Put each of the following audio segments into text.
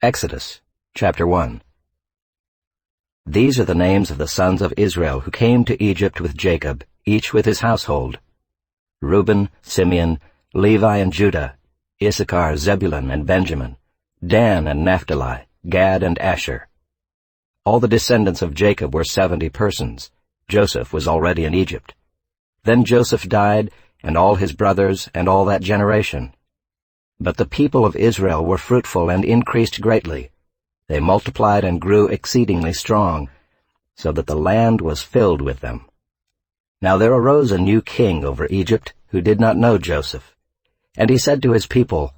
Exodus, chapter 1. These are the names of the sons of Israel who came to Egypt with Jacob, each with his household: Reuben, Simeon, Levi and Judah, Issachar, Zebulun and Benjamin, Dan and Naphtali, Gad and Asher. All the descendants of Jacob were 70 persons. Joseph was already in Egypt. Then Joseph died, and all his brothers, and all that generation. But the people of Israel were fruitful and increased greatly. They multiplied and grew exceedingly strong, so that the land was filled with them. Now there arose a new king over Egypt, who did not know Joseph. And he said to his people,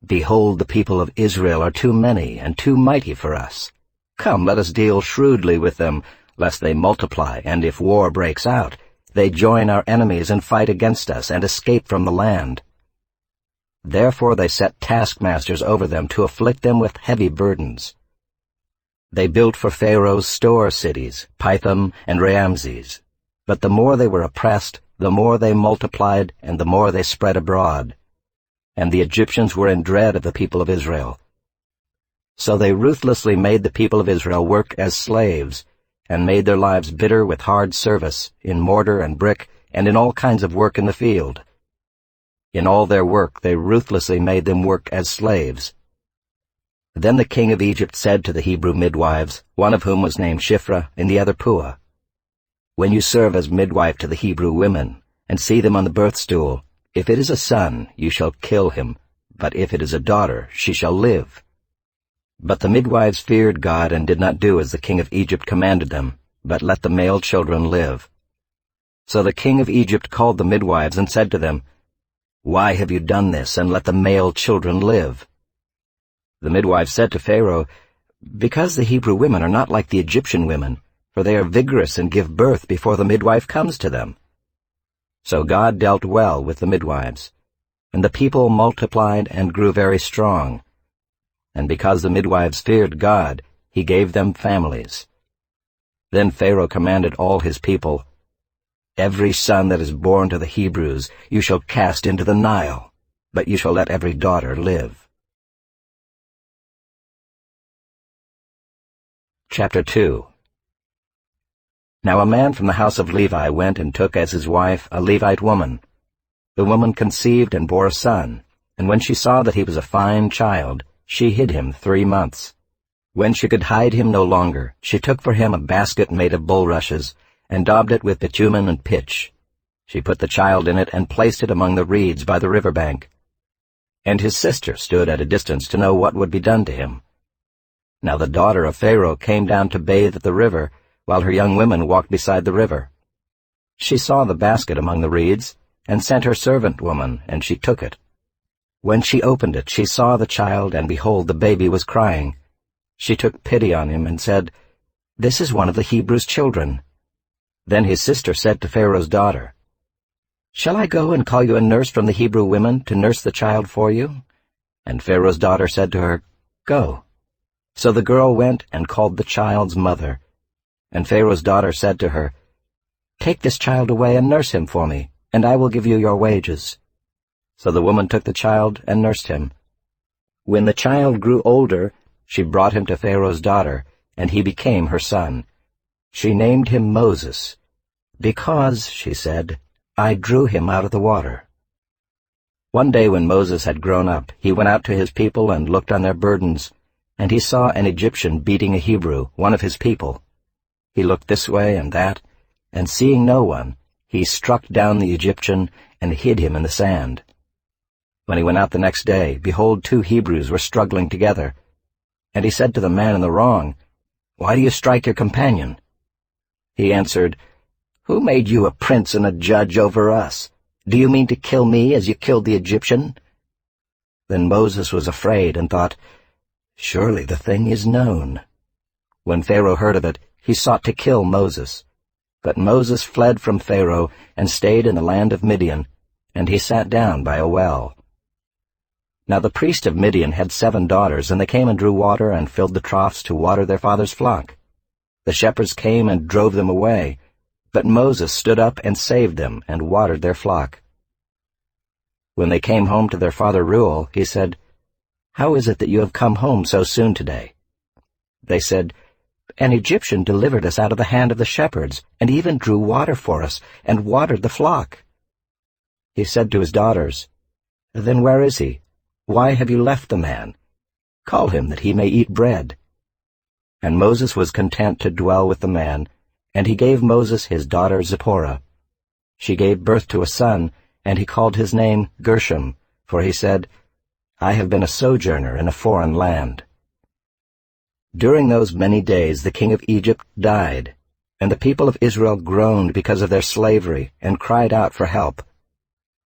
"Behold, the people of Israel are too many and too mighty for us. Come, let us deal shrewdly with them, lest they multiply, and if war breaks out, they join our enemies and fight against us and escape from the land." Therefore they set taskmasters over them to afflict them with heavy burdens. They built for Pharaoh's store cities, Pithom and Ramses. But the more they were oppressed, the more they multiplied, and the more they spread abroad. And the Egyptians were in dread of the people of Israel. So they ruthlessly made the people of Israel work as slaves, and made their lives bitter with hard service, in mortar and brick, and in all kinds of work in the field. In all their work they ruthlessly made them work as slaves. Then the king of Egypt said to the Hebrew midwives, one of whom was named Shiphrah and the other Puah, "When you serve as midwife to the Hebrew women, and see them on the birth stool, if it is a son, you shall kill him, but if it is a daughter, she shall live." But the midwives feared God and did not do as the king of Egypt commanded them, but let the male children live. So the king of Egypt called the midwives and said to them, "Why have you done this, and let the male children live?" The midwives said to Pharaoh, "Because the Hebrew women are not like the Egyptian women, for they are vigorous and give birth before the midwife comes to them." So God dealt well with the midwives, and the people multiplied and grew very strong. And because the midwives feared God, he gave them families. Then Pharaoh commanded all his people, "Every son that is born to the Hebrews you shall cast into the Nile, but you shall let every daughter live." Chapter 2. Now a man from the house of Levi went and took as his wife a Levite woman. The woman conceived and bore a son, and when she saw that he was a fine child, she hid him 3 months. When she could hide him no longer, she took for him a basket made of bulrushes, and daubed it with bitumen and pitch. She put the child in it and placed it among the reeds by the river bank. And his sister stood at a distance to know what would be done to him. Now the daughter of Pharaoh came down to bathe at the river, while her young women walked beside the river. She saw the basket among the reeds, and sent her servant woman, and she took it. When she opened it, she saw the child, and behold, the baby was crying. She took pity on him and said, "This is one of the Hebrews' children." Then his sister said to Pharaoh's daughter, "Shall I go and call you a nurse from the Hebrew women to nurse the child for you?" And Pharaoh's daughter said to her, "Go." So the girl went and called the child's mother. And Pharaoh's daughter said to her, "Take this child away and nurse him for me, and I will give you your wages." So the woman took the child and nursed him. When the child grew older, she brought him to Pharaoh's daughter, and he became her son. She named him Moses, because, she said, I drew him out of the water. One day when Moses had grown up, he went out to his people and looked on their burdens, and he saw an Egyptian beating a Hebrew, one of his people. He looked this way and that, and seeing no one, he struck down the Egyptian and hid him in the sand. When he went out the next day, behold, 2 Hebrews were struggling together. And he said to the man in the wrong, "Why do you strike your companion?" He answered, "Who made you a prince and a judge over us? Do you mean to kill me as you killed the Egyptian?" Then Moses was afraid and thought, "Surely the thing is known." When Pharaoh heard of it, he sought to kill Moses. But Moses fled from Pharaoh and stayed in the land of Midian, and he sat down by a well. Now the priest of Midian had 7 daughters, and they came and drew water and filled the troughs to water their father's flock. The shepherds came and drove them away, but Moses stood up and saved them and watered their flock. When they came home to their father Reuel, he said, "How is it that you have come home so soon today?" They said, "An Egyptian delivered us out of the hand of the shepherds, and even drew water for us, and watered the flock." He said to his daughters, "Then where is he? Why have you left the man? Call him that he may eat bread." And Moses was content to dwell with the man, and he gave Moses his daughter Zipporah. She gave birth to a son, and he called his name Gershom, for he said, "I have been a sojourner in a foreign land." During those many days the king of Egypt died, and the people of Israel groaned because of their slavery and cried out for help.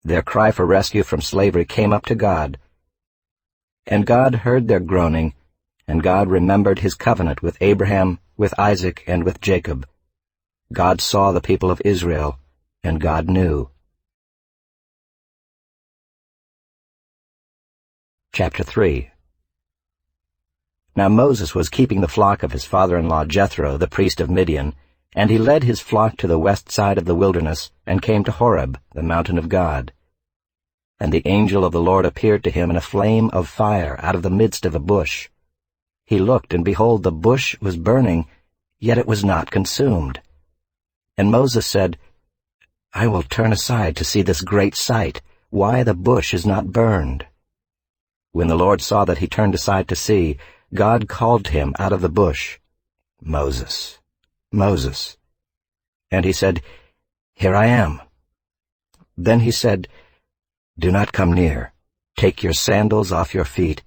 Their cry for rescue from slavery came up to God. And God heard their groaning, and God remembered his covenant with Abraham, with Isaac, and with Jacob. God saw the people of Israel, and God knew. Chapter 3. Now Moses was keeping the flock of his father-in-law Jethro, the priest of Midian, and he led his flock to the west side of the wilderness, and came to Horeb, the mountain of God. And the angel of the Lord appeared to him in a flame of fire out of the midst of a bush. He looked, and behold, the bush was burning, yet it was not consumed. And Moses said, "I will turn aside to see this great sight, why the bush is not burned." When the Lord saw that he turned aside to see, God called to him out of the bush, "Moses, Moses." And he said, "Here I am." Then he said, "Do not come near. Take your sandals off your feet,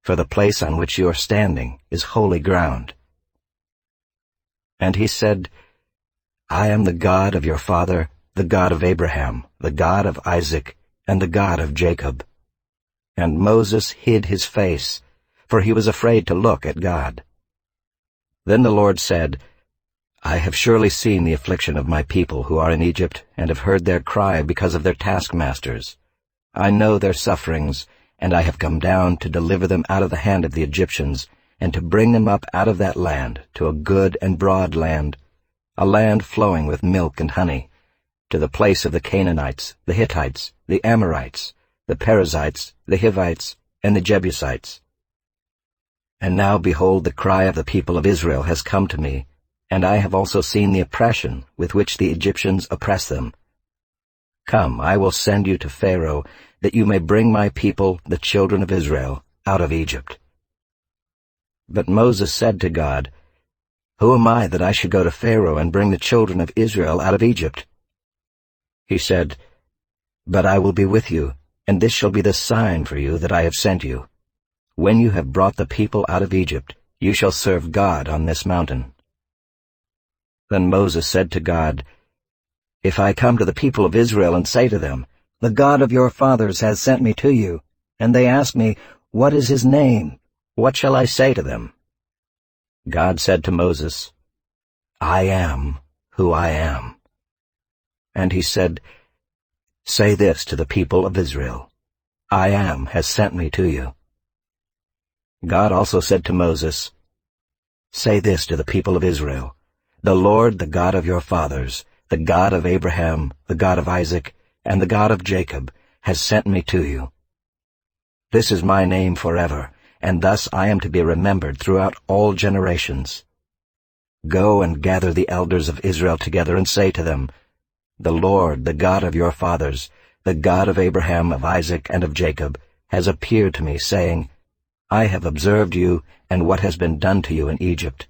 for the place on which you are standing is holy ground." And he said, "I am the God of your father, the God of Abraham, the God of Isaac, and the God of Jacob." And Moses hid his face, for he was afraid to look at God. Then the Lord said, "I have surely seen the affliction of my people who are in Egypt, and have heard their cry because of their taskmasters. I know their sufferings, and I have come down to deliver them out of the hand of the Egyptians, and to bring them up out of that land to a good and broad land, a land flowing with milk and honey, to the place of the Canaanites, the Hittites, the Amorites, the Perizzites, the Hivites, and the Jebusites. And now, behold, the cry of the people of Israel has come to me, and I have also seen the oppression with which the Egyptians oppress them. Come, I will send you to Pharaoh, that you may bring my people, the children of Israel, out of Egypt." But Moses said to God, "Who am I that I should go to Pharaoh and bring the children of Israel out of Egypt?" He said, "But I will be with you, and this shall be the sign for you that I have sent you. When you have brought the people out of Egypt, you shall serve God on this mountain." Then Moses said to God, "If I come to the people of Israel and say to them, 'The God of your fathers has sent me to you,' and they ask me, 'What is his name?' what shall I say to them?" God said to Moses, "I am who I am." And he said, "Say this to the people of Israel, 'I am has sent me to you.'" God also said to Moses, "Say this to the people of Israel, 'The Lord, the God of your fathers, the God of Abraham, the God of Isaac, and the God of Jacob, has sent me to you. This is my name forever, and thus I am to be remembered throughout all generations. Go and gather the elders of Israel together and say to them, 'The Lord, the God of your fathers, the God of Abraham, of Isaac, and of Jacob, has appeared to me, saying, I have observed you and what has been done to you in Egypt,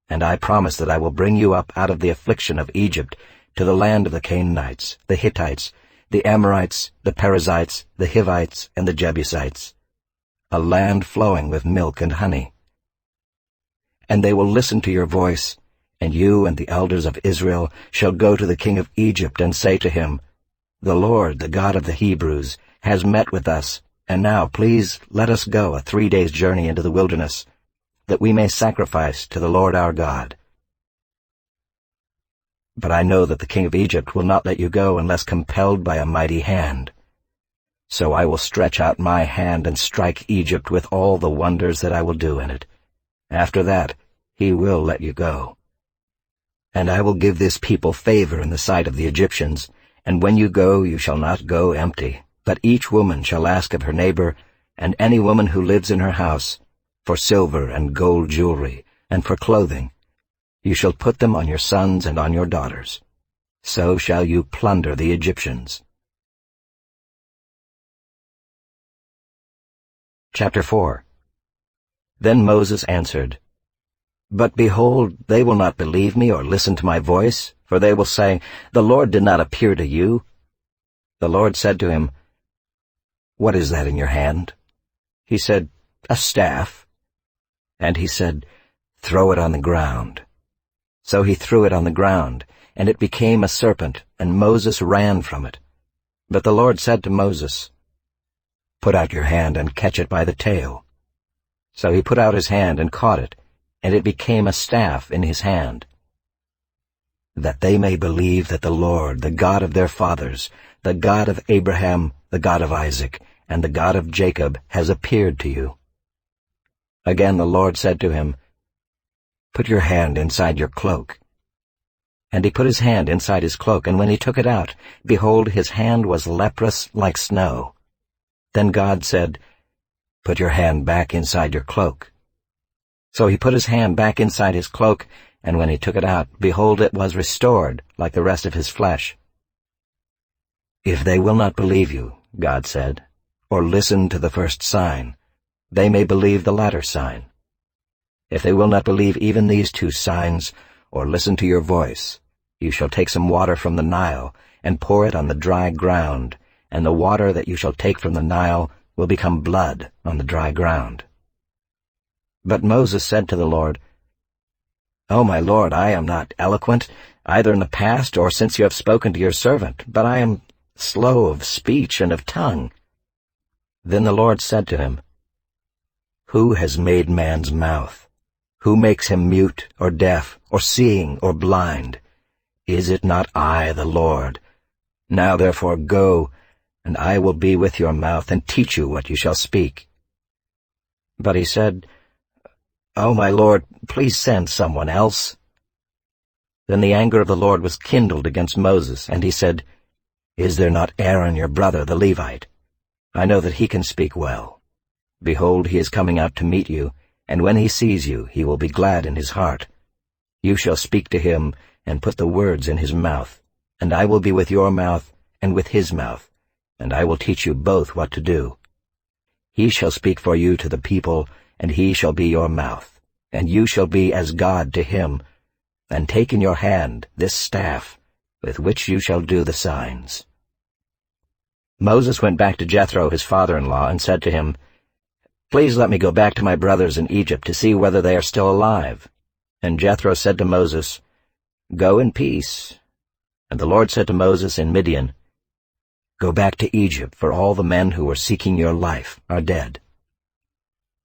and I promise that I will bring you up out of the affliction of Egypt to the land of the Canaanites, the Hittites, the Amorites, the Perizzites, the Hivites, and the Jebusites, a land flowing with milk and honey. And they will listen to your voice, and you and the elders of Israel shall go to the king of Egypt and say to him, The Lord, the God of the Hebrews, has met with us, and now please let us go a 3 days' journey into the wilderness, that we may sacrifice to the Lord our God. But I know that the king of Egypt will not let you go unless compelled by a mighty hand. So I will stretch out my hand and strike Egypt with all the wonders that I will do in it. After that, he will let you go. And I will give this people favor in the sight of the Egyptians, and when you go, you shall not go empty, but each woman shall ask of her neighbor, and any woman who lives in her house, for silver and gold jewelry, and for clothing. You shall put them on your sons and on your daughters. So shall you plunder the Egyptians. Chapter 4. Then Moses answered, But behold, they will not believe me or listen to my voice, for they will say, The Lord did not appear to you. The Lord said to him, What is that in your hand? He said, A staff. And he said, Throw it on the ground. So he threw it on the ground, and it became a serpent, and Moses ran from it. But the Lord said to Moses, Put out your hand and catch it by the tail. So he put out his hand and caught it, and it became a staff in his hand. That they may believe that the Lord, the God of their fathers, the God of Abraham, the God of Isaac, and the God of Jacob, has appeared to you. Again the Lord said to him, Put your hand inside your cloak. And he put his hand inside his cloak, and when he took it out, behold, his hand was leprous like snow. Then God said, Put your hand back inside your cloak. So he put his hand back inside his cloak, and when he took it out, behold, it was restored like the rest of his flesh. If they will not believe you, God said, or listen to the first sign, they may believe the latter sign. If they will not believe even these 2 signs, or listen to your voice, you shall take some water from the Nile, and pour it on the dry ground, and the water that you shall take from the Nile will become blood on the dry ground. But Moses said to the Lord, O my Lord, I am not eloquent, either in the past or since you have spoken to your servant, but I am slow of speech and of tongue. Then the Lord said to him, Who has made man's mouth? Who makes him mute or deaf or seeing or blind? Is it not I, the Lord? Now therefore go, and I will be with your mouth and teach you what you shall speak. But he said, O my Lord, please send someone else. Then the anger of the Lord was kindled against Moses, and he said, Is there not Aaron your brother, the Levite? I know that he can speak well. Behold, he is coming out to meet you, and when he sees you, he will be glad in his heart. You shall speak to him, and put the words in his mouth, and I will be with your mouth and with his mouth, and I will teach you both what to do. He shall speak for you to the people, and he shall be your mouth, and you shall be as God to him, and take in your hand this staff, with which you shall do the signs. Moses went back to Jethro his father-in-law, and said to him, Please let me go back to my brothers in Egypt to see whether they are still alive. And Jethro said to Moses, Go in peace. And the Lord said to Moses in Midian, Go back to Egypt, for all the men who were seeking your life are dead.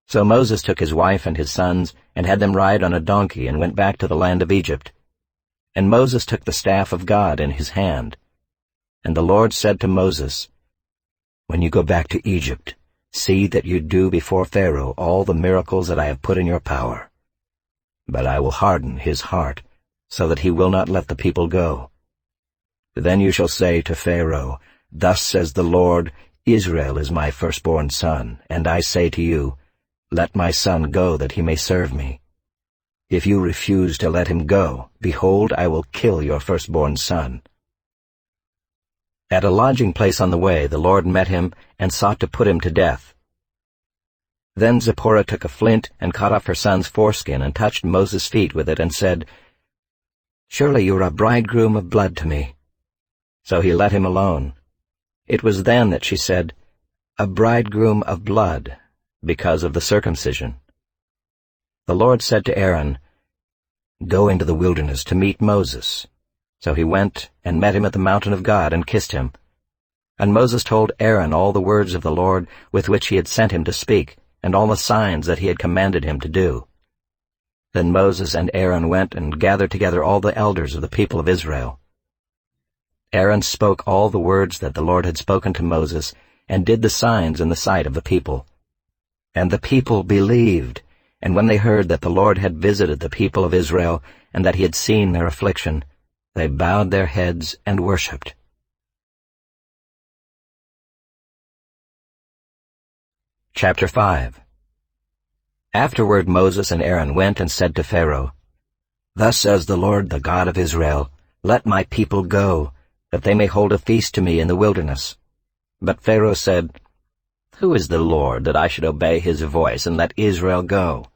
So Moses took his wife and his sons, and had them ride on a donkey, and went back to the land of Egypt. And Moses took the staff of God in his hand. And the Lord said to Moses, When you go back to Egypt, see that you do before Pharaoh all the miracles that I have put in your power. But I will harden his heart, so that he will not let the people go. Then you shall say to Pharaoh, Thus says the Lord, Israel is my firstborn son, and I say to you, Let my son go that he may serve me. If you refuse to let him go, behold, I will kill your firstborn son. At a lodging place on the way, the Lord met him and sought to put him to death. Then Zipporah took a flint and cut off her son's foreskin and touched Moses' feet with it and said, Surely you are a bridegroom of blood to me. So he let him alone. It was then that she said, A bridegroom of blood, because of the circumcision. The Lord said to Aaron, Go into the wilderness to meet Moses. So he went and met him at the mountain of God and kissed him. And Moses told Aaron all the words of the Lord with which he had sent him to speak, and all the signs that he had commanded him to do. Then Moses and Aaron went and gathered together all the elders of the people of Israel. Aaron spoke all the words that the Lord had spoken to Moses, and did the signs in the sight of the people. And the people believed, and when they heard that the Lord had visited the people of Israel, and that he had seen their affliction, they bowed their heads and worshipped. Chapter 5. Afterward Moses and Aaron went and said to Pharaoh, "Thus says the Lord, the God of Israel, Let my people go, that they may hold a feast to me in the wilderness." But Pharaoh said, "Who is the Lord, that I should obey his voice and let Israel go?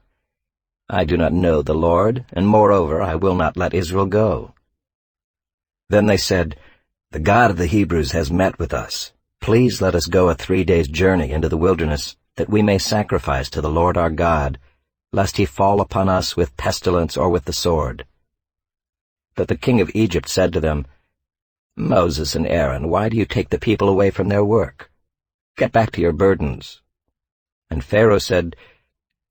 I do not know the Lord, and moreover I will not let Israel go." Then they said, "The God of the Hebrews has met with us. Please let us go a 3 days' journey into the wilderness, that we may sacrifice to the Lord our God, lest he fall upon us with pestilence or with the sword." But the king of Egypt said to them, "Moses and Aaron, why do you take the people away from their work? Get back to your burdens." And Pharaoh said,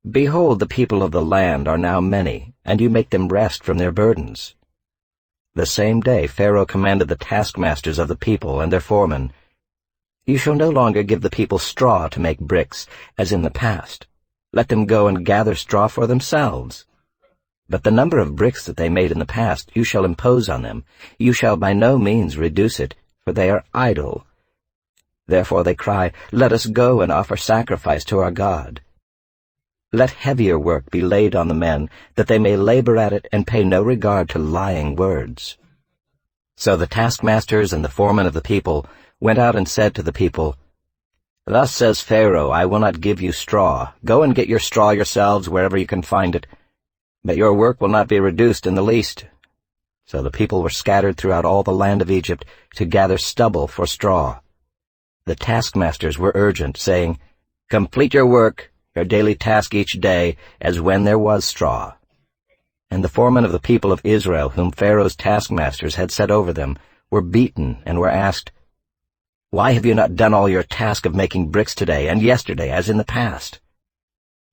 "Behold, the people of the land are now many, and you make them rest from their burdens." The same day Pharaoh commanded the taskmasters of the people and their foremen, "You shall no longer give the people straw to make bricks, as in the past. Let them go and gather straw for themselves. But the number of bricks that they made in the past you shall impose on them. You shall by no means reduce it, for they are idle. Therefore they cry, 'Let us go and offer sacrifice to our God.' Let heavier work be laid on the men, that they may labor at it and pay no regard to lying words." So the taskmasters and the foremen of the people went out and said to the people, "Thus says Pharaoh, I will not give you straw. Go and get your straw yourselves wherever you can find it. But your work will not be reduced in the least." So the people were scattered throughout all the land of Egypt to gather stubble for straw. The taskmasters were urgent, saying, "Complete your work, your daily task each day, as when there was straw." And the foremen of the people of Israel, whom Pharaoh's taskmasters had set over them, were beaten and were asked, "Why have you not done all your task of making bricks today and yesterday as in the past?"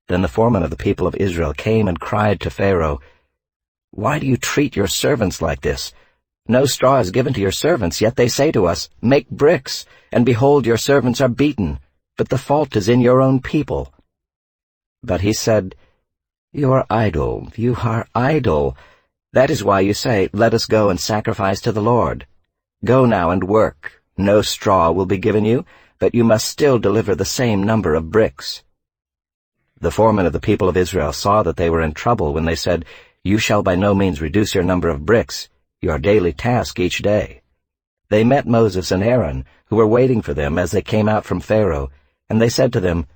Then the foreman of the people of Israel came and cried to Pharaoh, "Why do you treat your servants like this? No straw is given to your servants, yet they say to us, 'Make bricks,' and behold, your servants are beaten, but the fault is in your own people." But he said, "You are idle, you are idle. That is why you say, 'Let us go and sacrifice to the Lord.' Go now and work. No straw will be given you, but you must still deliver the same number of bricks." The foremen of the people of Israel saw that they were in trouble when they said, "You shall by no means reduce your number of bricks, your daily task each day." They met Moses and Aaron, who were waiting for them as they came out from Pharaoh, and they said to them,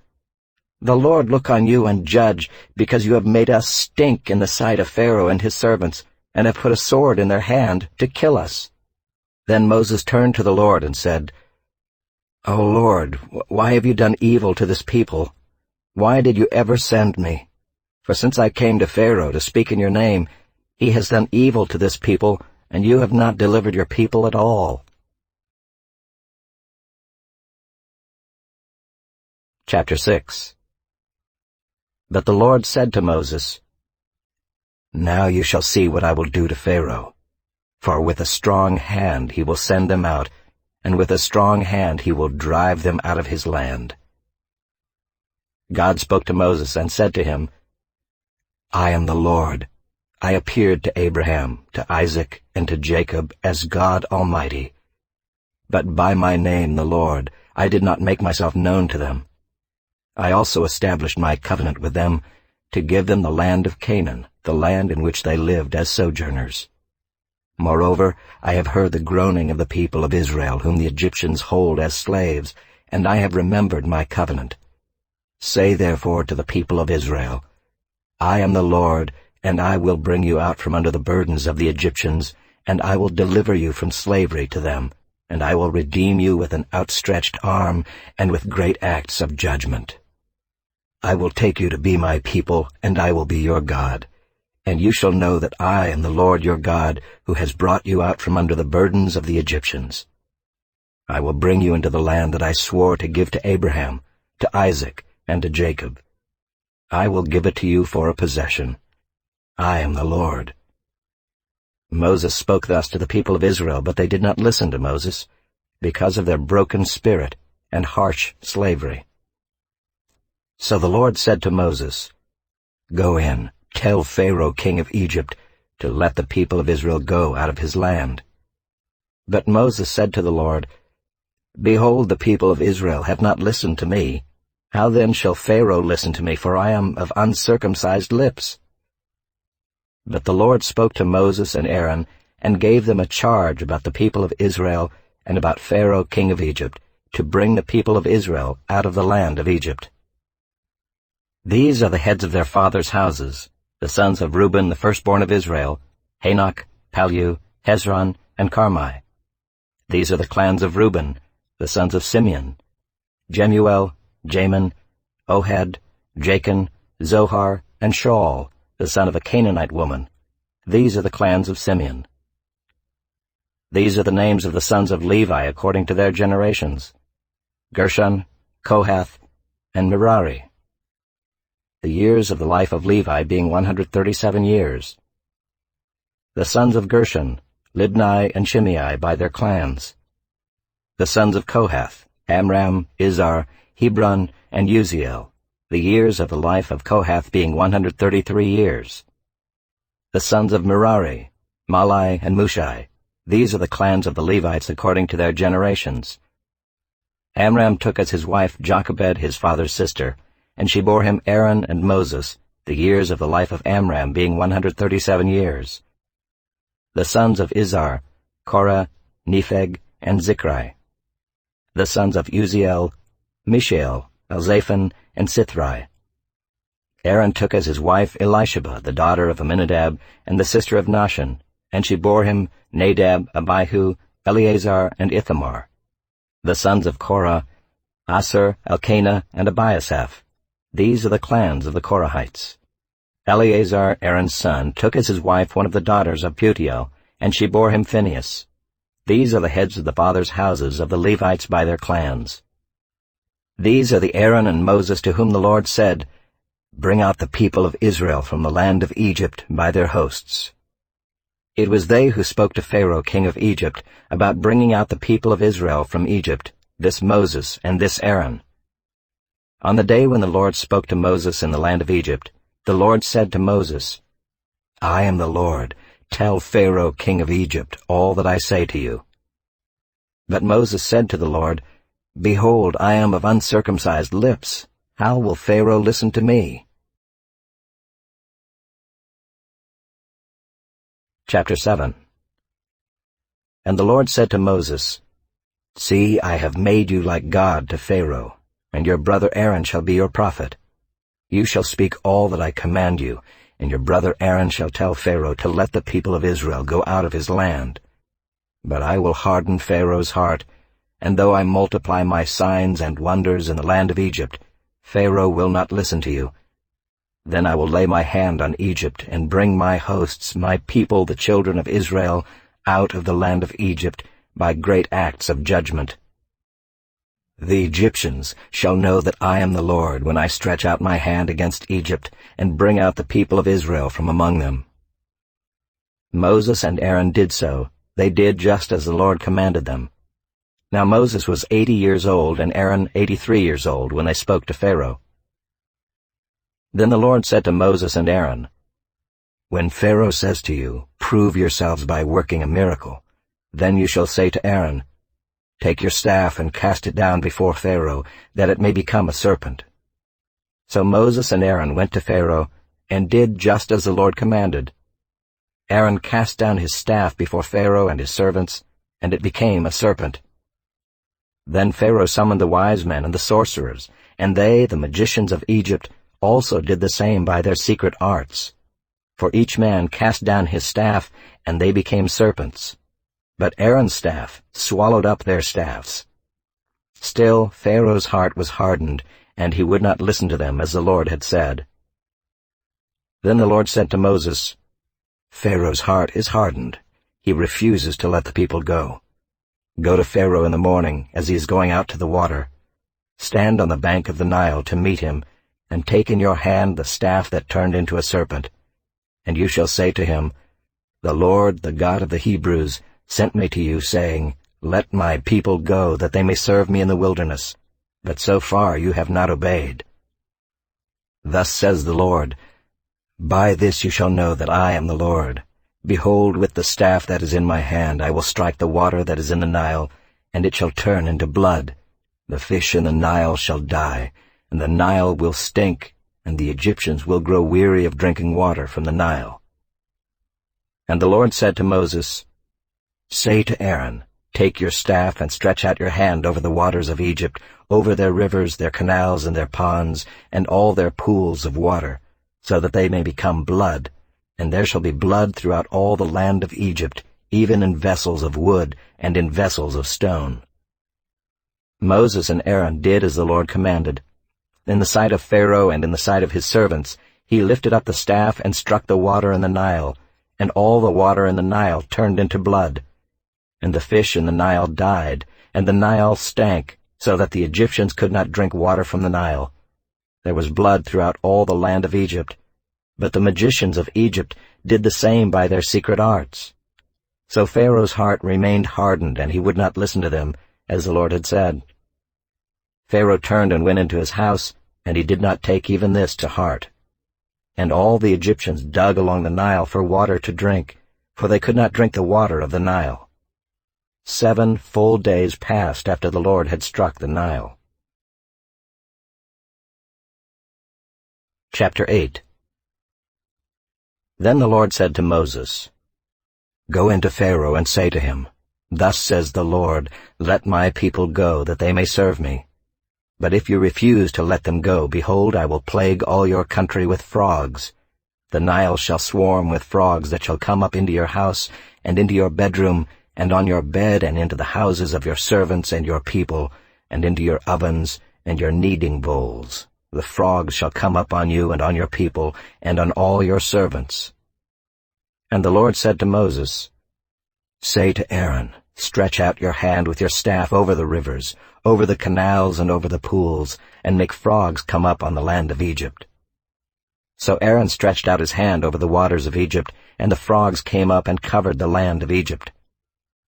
"The Lord look on you and judge, because you have made us stink in the sight of Pharaoh and his servants, and have put a sword in their hand to kill us." Then Moses turned to the Lord and said, "O Lord, why have you done evil to this people? Why did you ever send me? For since I came to Pharaoh to speak in your name, he has done evil to this people, and you have not delivered your people at all." Chapter 6. But the Lord said to Moses, "Now you shall see what I will do to Pharaoh. For with a strong hand he will send them out, and with a strong hand he will drive them out of his land." God spoke to Moses and said to him, "I am the Lord. I appeared to Abraham, to Isaac, and to Jacob as God Almighty. But by my name, the Lord, I did not make myself known to them. I also established my covenant with them to give them the land of Canaan, the land in which they lived as sojourners. Moreover, I have heard the groaning of the people of Israel, whom the Egyptians hold as slaves, and I have remembered my covenant. Say therefore to the people of Israel, I am the Lord, and I will bring you out from under the burdens of the Egyptians, and I will deliver you from slavery to them, and I will redeem you with an outstretched arm and with great acts of judgment. I will take you to be my people, and I will be your God. And you shall know that I am the Lord your God, who has brought you out from under the burdens of the Egyptians. I will bring you into the land that I swore to give to Abraham, to Isaac, and to Jacob. I will give it to you for a possession. I am the Lord." Moses spoke thus to the people of Israel, but they did not listen to Moses, because of their broken spirit and harsh slavery. So the Lord said to Moses, "Go in, tell Pharaoh king of Egypt to let the people of Israel go out of his land." But Moses said to the Lord, "Behold, the people of Israel have not listened to me. How then shall Pharaoh listen to me, for I am of uncircumcised lips? But the Lord spoke to Moses and Aaron, and gave them a charge about the people of Israel and about Pharaoh king of Egypt, to bring the people of Israel out of the land of Egypt. These are the heads of their fathers' houses, the sons of Reuben the firstborn of Israel, Hanok, Palu, Hezron, and Carmi. These are the clans of Reuben, the sons of Simeon, Jemuel, Jamin, Ohad, Jachin, Zohar, and Shaul, the son of a Canaanite woman. These are the clans of Simeon. These are the names of the sons of Levi according to their generations: Gershon, Kohath, and Merari. The years of the life of Levi being 137 years. The sons of Gershon, Libni and Shimei by their clans. The sons of Kohath, Amram, Izhar, Hebron, and Uziel, the years of the life of Kohath being 133 years. The sons of Merari, Malai and Mushai, these are the clans of the Levites according to their generations. Amram took as his wife Jochebed his father's sister, and she bore him Aaron and Moses, the years of the life of Amram being 137 years. The sons of Izhar, Korah, Nepheg, and Zichri. The sons of Uziel, Mishael, Elzaphan, and Sithri. Aaron took as his wife Elisheba, the daughter of Amminadab, and the sister of Nahshon, and she bore him Nadab, Abihu, Eleazar, and Ithamar. The sons of Korah, Asher, Elkanah, and Abiasaph. These are the clans of the Korahites. Eleazar, Aaron's son, took as his wife one of the daughters of Putiel, and she bore him Phinehas. These are the heads of the fathers' houses of the Levites by their clans. These are the Aaron and Moses to whom the Lord said, "Bring out the people of Israel from the land of Egypt by their hosts." It was they who spoke to Pharaoh king of Egypt about bringing out the people of Israel from Egypt, this Moses and this Aaron. On the day when the Lord spoke to Moses in the land of Egypt, the Lord said to Moses, "I am the Lord. Tell Pharaoh king of Egypt all that I say to you." But Moses said to the Lord, "Behold, I am of uncircumcised lips. How will Pharaoh listen to me?" Chapter 7. And the Lord said to Moses, "See, I have made you like God to Pharaoh, and your brother Aaron shall be your prophet. You shall speak all that I command you, and your brother Aaron shall tell Pharaoh to let the people of Israel go out of his land. But I will harden Pharaoh's heart, and though I multiply my signs and wonders in the land of Egypt, Pharaoh will not listen to you. Then I will lay my hand on Egypt and bring my hosts, my people, the children of Israel, out of the land of Egypt by great acts of judgment. The Egyptians shall know that I am the Lord when I stretch out my hand against Egypt and bring out the people of Israel from among them." Moses and Aaron did so. They did just as the Lord commanded them. Now Moses was 80 years old and Aaron 83 years old when they spoke to Pharaoh. Then the Lord said to Moses and Aaron, "When Pharaoh says to you, 'Prove yourselves by working a miracle,' then you shall say to Aaron, 'Take your staff and cast it down before Pharaoh, that it may become a serpent.'" So Moses and Aaron went to Pharaoh, and did just as the Lord commanded. Aaron cast down his staff before Pharaoh and his servants, and it became a serpent. Then Pharaoh summoned the wise men and the sorcerers, and they, the magicians of Egypt, also did the same by their secret arts. For each man cast down his staff, and they became serpents. But Aaron's staff swallowed up their staffs. Still Pharaoh's heart was hardened, and he would not listen to them as the Lord had said. Then the Lord said to Moses, "Pharaoh's heart is hardened. He refuses to let the people go. Go to Pharaoh in the morning as he is going out to the water. Stand on the bank of the Nile to meet him, and take in your hand the staff that turned into a serpent. And you shall say to him, 'The Lord, the God of the Hebrews, sent me to you, saying, Let my people go, that they may serve me in the wilderness. But so far you have not obeyed. Thus says the Lord, By this you shall know that I am the Lord. Behold, with the staff that is in my hand I will strike the water that is in the Nile, and it shall turn into blood. The fish in the Nile shall die, and the Nile will stink, and the Egyptians will grow weary of drinking water from the Nile. And the Lord said to Moses, Say to Aaron, Take your staff and stretch out your hand over the waters of Egypt, over their rivers, their canals, and their ponds, and all their pools of water, so that they may become blood, and there shall be blood throughout all the land of Egypt, even in vessels of wood and in vessels of stone. Moses and Aaron did as the Lord commanded. In the sight of Pharaoh and in the sight of his servants, he lifted up the staff and struck the water in the Nile, and all the water in the Nile turned into blood. And the fish in the Nile died, and the Nile stank, so that the Egyptians could not drink water from the Nile. There was blood throughout all the land of Egypt. But the magicians of Egypt did the same by their secret arts. So Pharaoh's heart remained hardened, and he would not listen to them, as the Lord had said. Pharaoh turned and went into his house, and he did not take even this to heart. And all the Egyptians dug along the Nile for water to drink, for they could not drink the water of the Nile. 7 full days passed after the Lord had struck the Nile. Chapter 8. Then the Lord said to Moses, Go into Pharaoh and say to him, Thus says the Lord, Let my people go, that they may serve me. But if you refuse to let them go, behold, I will plague all your country with frogs. The Nile shall swarm with frogs that shall come up into your house, and into your bedroom, and on your bed, and into the houses of your servants and your people, and into your ovens and your kneading bowls. The frogs shall come up on you and on your people, and on all your servants. And the Lord said to Moses, Say to Aaron, Stretch out your hand with your staff over the rivers, over the canals and over the pools, and make frogs come up on the land of Egypt. So Aaron stretched out his hand over the waters of Egypt, and the frogs came up and covered the land of Egypt.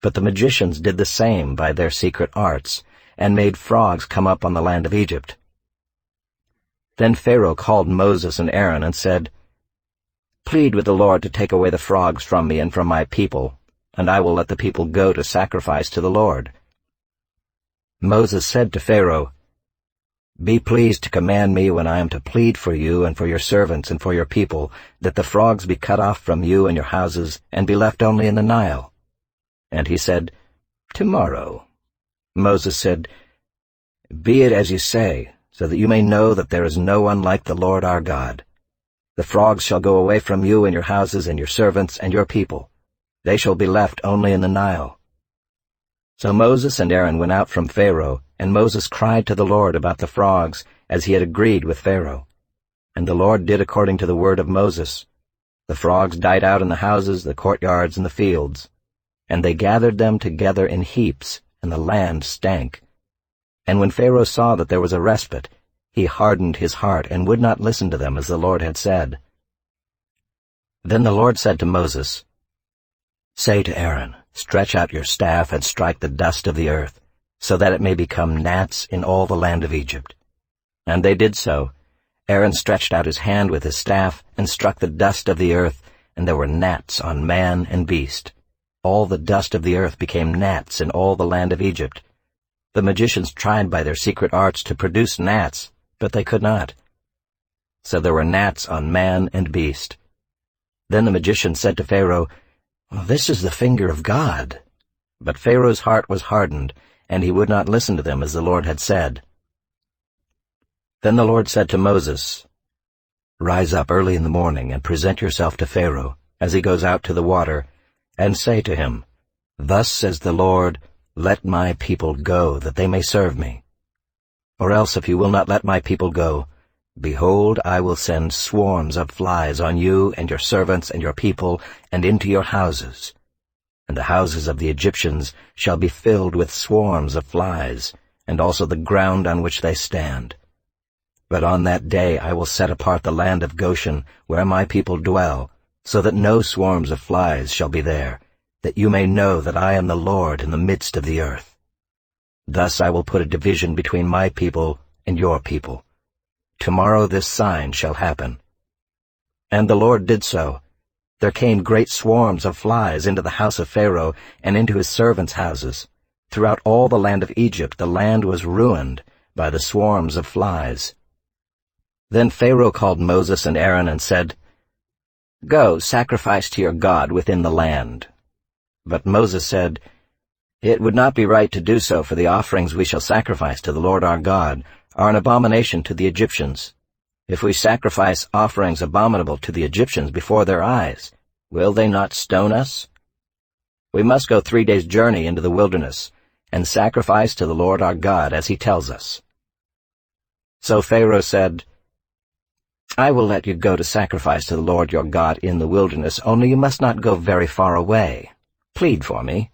But the magicians did the same by their secret arts, and made frogs come up on the land of Egypt. Then Pharaoh called Moses and Aaron and said, Plead with the Lord to take away the frogs from me and from my people, and I will let the people go to sacrifice to the Lord. Moses said to Pharaoh, Be pleased to command me when I am to plead for you and for your servants and for your people, that the frogs be cut off from you and your houses, and be left only in the Nile. And he said, Tomorrow. Moses said, Be it as you say, so that you may know that there is no one like the Lord our God. The frogs shall go away from you and your houses and your servants and your people. They shall be left only in the Nile. So Moses and Aaron went out from Pharaoh, and Moses cried to the Lord about the frogs, as he had agreed with Pharaoh. And the Lord did according to the word of Moses. The frogs died out in the houses, the courtyards, and the fields. And they gathered them together in heaps, and the land stank. And when Pharaoh saw that there was a respite, he hardened his heart and would not listen to them as the Lord had said. Then the Lord said to Moses, Say to Aaron, Stretch out your staff and strike the dust of the earth, so that it may become gnats in all the land of Egypt. And they did so. Aaron stretched out his hand with his staff and struck the dust of the earth, and there were gnats on man and beast. All the dust of the earth became gnats in all the land of Egypt. The magicians tried by their secret arts to produce gnats, but they could not. So there were gnats on man and beast. Then the magician said to Pharaoh, This is the finger of God. But Pharaoh's heart was hardened, and he would not listen to them as the Lord had said. Then the Lord said to Moses, Rise up early in the morning and present yourself to Pharaoh, as he goes out to the water, and say to him, Thus says the Lord, Let my people go, that they may serve me. Or else if you will not let my people go, behold, I will send swarms of flies on you and your servants and your people, and into your houses. And the houses of the Egyptians shall be filled with swarms of flies, and also the ground on which they stand. But on that day I will set apart the land of Goshen, where my people dwell, so that no swarms of flies shall be there, that you may know that I am the Lord in the midst of the earth. Thus I will put a division between my people and your people. Tomorrow this sign shall happen. And the Lord did so. There came great swarms of flies into the house of Pharaoh and into his servants' houses. Throughout all the land of Egypt the land was ruined by the swarms of flies. Then Pharaoh called Moses and Aaron and said, "Go, sacrifice to your God within the land." But Moses said, "It would not be right to do so, for the offerings we shall sacrifice to the Lord our God are an abomination to the Egyptians. If we sacrifice offerings abominable to the Egyptians before their eyes, will they not stone us? We must go 3 days' journey into the wilderness and sacrifice to the Lord our God as he tells us." So Pharaoh said, "I will let you go to sacrifice to the Lord your God in the wilderness, only you must not go very far away. Plead for me."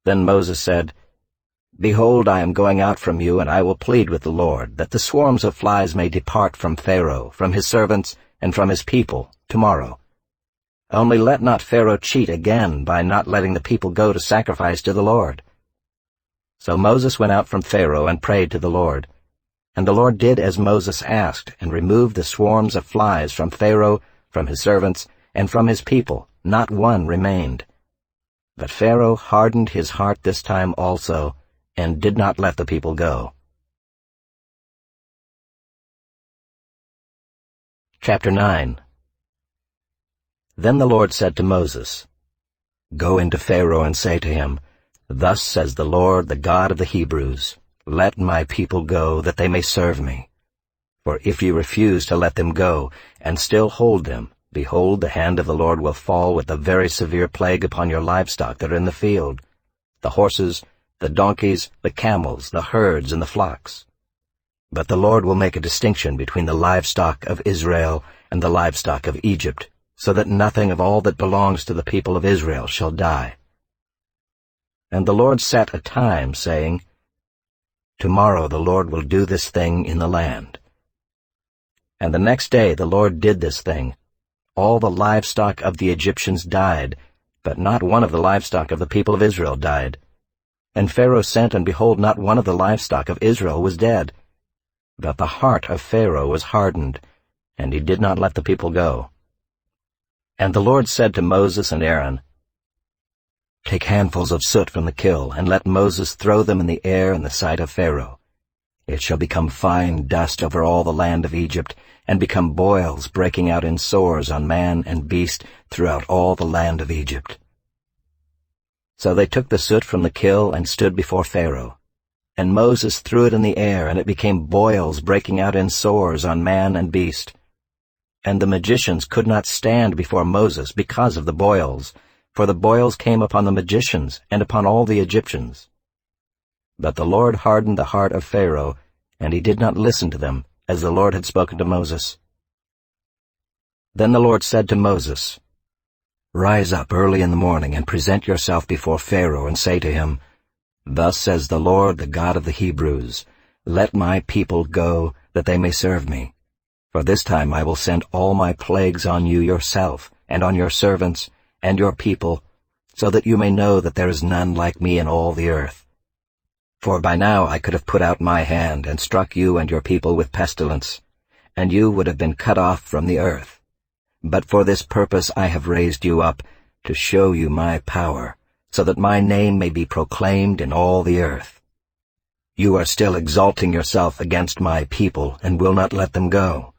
Then Moses said, "Behold, I am going out from you, and I will plead with the Lord, that the swarms of flies may depart from Pharaoh, from his servants, and from his people, tomorrow. Only let not Pharaoh cheat again by not letting the people go to sacrifice to the Lord." So Moses went out from Pharaoh and prayed to the Lord. And the Lord did as Moses asked, and removed the swarms of flies from Pharaoh, from his servants, and from his people. Not one remained. But Pharaoh hardened his heart this time also, and did not let the people go. Chapter 9. Then the Lord said to Moses, "Go into Pharaoh and say to him, Thus says the Lord, the God of the Hebrews, Let my people go, that they may serve me. For if you refuse to let them go, and still hold them, behold, the hand of the Lord will fall with a very severe plague upon your livestock that are in the field, the horses, the donkeys, the camels, the herds, and the flocks. But the Lord will make a distinction between the livestock of Israel and the livestock of Egypt, so that nothing of all that belongs to the people of Israel shall die." And the Lord set a time, saying, "Tomorrow the Lord will do this thing in the land." And the next day the Lord did this thing. All the livestock of the Egyptians died, but not one of the livestock of the people of Israel died. And Pharaoh sent, and behold, not one of the livestock of Israel was dead. But the heart of Pharaoh was hardened, and he did not let the people go. And the Lord said to Moses and Aaron, "Take handfuls of soot from the kiln, and let Moses throw them in the air in the sight of Pharaoh. It shall become fine dust over all the land of Egypt, and become boils breaking out in sores on man and beast throughout all the land of Egypt." So they took the soot from the kiln and stood before Pharaoh. And Moses threw it in the air, and it became boils breaking out in sores on man and beast. And the magicians could not stand before Moses because of the boils, for the boils came upon the magicians and upon all the Egyptians. But the Lord hardened the heart of Pharaoh, and he did not listen to them, as the Lord had spoken to Moses. Then the Lord said to Moses, "Rise up early in the morning, and present yourself before Pharaoh, and say to him, Thus says the Lord, the God of the Hebrews, Let my people go, that they may serve me. For this time I will send all my plagues on you yourself, and on your servants, and your people, so that you may know that there is none like me in all the earth. For by now I could have put out my hand, and struck you and your people with pestilence, and you would have been cut off from the earth. But for this purpose I have raised you up, to show you my power, so that my name may be proclaimed in all the earth. You are still exalting yourself against my people, and will not let them go.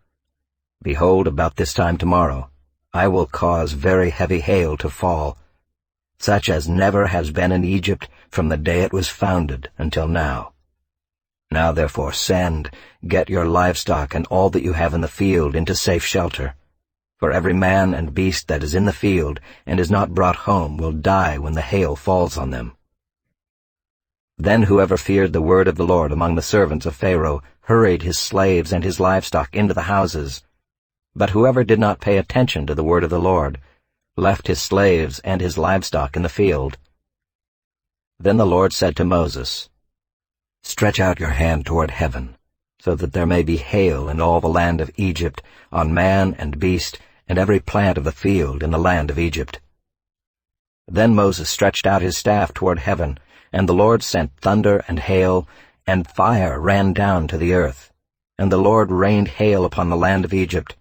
Behold, about this time tomorrow, I will cause very heavy hail to fall, such as never has been in Egypt from the day it was founded until now. Now therefore send, get your livestock and all that you have in the field into safe shelter. For every man and beast that is in the field and is not brought home will die when the hail falls on them." Then whoever feared the word of the Lord among the servants of Pharaoh hurried his slaves and his livestock into the houses. But whoever did not pay attention to the word of the Lord left his slaves and his livestock in the field. Then the Lord said to Moses, "Stretch out your hand toward heaven, so that there may be hail in all the land of Egypt, on man and beast, and every plant of the field in the land of Egypt." Then Moses stretched out his staff toward heaven, and the Lord sent thunder and hail, and fire ran down to the earth. And the Lord rained hail upon the land of Egypt.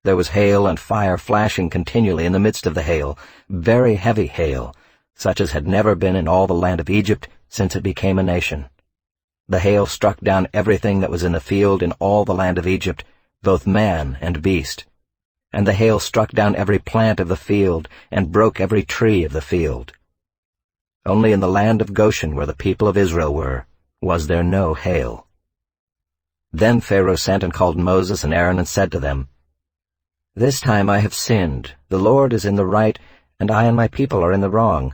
There was hail and fire flashing continually in the midst of the hail, very heavy hail, such as had never been in all the land of Egypt since it became a nation. The hail struck down everything that was in the field in all the land of Egypt, both man and beast. And the hail struck down every plant of the field, and broke every tree of the field. Only in the land of Goshen, where the people of Israel were, was there no hail. Then Pharaoh sent and called Moses and Aaron and said to them, "This time I have sinned. The Lord is in the right, and I and my people are in the wrong.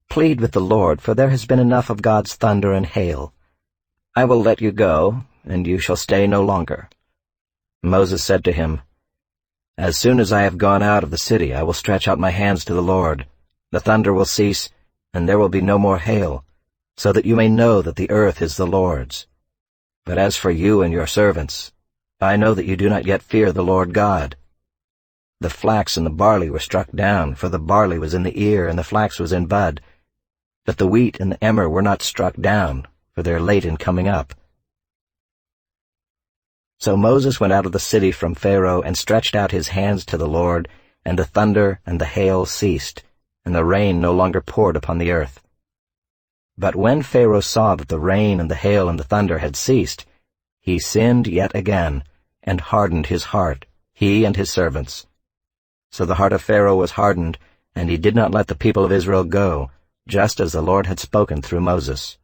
Plead with the Lord, for there has been enough of God's thunder and hail. I will let you go, and you shall stay no longer." Moses said to him, "As soon as I have gone out of the city, I will stretch out my hands to the Lord. The thunder will cease, and there will be no more hail, so that you may know that the earth is the Lord's. But as for you and your servants, I know that you do not yet fear the Lord God." The flax and the barley were struck down, for the barley was in the ear and the flax was in bud. But the wheat and the emmer were not struck down, for they are late in coming up. So Moses went out of the city from Pharaoh and stretched out his hands to the Lord, and the thunder and the hail ceased, and the rain no longer poured upon the earth. But when Pharaoh saw that the rain and the hail and the thunder had ceased, he sinned yet again, and hardened his heart, he and his servants. So the heart of Pharaoh was hardened, and he did not let the people of Israel go, just as the Lord had spoken through Moses.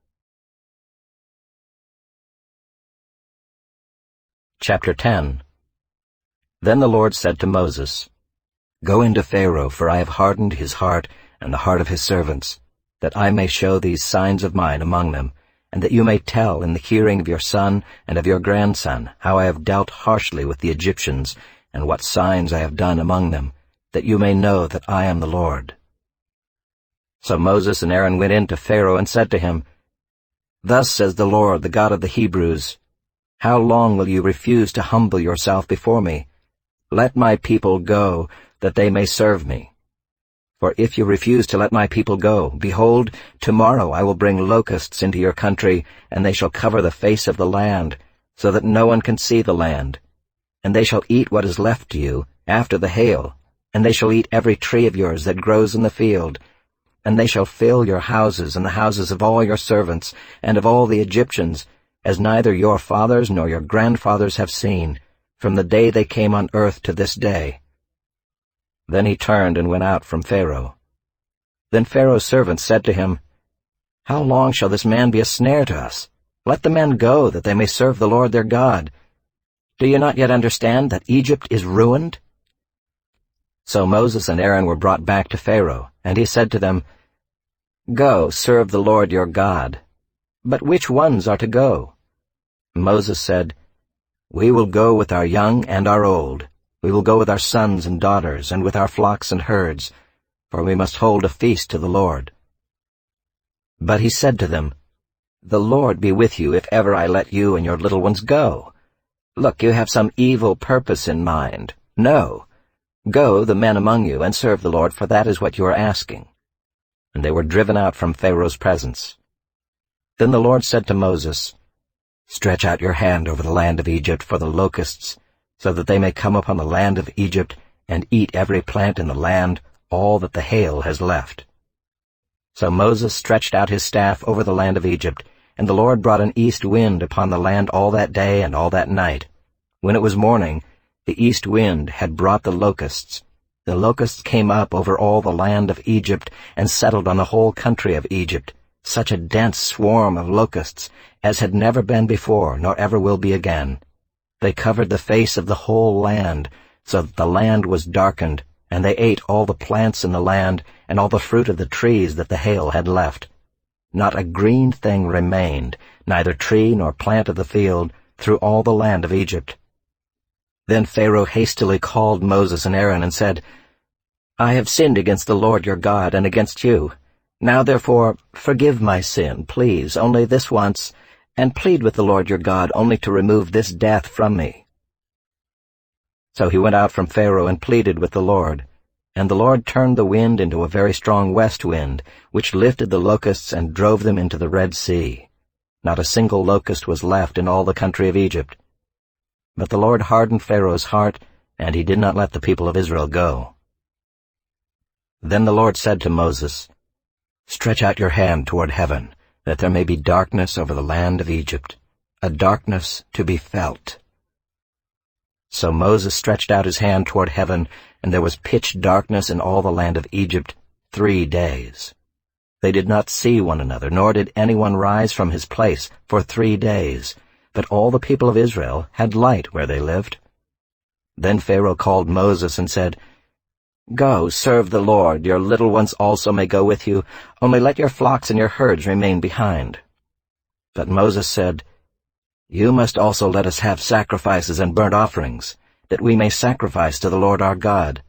Chapter 10. Then the Lord said to Moses, "Go into Pharaoh, for I have hardened his heart and the heart of his servants, that I may show these signs of mine among them, and that you may tell in the hearing of your son and of your grandson how I have dealt harshly with the Egyptians, and what signs I have done among them, that you may know that I am the Lord." So Moses and Aaron went in to Pharaoh and said to him, "Thus says the Lord, the God of the Hebrews, how long will you refuse to humble yourself before me? Let my people go, that they may serve me. For if you refuse to let my people go, behold, tomorrow I will bring locusts into your country, and they shall cover the face of the land, so that no one can see the land. And they shall eat what is left to you after the hail, and they shall eat every tree of yours that grows in the field. And they shall fill your houses and the houses of all your servants and of all the Egyptians, as neither your fathers nor your grandfathers have seen, from the day they came on earth to this day." Then he turned and went out from Pharaoh. Then Pharaoh's servants said to him, "How long shall this man be a snare to us? Let the men go, that they may serve the Lord their God. Do you not yet understand that Egypt is ruined?" So Moses and Aaron were brought back to Pharaoh, and he said to them, "Go, serve the Lord your God. But which ones are to go?" Moses said, "We will go with our young and our old. We will go with our sons and daughters, and with our flocks and herds, for we must hold a feast to the Lord." But he said to them, "The Lord be with you if ever I let you and your little ones go. Look, you have some evil purpose in mind. No. Go, the men among you, and serve the Lord, for that is what you are asking." And they were driven out from Pharaoh's presence. Then the Lord said to Moses, "Stretch out your hand over the land of Egypt for the locusts, so that they may come upon the land of Egypt and eat every plant in the land, all that the hail has left." So Moses stretched out his staff over the land of Egypt, and the Lord brought an east wind upon the land all that day and all that night. When it was morning, the east wind had brought the locusts. The locusts came up over all the land of Egypt and settled on the whole country of Egypt, such a dense swarm of locusts as had never been before, nor ever will be again. They covered the face of the whole land, so that the land was darkened, and they ate all the plants in the land and all the fruit of the trees that the hail had left. Not a green thing remained, neither tree nor plant of the field, through all the land of Egypt. Then Pharaoh hastily called Moses and Aaron and said, "I have sinned against the Lord your God and against you. Now therefore forgive my sin, please, only this once, and plead with the Lord your God only to remove this death from me." So he went out from Pharaoh and pleaded with the Lord. And the Lord turned the wind into a very strong west wind, which lifted the locusts and drove them into the Red Sea. Not a single locust was left in all the country of Egypt. But the Lord hardened Pharaoh's heart, and he did not let the people of Israel go. Then the Lord said to Moses, "Stretch out your hand toward heaven, that there may be darkness over the land of Egypt, a darkness to be felt." So Moses stretched out his hand toward heaven, and there was pitch darkness in all the land of Egypt 3 days. They did not see one another, nor did anyone rise from his place for 3 days, but all the people of Israel had light where they lived. Then Pharaoh called Moses and said, "Go, serve the Lord. Your little ones also may go with you. Only let your flocks and your herds remain behind." But Moses said, "You must also let us have sacrifices and burnt offerings, that we may sacrifice to the Lord our God.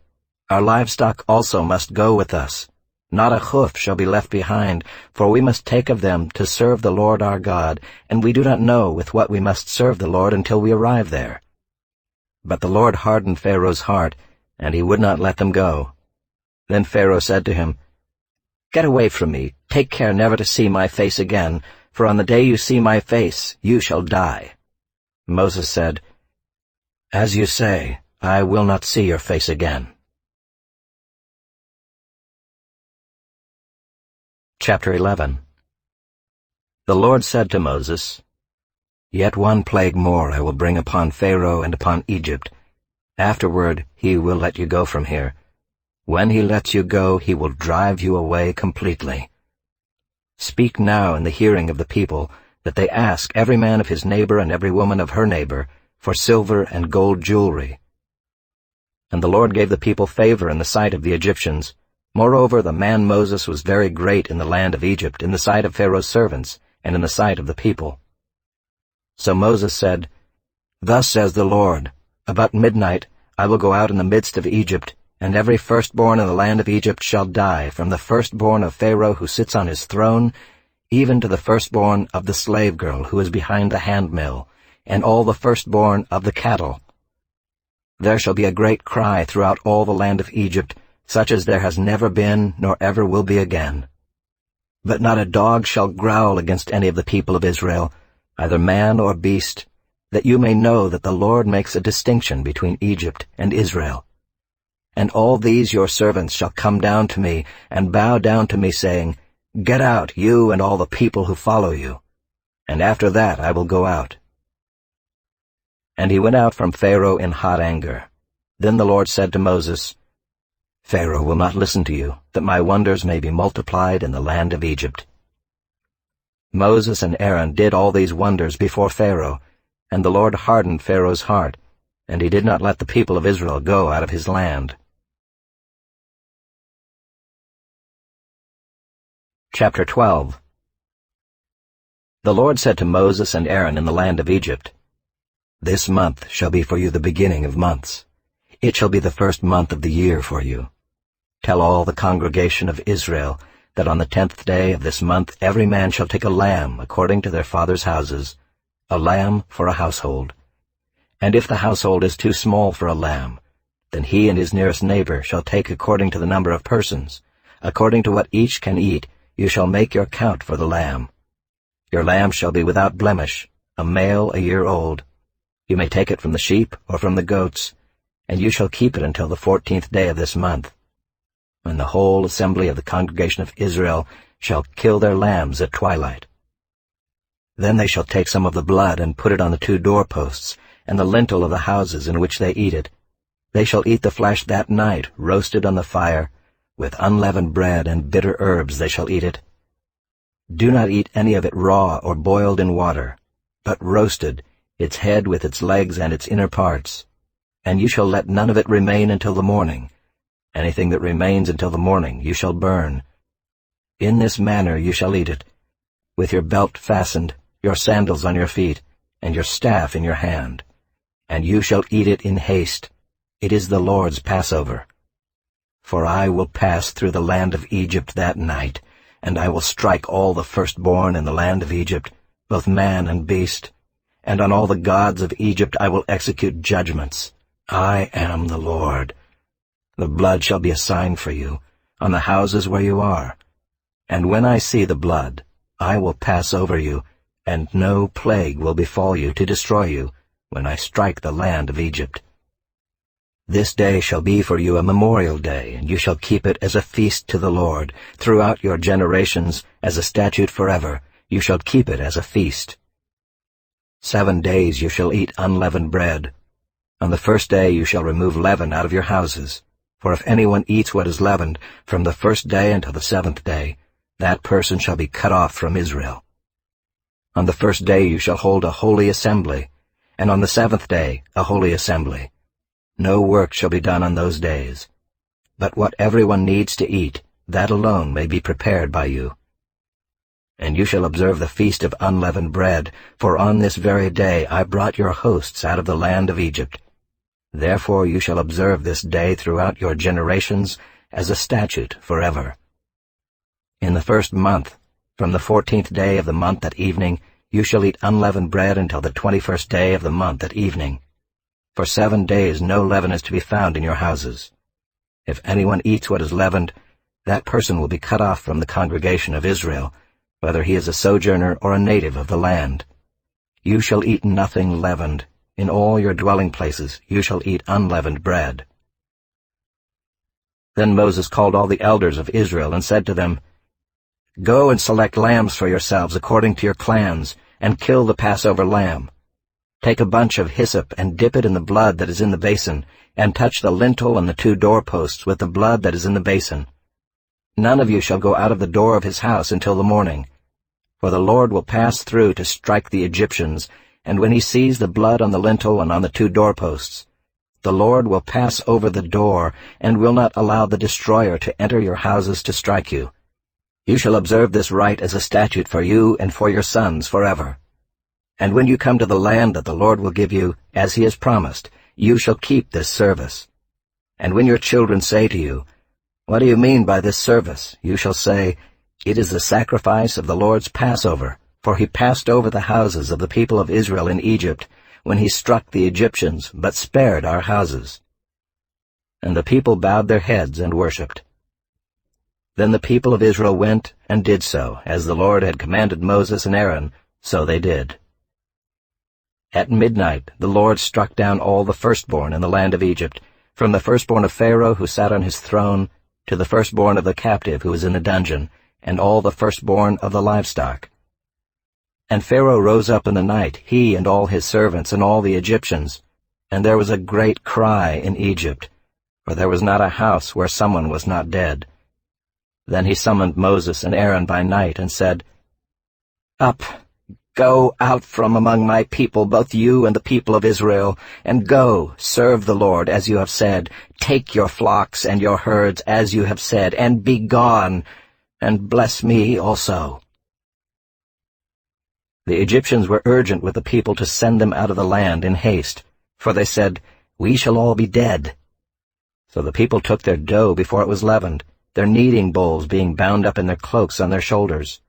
Our livestock also must go with us. Not a hoof shall be left behind, for we must take of them to serve the Lord our God, and we do not know with what we must serve the Lord until we arrive there." But the Lord hardened Pharaoh's heart, and he would not let them go. Then Pharaoh said to him, "Get away from me. Take care never to see my face again, for on the day you see my face you shall die." Moses said, "As you say, I will not see your face again." Chapter 11. The Lord said to Moses, "Yet one plague more I will bring upon Pharaoh and upon Egypt. Afterward he will let you go from here. When he lets you go, he will drive you away completely. Speak now in the hearing of the people, that they ask every man of his neighbor and every woman of her neighbor for silver and gold jewelry." And the Lord gave the people favor in the sight of the Egyptians. Moreover, the man Moses was very great in the land of Egypt, in the sight of Pharaoh's servants, and in the sight of the people. So Moses said, "Thus says the Lord, about midnight I will go out in the midst of Egypt, and every firstborn in the land of Egypt shall die, from the firstborn of Pharaoh who sits on his throne, even to the firstborn of the slave girl who is behind the handmill, and all the firstborn of the cattle. There shall be a great cry throughout all the land of Egypt, such as there has never been, nor ever will be again. But not a dog shall growl against any of the people of Israel, either man or beast, that you may know that the Lord makes a distinction between Egypt and Israel. And all these your servants shall come down to me, and bow down to me, saying, Get out, you and all the people who follow you. And after that I will go out." And he went out from Pharaoh in hot anger. Then the Lord said to Moses, "Pharaoh will not listen to you, that my wonders may be multiplied in the land of Egypt." Moses and Aaron did all these wonders before Pharaoh, and the Lord hardened Pharaoh's heart, and he did not let the people of Israel go out of his land. Chapter 12. The Lord said to Moses and Aaron in the land of Egypt, "This month shall be for you the beginning of months. It shall be the first month of the year for you. Tell all the congregation of Israel that on the 10th day of this month every man shall take a lamb according to their fathers' houses, a lamb for a household. And if the household is too small for a lamb, then he and his nearest neighbor shall take according to the number of persons. According to what each can eat, you shall make your count for the lamb. Your lamb shall be without blemish, a male 1 year old. You may take it from the sheep or from the goats, and you shall keep it until the 14th day of this month. And the whole assembly of the congregation of Israel shall kill their lambs at twilight. Then they shall take some of the blood and put it on the 2 doorposts and the lintel of the houses in which they eat it. They shall eat the flesh that night, roasted on the fire. With unleavened bread and bitter herbs they shall eat it. Do not eat any of it raw or boiled in water, but roasted, its head with its legs and its inner parts. And you shall let none of it remain until the morning. Anything that remains until the morning you shall burn. In this manner you shall eat it, with your belt fastened, your sandals on your feet, and your staff in your hand. And you shall eat it in haste. It is the Lord's Passover. For I will pass through the land of Egypt that night, and I will strike all the firstborn in the land of Egypt, both man and beast. And on all the gods of Egypt I will execute judgments. I am the Lord. The blood shall be a sign for you, on the houses where you are. And when I see the blood, I will pass over you, and no plague will befall you to destroy you, when I strike the land of Egypt. This day shall be for you a memorial day, and you shall keep it as a feast to the Lord. Throughout your generations, as a statute forever, you shall keep it as a feast. 7 days you shall eat unleavened bread. On the first day you shall remove leaven out of your houses. For if anyone eats what is leavened, from the first day until the 7th day, that person shall be cut off from Israel. On the first day you shall hold a holy assembly, and on the 7th day a holy assembly. No work shall be done on those days. But what everyone needs to eat, that alone may be prepared by you. And you shall observe the feast of unleavened bread, for on this very day I brought your hosts out of the land of Egypt. Therefore you shall observe this day throughout your generations as a statute forever. In the first month, from the 14th day of the month at evening, you shall eat unleavened bread until the 21st day of the month at evening. For 7 days no leaven is to be found in your houses. If anyone eats what is leavened, that person will be cut off from the congregation of Israel, whether he is a sojourner or a native of the land. You shall eat nothing leavened. In all your dwelling places you shall eat unleavened bread. Then Moses called all the elders of Israel and said to them, Go and select lambs for yourselves according to your clans, and kill the Passover lamb. Take a bunch of hyssop and dip it in the blood that is in the basin, and touch the lintel and the 2 doorposts with the blood that is in the basin. None of you shall go out of the door of his house until the morning. For the Lord will pass through to strike the Egyptians, and when he sees the blood on the lintel and on the 2 doorposts, the Lord will pass over the door, and will not allow the destroyer to enter your houses to strike you. You shall observe this rite as a statute for you and for your sons forever. And when you come to the land that the Lord will give you, as he has promised, you shall keep this service. And when your children say to you, What do you mean by this service? You shall say, It is the sacrifice of the Lord's Passover, for he passed over the houses of the people of Israel in Egypt, when he struck the Egyptians, but spared our houses. And the people bowed their heads and worshipped. Then the people of Israel went and did so, as the Lord had commanded Moses and Aaron, so they did. At midnight the Lord struck down all the firstborn in the land of Egypt, from the firstborn of Pharaoh who sat on his throne, to the firstborn of the captive who was in the dungeon, and all the firstborn of the livestock. And Pharaoh rose up in the night, he and all his servants and all the Egyptians, and there was a great cry in Egypt, for there was not a house where someone was not dead. Then he summoned Moses and Aaron by night and said, Up, go out from among my people, both you and the people of Israel, and go, serve the Lord as you have said. Take your flocks and your herds as you have said, and be gone, and bless me also. The Egyptians were urgent with the people to send them out of the land in haste, for they said, We shall all be dead. So the people took their dough before it was leavened, their kneading bowls being bound up in their cloaks on their shoulders.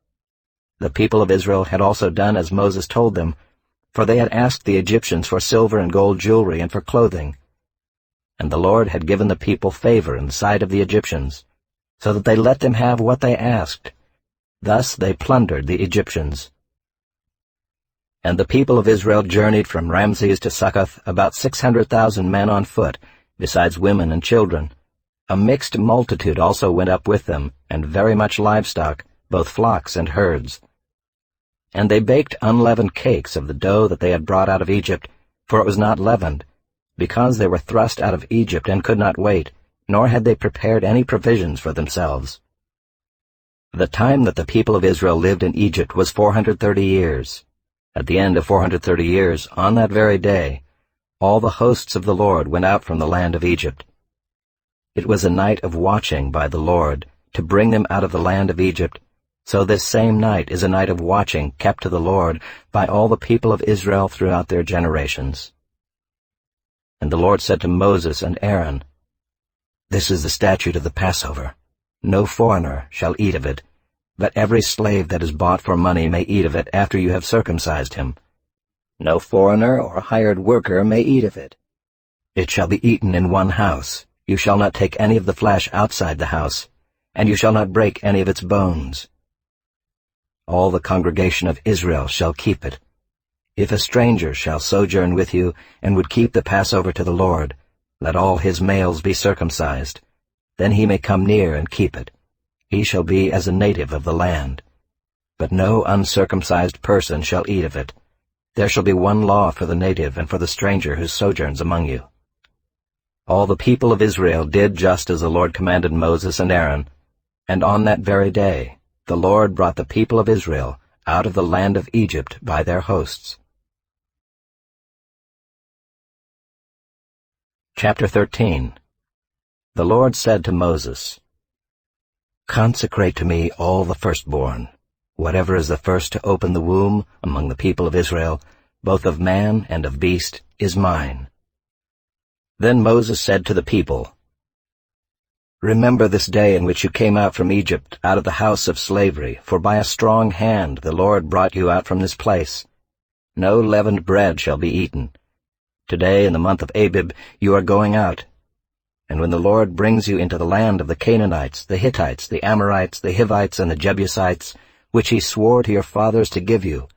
The people of Israel had also done as Moses told them, for they had asked the Egyptians for silver and gold jewelry and for clothing. And the Lord had given the people favor in the sight of the Egyptians, so that they let them have what they asked. Thus they plundered the Egyptians. And the people of Israel journeyed from Ramses to Succoth, about 600,000 men on foot, besides women and children. A mixed multitude also went up with them, and very much livestock, both flocks and herds. And they baked unleavened cakes of the dough that they had brought out of Egypt, for it was not leavened, because they were thrust out of Egypt and could not wait, nor had they prepared any provisions for themselves. The time that the people of Israel lived in Egypt was 430 years. At the end of 430 years, on that very day, all the hosts of the Lord went out from the land of Egypt. It was a night of watching by the Lord, to bring them out of the land of Egypt. So this same night is a night of watching kept to the Lord by all the people of Israel throughout their generations. And the Lord said to Moses and Aaron, This is the statute of the Passover. No foreigner shall eat of it, but every slave that is bought for money may eat of it after you have circumcised him. No foreigner or hired worker may eat of it. It shall be eaten in one house. You shall not take any of the flesh outside the house, and you shall not break any of its bones. All the congregation of Israel shall keep it. If a stranger shall sojourn with you, and would keep the Passover to the Lord, let all his males be circumcised. Then he may come near and keep it. He shall be as a native of the land. But no uncircumcised person shall eat of it. There shall be one law for the native and for the stranger who sojourns among you. All the people of Israel did just as the Lord commanded Moses and Aaron, and on that very day the Lord brought the people of Israel out of the land of Egypt by their hosts. Chapter 13. The Lord said to Moses, "Consecrate to me all the firstborn. Whatever is the first to open the womb among the people of Israel, both of man and of beast, is mine." Then Moses said to the people, "Remember this day in which you came out from Egypt, out of the house of slavery, for by a strong hand the Lord brought you out from this place. No leavened bread shall be eaten. Today, in the month of Abib, you are going out. And when the Lord brings you into the land of the Canaanites, the Hittites, the Amorites, the Hivites, and the Jebusites, which he swore to your fathers to give you,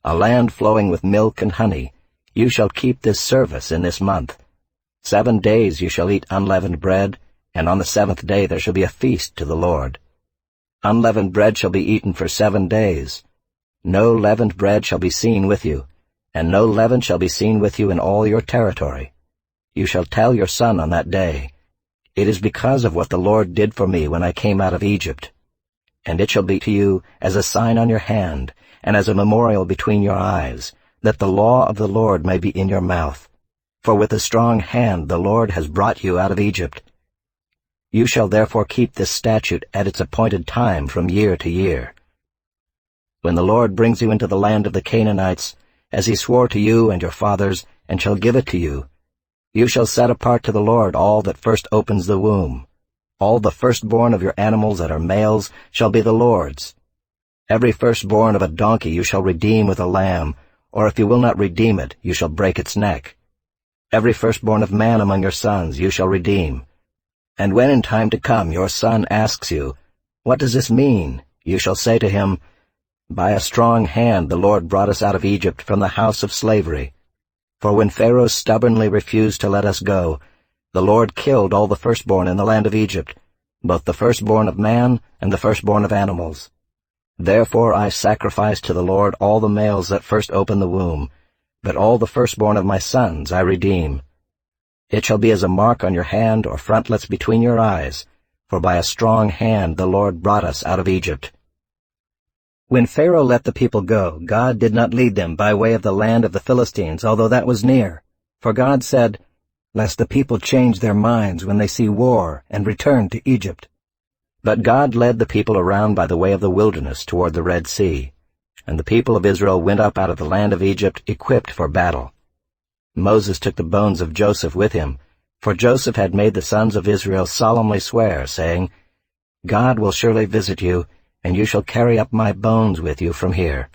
a land flowing with milk and honey, you shall keep this service in this month. 7 days you shall eat unleavened bread, and on the 7th day there shall be a feast to the Lord. Unleavened bread shall be eaten for 7 days. No leavened bread shall be seen with you, and no leaven shall be seen with you in all your territory. You shall tell your son on that day, 'It is because of what the Lord did for me when I came out of Egypt.' And it shall be to you as a sign on your hand, and as a memorial between your eyes, that the law of the Lord may be in your mouth. For with a strong hand the Lord has brought you out of Egypt. You shall therefore keep this statute at its appointed time from year to year. When the Lord brings you into the land of the Canaanites, as he swore to you and your fathers, and shall give it to you, you shall set apart to the Lord all that first opens the womb. All the firstborn of your animals that are males shall be the Lord's. Every firstborn of a donkey you shall redeem with a lamb, or if you will not redeem it, you shall break its neck. Every firstborn of man among your sons you shall redeem. And when in time to come your son asks you, 'What does this mean?' you shall say to him, 'By a strong hand the Lord brought us out of Egypt from the house of slavery. For when Pharaoh stubbornly refused to let us go, the Lord killed all the firstborn in the land of Egypt, both the firstborn of man and the firstborn of animals. Therefore I sacrificed to the Lord all the males that first open the womb, but all the firstborn of my sons I redeem. It shall be as a mark on your hand or frontlets between your eyes, for by a strong hand the Lord brought us out of Egypt." When Pharaoh let the people go, God did not lead them by way of the land of the Philistines, although that was near. For God said, "Lest the people change their minds when they see war and return to Egypt." But God led the people around by the way of the wilderness toward the Red Sea, and the people of Israel went up out of the land of Egypt equipped for battle. Moses took the bones of Joseph with him, for Joseph had made the sons of Israel solemnly swear, saying, "God will surely visit you, and you shall carry up my bones with you from here."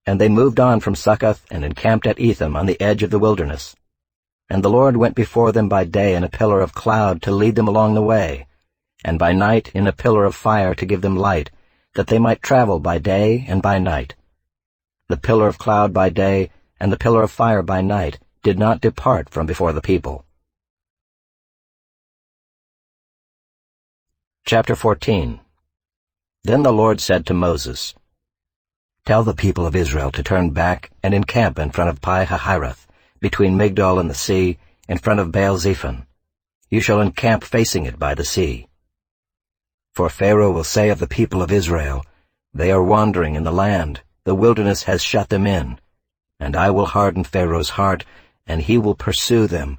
And they moved on from Succoth and encamped at Etham on the edge of the wilderness. And the Lord went before them by day in a pillar of cloud to lead them along the way, and by night in a pillar of fire to give them light, that they might travel by day and by night. The pillar of cloud by day and the pillar of fire by night did not depart from before the people. Chapter 14. Then the Lord said to Moses, "Tell the people of Israel to turn back and encamp in front of Pi-hahiroth, between Migdol and the sea, in front of Baal-zephon. You shall encamp facing it by the sea. For Pharaoh will say of the people of Israel, 'They are wandering in the land, the wilderness has shut them in.' And I will harden Pharaoh's heart, and he will pursue them,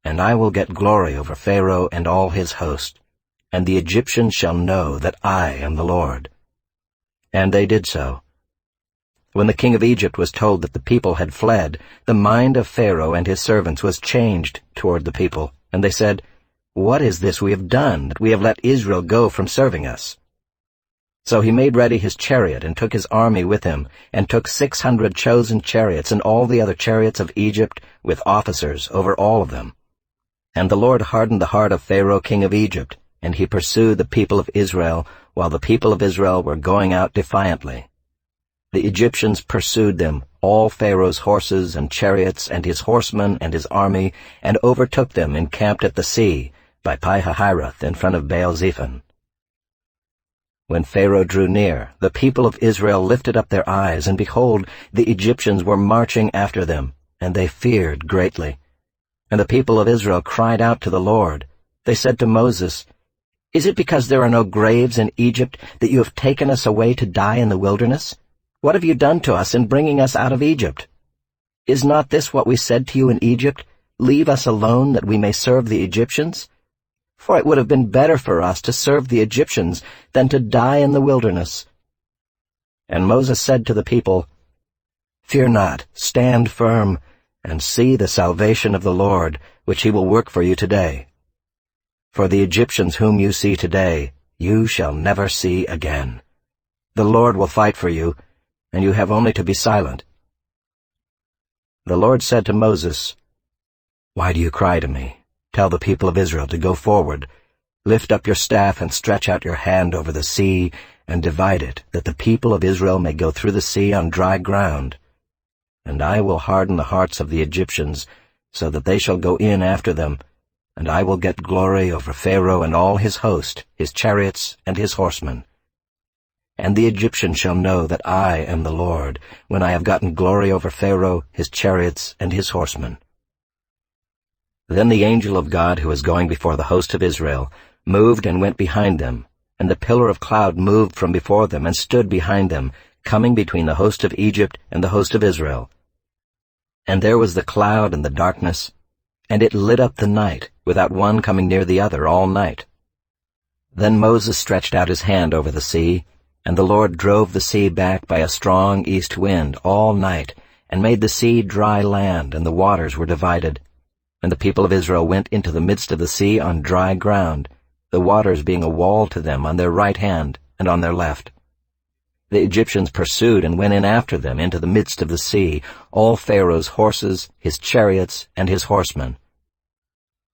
and I will get glory over Pharaoh and all his host, and the Egyptians shall know that I am the Lord." And they did so. When the king of Egypt was told that the people had fled, the mind of Pharaoh and his servants was changed toward the people, and they said, "What is this we have done, that we have let Israel go from serving us?" So he made ready his chariot and took his army with him, and took 600 chosen chariots and all the other chariots of Egypt with officers over all of them. And the Lord hardened the heart of Pharaoh king of Egypt, and he pursued the people of Israel, while the people of Israel were going out defiantly. The Egyptians pursued them, all Pharaoh's horses and chariots and his horsemen and his army, and overtook them encamped at the sea, by Pi-hahiroth in front of Baal-zephon. When Pharaoh drew near, the people of Israel lifted up their eyes, and behold, the Egyptians were marching after them, and they feared greatly. And the people of Israel cried out to the Lord. They said to Moses, "Is it because there are no graves in Egypt that you have taken us away to die in the wilderness? What have you done to us in bringing us out of Egypt? Is not this what we said to you in Egypt? Leave us alone that we may serve the Egyptians? For it would have been better for us to serve the Egyptians than to die in the wilderness." And Moses said to the people, "Fear not, stand firm, and see the salvation of the Lord, which he will work for you today. For the Egyptians whom you see today, you shall never see again. The Lord will fight for you, and you have only to be silent." The Lord said to Moses, "Why do you cry to me? Tell the people of Israel to go forward. Lift up your staff and stretch out your hand over the sea, and divide it, that the people of Israel may go through the sea on dry ground. And I will harden the hearts of the Egyptians, so that they shall go in after them, and I will get glory over Pharaoh and all his host, his chariots, and his horsemen. And the Egyptians shall know that I am the Lord, when I have gotten glory over Pharaoh, his chariots, and his horsemen." Then the angel of God, who was going before the host of Israel, moved and went behind them, and the pillar of cloud moved from before them and stood behind them, coming between the host of Egypt and the host of Israel. And there was the cloud and the darkness, and it lit up the night, without one coming near the other all night. Then Moses stretched out his hand over the sea, and the Lord drove the sea back by a strong east wind all night, and made the sea dry land, and the waters were divided. And the people of Israel went into the midst of the sea on dry ground, the waters being a wall to them on their right hand and on their left. The Egyptians pursued and went in after them into the midst of the sea, all Pharaoh's horses, his chariots, and his horsemen.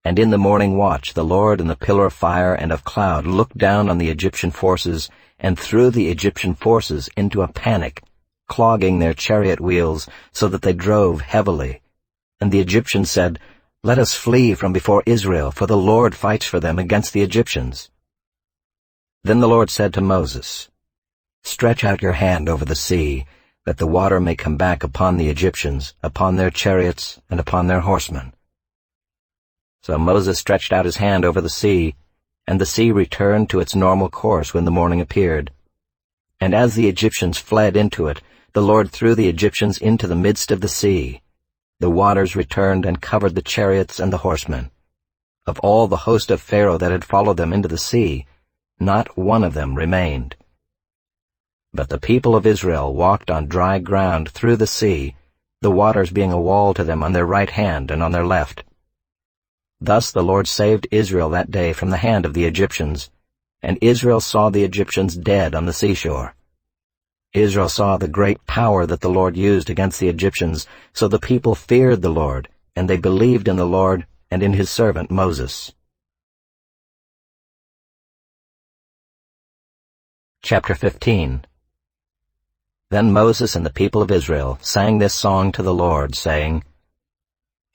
And in the morning watch the Lord in the pillar of fire and of cloud looked down on the Egyptian forces, and threw the Egyptian forces into a panic, clogging their chariot wheels, so that they drove heavily. And the Egyptians said, "Let us flee from before Israel, for the Lord fights for them against the Egyptians." Then the Lord said to Moses, "Stretch out your hand over the sea, that the water may come back upon the Egyptians, upon their chariots, and upon their horsemen." So Moses stretched out his hand over the sea, and the sea returned to its normal course when the morning appeared. And as the Egyptians fled into it, the Lord threw the Egyptians into the midst of the sea. The waters returned and covered the chariots and the horsemen. Of all the host of Pharaoh that had followed them into the sea, not one of them remained. But the people of Israel walked on dry ground through the sea, the waters being a wall to them on their right hand and on their left. Thus the Lord saved Israel that day from the hand of the Egyptians, and Israel saw the Egyptians dead on the seashore. Israel saw the great power that the Lord used against the Egyptians, so the people feared the Lord, and they believed in the Lord and in his servant Moses. Chapter 15. Then Moses and the people of Israel sang this song to the Lord, saying,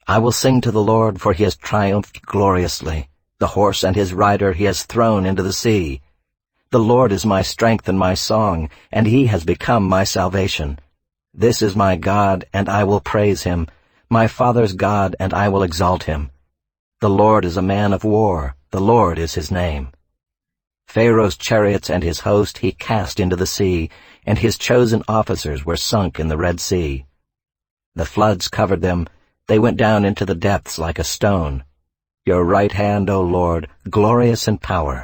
"I will sing to the Lord, for he has triumphed gloriously. The horse and his rider he has thrown into the sea. The Lord is my strength and my song, and he has become my salvation. This is my God, and I will praise him, my father's God, and I will exalt him. The Lord is a man of war, the Lord is his name. Pharaoh's chariots and his host he cast into the sea, and his chosen officers were sunk in the Red Sea. The floods covered them, they went down into the depths like a stone. Your right hand, O Lord, glorious in power.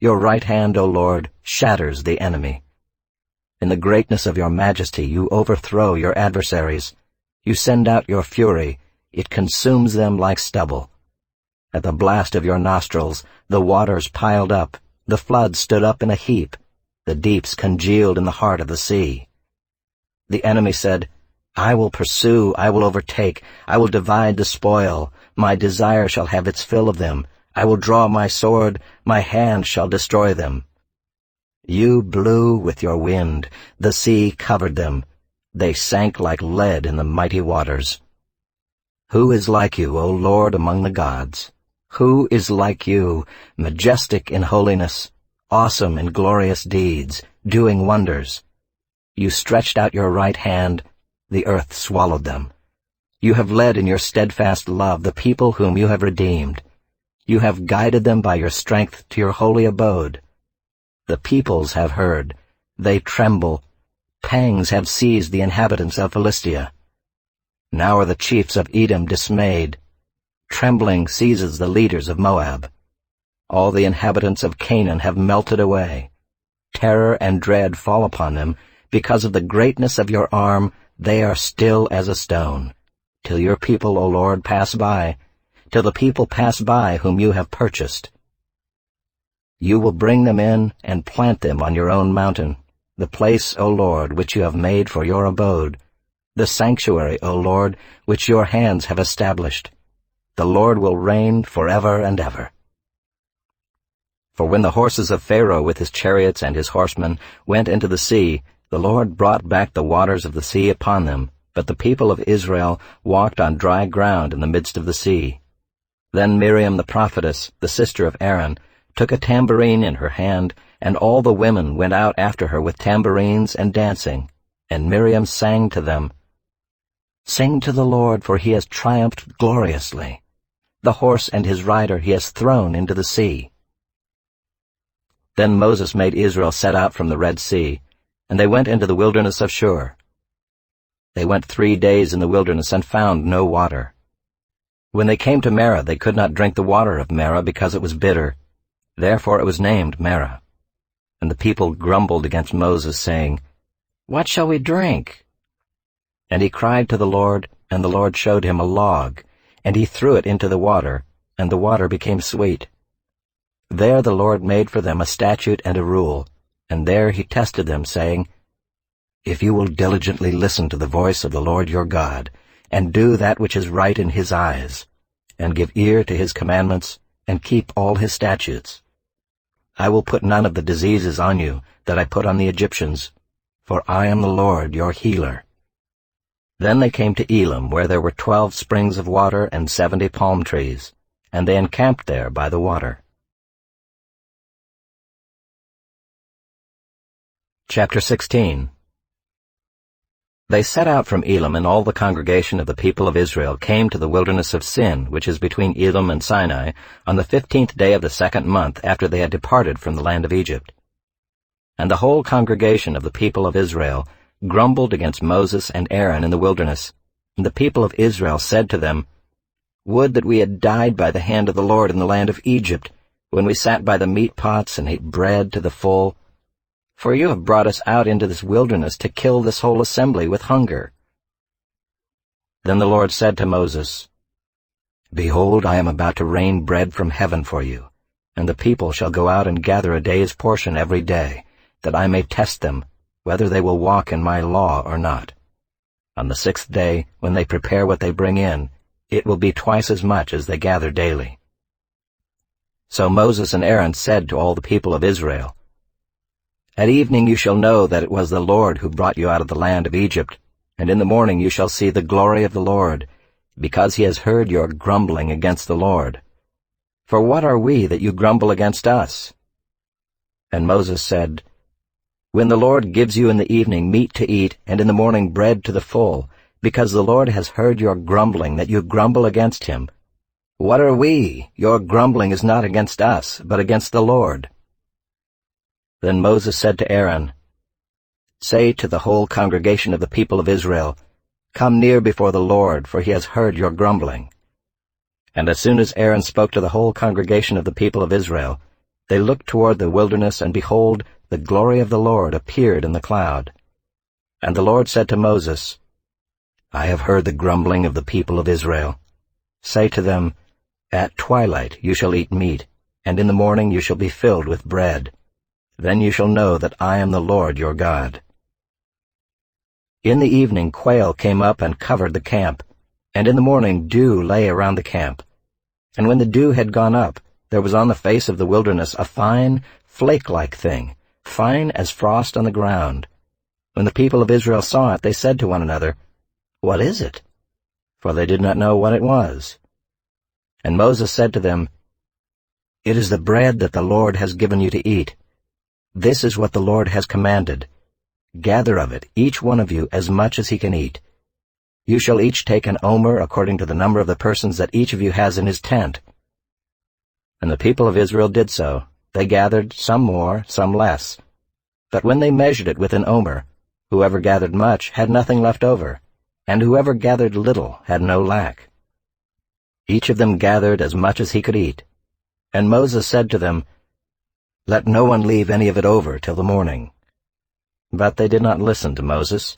Your right hand, O Lord, shatters the enemy. In the greatness of your majesty you overthrow your adversaries. You send out your fury, it consumes them like stubble. At the blast of your nostrils the waters piled up, the floods stood up in a heap, the deeps congealed in the heart of the sea. The enemy said, I will pursue, I will overtake, I will divide the spoil, my desire shall have its fill of them. I will draw my sword, my hand shall destroy them. You blew with your wind, the sea covered them. They sank like lead in the mighty waters. Who is like you, O Lord, among the gods? Who is like you, majestic in holiness, awesome and glorious deeds, doing wonders. You stretched out your right hand, the earth swallowed them. You have led in your steadfast love the people whom you have redeemed. You have guided them by your strength to your holy abode. The peoples have heard. They tremble. Pangs have seized the inhabitants of Philistia. Now are the chiefs of Edom dismayed. Trembling seizes the leaders of Moab. All the inhabitants of Canaan have melted away. Terror and dread fall upon them. Because of the greatness of your arm, they are still as a stone. Till your people, O Lord, pass by, till the people pass by whom you have purchased. You will bring them in and plant them on your own mountain, the place, O Lord, which you have made for your abode, the sanctuary, O Lord, which your hands have established. The Lord will reign forever and ever. For when the horses of Pharaoh with his chariots and his horsemen went into the sea, the Lord brought back the waters of the sea upon them, but the people of Israel walked on dry ground in the midst of the sea. Then Miriam the prophetess, the sister of Aaron, took a tambourine in her hand, and all the women went out after her with tambourines and dancing. And Miriam sang to them, "Sing to the Lord, for he has triumphed gloriously. The horse and his rider he has thrown into the sea." Then Moses made Israel set out from the Red Sea, and they went into the wilderness of Shur. They went 3 days in the wilderness and found no water. When they came to Marah, they could not drink the water of Marah because it was bitter. Therefore it was named Marah. And the people grumbled against Moses, saying, "What shall we drink?" And he cried to the Lord, and the Lord showed him a log, and he threw it into the water, and the water became sweet. There the Lord made for them a statute and a rule, and there he tested them, saying, "If you will diligently listen to the voice of the Lord your God, and do that which is right in his eyes, and give ear to his commandments, and keep all his statutes, I will put none of the diseases on you that I put on the Egyptians, for I am the Lord your healer." Then they came to Elim, where there were 12 springs of water and 70 palm trees, and they encamped there by the water. Chapter 16. They set out from Elim, and all the congregation of the people of Israel came to the wilderness of Sin, which is between Elim and Sinai, on the 15th day of the 2nd month after they had departed from the land of Egypt. And the whole congregation of the people of Israel grumbled against Moses and Aaron in the wilderness. And the people of Israel said to them, "Would that we had died by the hand of the Lord in the land of Egypt, when we sat by the meat pots and ate bread to the full. For you have brought us out into this wilderness to kill this whole assembly with hunger." Then the Lord said to Moses, "Behold, I am about to rain bread from heaven for you, and the people shall go out and gather a day's portion every day, that I may test them, whether they will walk in my law or not. On the 6th day, when they prepare what they bring in, it will be twice as much as they gather daily." So Moses and Aaron said to all the people of Israel, "At evening you shall know that it was the Lord who brought you out of the land of Egypt, and in the morning you shall see the glory of the Lord, because he has heard your grumbling against the Lord. For what are we that you grumble against us?" And Moses said, "When the Lord gives you in the evening meat to eat, and in the morning bread to the full, because the Lord has heard your grumbling that you grumble against him, what are we? Your grumbling is not against us, but against the Lord." Then Moses said to Aaron, "Say to the whole congregation of the people of Israel, Come near before the Lord, for he has heard your grumbling." And as soon as Aaron spoke to the whole congregation of the people of Israel, they looked toward the wilderness, and behold, the glory of the Lord appeared in the cloud. And the Lord said to Moses, "I have heard the grumbling of the people of Israel. Say to them, At twilight you shall eat meat, and in the morning you shall be filled with bread. Then you shall know that I am the Lord your God." In the evening quail came up and covered the camp, and in the morning dew lay around the camp. And when the dew had gone up, there was on the face of the wilderness a fine, flake-like thing, fine as frost on the ground. When the people of Israel saw it, they said to one another, "What is it?" For they did not know what it was. And Moses said to them, "It is the bread that the Lord has given you to eat. "This is what the Lord has commanded. Gather of it, each one of you, as much as he can eat. You shall each take an omer according to the number of the persons that each of you has in his tent." And the people of Israel did so. They gathered, some more, some less. But when they measured it with an omer, whoever gathered much had nothing left over, and whoever gathered little had no lack. Each of them gathered as much as he could eat. And Moses said to them, "Let no one leave any of it over till the morning." But they did not listen to Moses.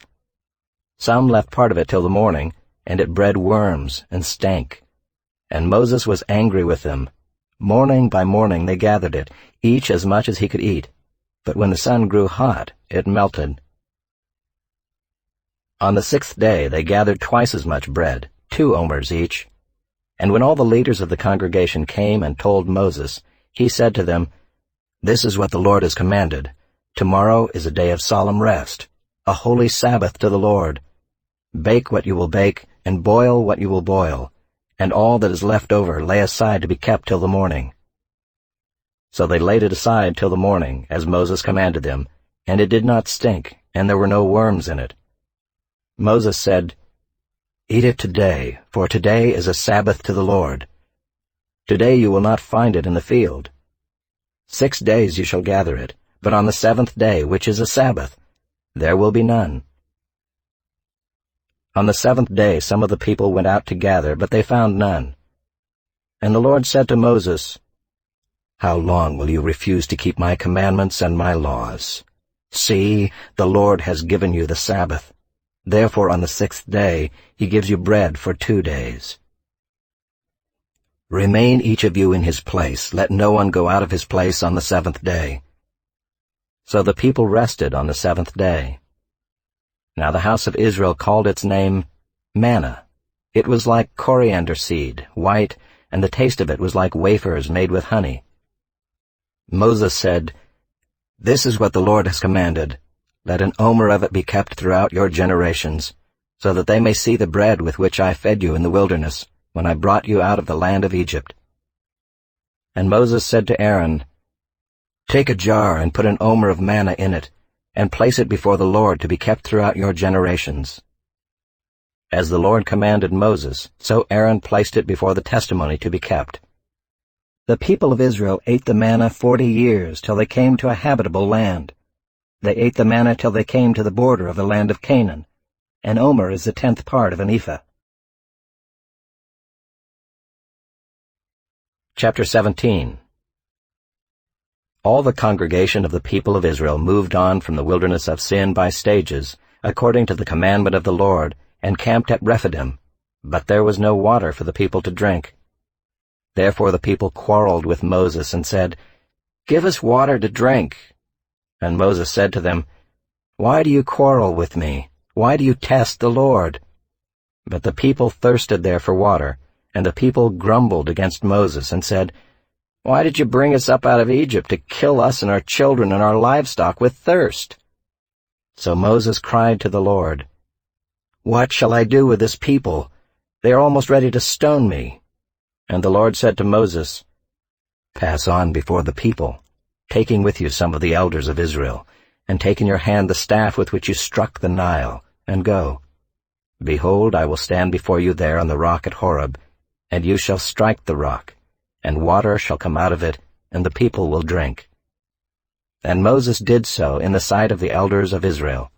Some left part of it till the morning, and it bred worms and stank. And Moses was angry with them. Morning by morning they gathered it, each as much as he could eat. But when the sun grew hot, it melted. On the 6th day they gathered twice as much bread, 2 omers each. And when all the leaders of the congregation came and told Moses, he said to them, "This is what the Lord has commanded. Tomorrow is a day of solemn rest, a holy Sabbath to the Lord. Bake what you will bake, and boil what you will boil, and all that is left over lay aside to be kept till the morning." So they laid it aside till the morning, as Moses commanded them, and it did not stink, and there were no worms in it. Moses said, "Eat it today, for today is a Sabbath to the Lord. Today you will not find it in the field. 6 days you shall gather it, but on the 7th day, which is a Sabbath, there will be none." On the 7th day some of the people went out to gather, but they found none. And the Lord said to Moses, "How long will you refuse to keep my commandments and my laws? See, the Lord has given you the Sabbath. Therefore on the 6th day he gives you bread for 2 days. Remain each of you in his place. Let no one go out of his place on the 7th day." So the people rested on the 7th day. Now the house of Israel called its name manna. It was like coriander seed, white, and the taste of it was like wafers made with honey. Moses said, "This is what the Lord has commanded. Let an omer of it be kept throughout your generations, so that they may see the bread with which I fed you in the wilderness, when I brought you out of the land of Egypt." And Moses said to Aaron, "Take a jar and put an omer of manna in it, and place it before the Lord to be kept throughout your generations." As the Lord commanded Moses, so Aaron placed it before the testimony to be kept. The people of Israel ate the manna 40 years, till they came to a habitable land. They ate the manna till they came to the border of the land of Canaan. An omer is the 10th part of an ephah. Chapter 17. All the congregation of the people of Israel moved on from the wilderness of Sin by stages, according to the commandment of the Lord, and camped at Rephidim. But there was no water for the people to drink. Therefore the people quarreled with Moses and said, "Give us water to drink." And Moses said to them, "Why do you quarrel with me? Why do you test the Lord?" But the people thirsted there for water, and the people grumbled against Moses and said, "Why did you bring us up out of Egypt to kill us and our children and our livestock with thirst?" So Moses cried to the Lord, "What shall I do with this people? They are almost ready to stone me." And the Lord said to Moses, "Pass on before the people, taking with you some of the elders of Israel, and take in your hand the staff with which you struck the Nile, and go. Behold, I will stand before you there on the rock at Horeb, and you shall strike the rock, and water shall come out of it, and the people will drink." And Moses did so in the sight of the elders of Israel.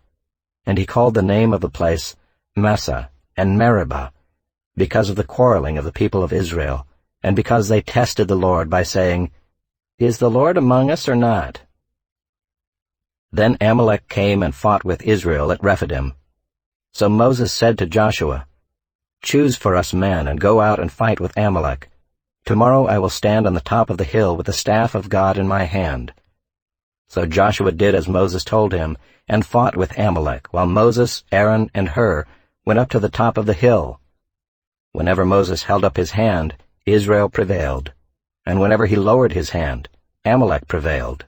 And he called the name of the place Massah and Meribah, because of the quarreling of the people of Israel, and because they tested the Lord by saying, "Is the Lord among us or not?" Then Amalek came and fought with Israel at Rephidim. So Moses said to Joshua, "Choose for us men, and go out and fight with Amalek. Tomorrow I will stand on the top of the hill with the staff of God in my hand." So Joshua did as Moses told him, and fought with Amalek, while Moses, Aaron, and Hur went up to the top of the hill. Whenever Moses held up his hand, Israel prevailed, and whenever he lowered his hand, Amalek prevailed.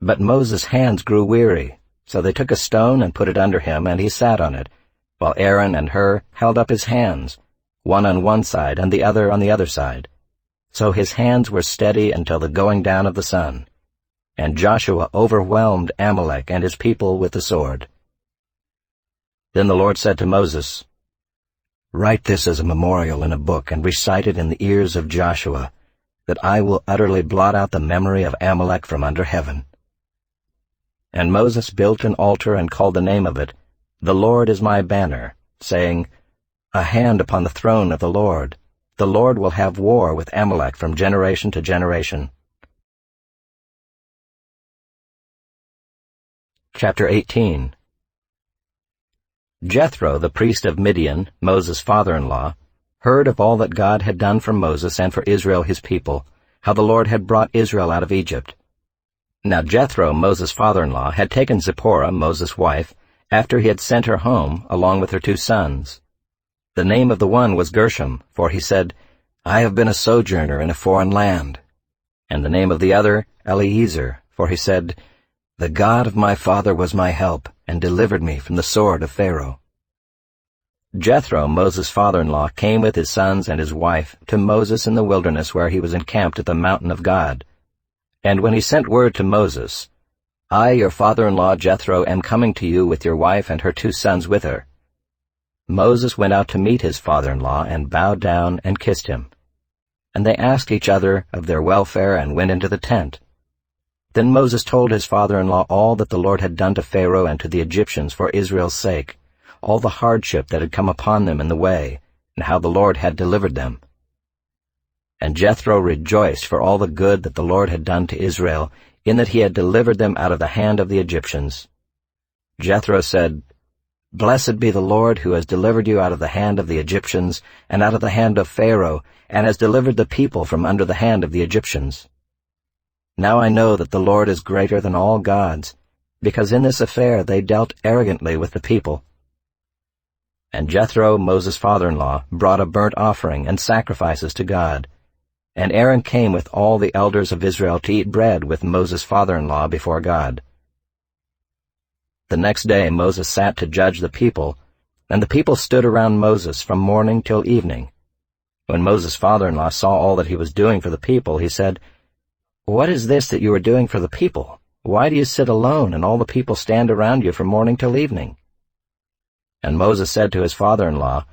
But Moses' hands grew weary, so they took a stone and put it under him, and he sat on it, while Aaron and Hur held up his hands, one on one side and the other on the other side. So his hands were steady until the going down of the sun. and Joshua overwhelmed Amalek and his people with the sword. Then the Lord said to Moses, "Write this as a memorial in a book and recite it in the ears of Joshua, that I will utterly blot out the memory of Amalek from under heaven." And Moses built an altar and called the name of it, "The Lord is my banner," saying, "A hand upon the throne of the Lord. The Lord will have war with Amalek from generation to generation." Chapter 18. Jethro, the priest of Midian, Moses' father-in-law, heard of all that God had done for Moses and for Israel his people, how the Lord had brought Israel out of Egypt. Now Jethro, Moses' father-in-law, had taken Zipporah, Moses' wife, after he had sent her home, along with her 2 sons. The name of the one was Gershom, for he said, "I have been a sojourner in a foreign land." And the name of the other, Eliezer, for he said, "The God of my father was my help, and delivered me from the sword of Pharaoh." Jethro, Moses' father-in-law, came with his sons and his wife to Moses in the wilderness where he was encamped at the mountain of God. And when he sent word to Moses, "I, your father-in-law Jethro, am coming to you with your wife and her 2 sons with her," Moses went out to meet his father-in-law and bowed down and kissed him. And they asked each other of their welfare and went into the tent. Then Moses told his father-in-law all that the Lord had done to Pharaoh and to the Egyptians for Israel's sake, all the hardship that had come upon them in the way, and how the Lord had delivered them. And Jethro rejoiced for all the good that the Lord had done to Israel, in that he had delivered them out of the hand of the Egyptians. Jethro said, "Blessed be the Lord who has delivered you out of the hand of the Egyptians, and out of the hand of Pharaoh, and has delivered the people from under the hand of the Egyptians. Now I know that the Lord is greater than all gods, because in this affair they dealt arrogantly with the people." And Jethro, Moses' father-in-law, brought a burnt offering and sacrifices to God. And Aaron came with all the elders of Israel to eat bread with Moses' father-in-law before God. The next day Moses sat to judge the people, and the people stood around Moses from morning till evening. When Moses' father-in-law saw all that he was doing for the people, he said, "What is this that you are doing for the people? Why do you sit alone, and all the people stand around you from morning till evening?" And Moses said to his father-in-law,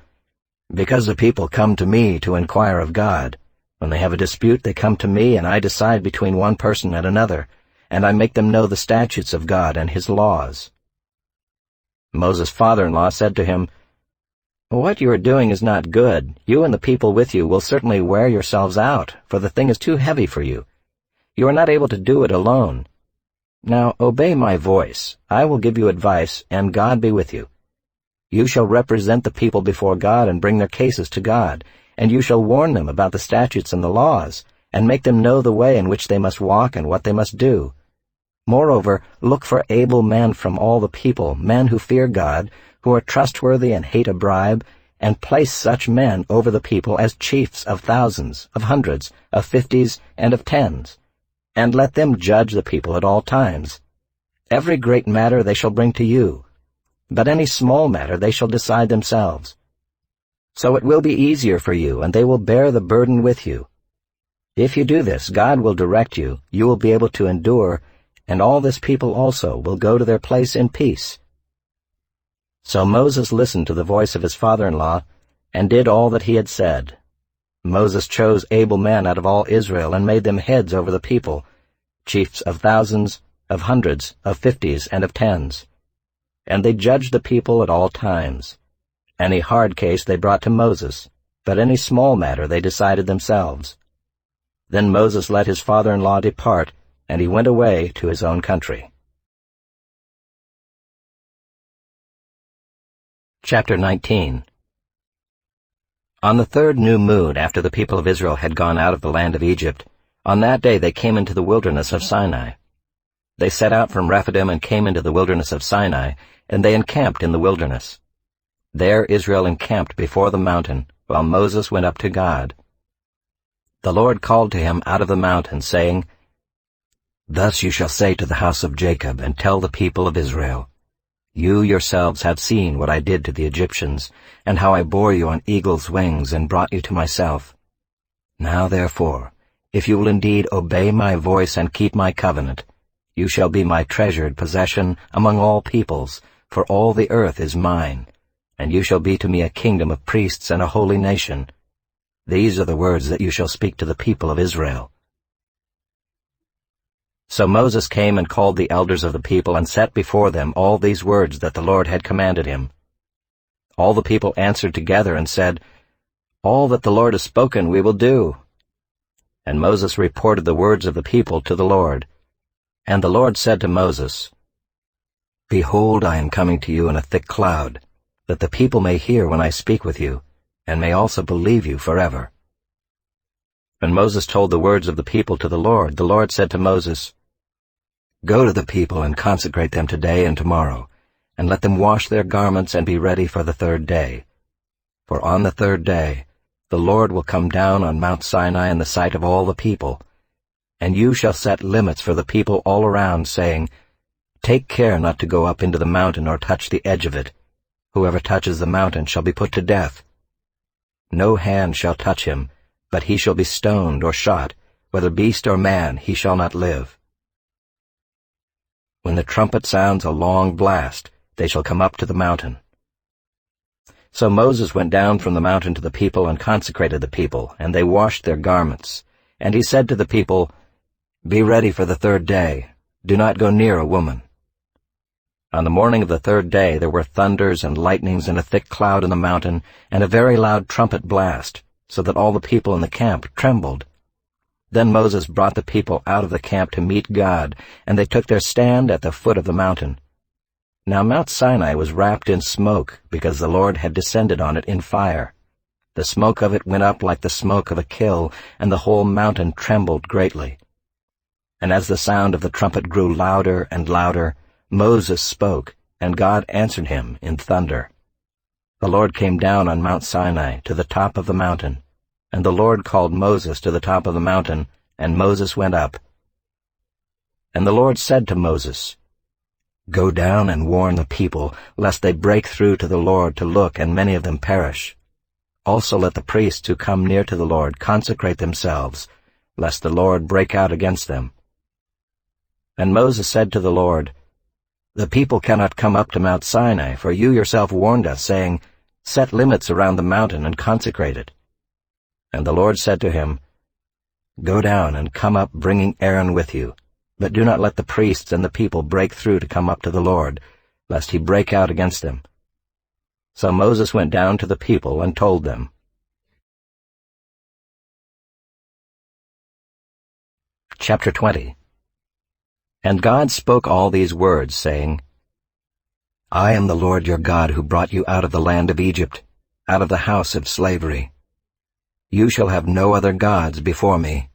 "Because the people come to me to inquire of God. When they have a dispute, they come to me, and I decide between one person and another, and I make them know the statutes of God and his laws." Moses' father-in-law said to him, "What you are doing is not good. You and the people with you will certainly wear yourselves out, for the thing is too heavy for you. You are not able to do it alone. Now obey my voice. I will give you advice, and God be with you. You shall represent the people before God and bring their cases to God, and you shall warn them about the statutes and the laws, and make them know the way in which they must walk and what they must do. Moreover, look for able men from all the people, men who fear God, who are trustworthy and hate a bribe, and place such men over the people as chiefs of thousands, of hundreds, of 50s, and of 10s. And let them judge the people at all times. Every great matter they shall bring to you, but any small matter they shall decide themselves. So it will be easier for you, and they will bear the burden with you. If you do this, God will direct you, you will be able to endure, and all this people also will go to their place in peace." So Moses listened to the voice of his father-in-law, and did all that he had said. Moses chose able men out of all Israel and made them heads over the people, chiefs of thousands, of hundreds, of 50s, and of 10s. And they judged the people at all times. Any hard case they brought to Moses, but any small matter they decided themselves. Then Moses let his father-in-law depart, and he went away to his own country. Chapter 19. On the 3rd new moon after the people of Israel had gone out of the land of Egypt, on that day they came into the wilderness of Sinai. They set out from Rephidim and came into the wilderness of Sinai, and they encamped in the wilderness. There Israel encamped before the mountain, while Moses went up to God. The Lord called to him out of the mountain, saying, "Thus you shall say to the house of Jacob, and tell the people of Israel, You yourselves have seen what I did to the Egyptians, and how I bore you on eagle's wings and brought you to myself. Now therefore, if you will indeed obey my voice and keep my covenant, You shall be my treasured possession among all peoples, for all the earth is mine, and you shall be to me a kingdom of priests and a holy nation. These are the words that you shall speak to the people of Israel." So Moses came and called the elders of the people and set before them all these words that the Lord had commanded him. All the people answered together and said, "All that the Lord has spoken we will do." And Moses reported the words of the people to the Lord. And the Lord said to Moses, "Behold, I am coming to you in a thick cloud, that the people may hear when I speak with you, and may also believe you forever." When Moses told the words of the people to the Lord said to Moses, "Go to the people and consecrate them today and tomorrow, and let them wash their garments and be ready for the third day. For on the third day the Lord will come down on Mount Sinai in the sight of all the people, and you shall set limits for the people all around, saying, 'Take care not to go up into the mountain or touch the edge of it. Whoever touches the mountain shall be put to death. No hand shall touch him, but he shall be stoned or shot, whether beast or man, he shall not live.' When the trumpet sounds a long blast, they shall come up to the mountain." So Moses went down from the mountain to the people and consecrated the people, and they washed their garments. And he said to the people, "Be ready for the third day. Do not go near a woman." On the morning of the third day there were thunders and lightnings and a thick cloud in the mountain, and a very loud trumpet blast, so that all the people in the camp trembled. Then Moses brought the people out of the camp to meet God, and they took their stand at the foot of the mountain. Now Mount Sinai was wrapped in smoke, because the Lord had descended on it in fire. The smoke of it went up like the smoke of a kill, and the whole mountain trembled greatly. And as the sound of the trumpet grew louder and louder, Moses spoke, and God answered him in thunder. The Lord came down on Mount Sinai to the top of the mountain, and the Lord called Moses to the top of the mountain, and Moses went up. And the Lord said to Moses, "Go down and warn the people, lest they break through to the Lord to look, and many of them perish. Also let the priests who come near to the Lord consecrate themselves, lest the Lord break out against them." And Moses said to the Lord, "The people cannot come up to Mount Sinai, for you yourself warned us, saying, 'Set limits around the mountain and consecrate it.'" And the Lord said to him, "Go down and come up, bringing Aaron with you, but do not let the priests and the people break through to come up to the Lord, lest he break out against them." So Moses went down to the people and told them. Chapter 20. And God spoke all these words, saying, "I am the Lord your God who brought you out of the land of Egypt, out of the house of slavery. You shall have no other gods before me.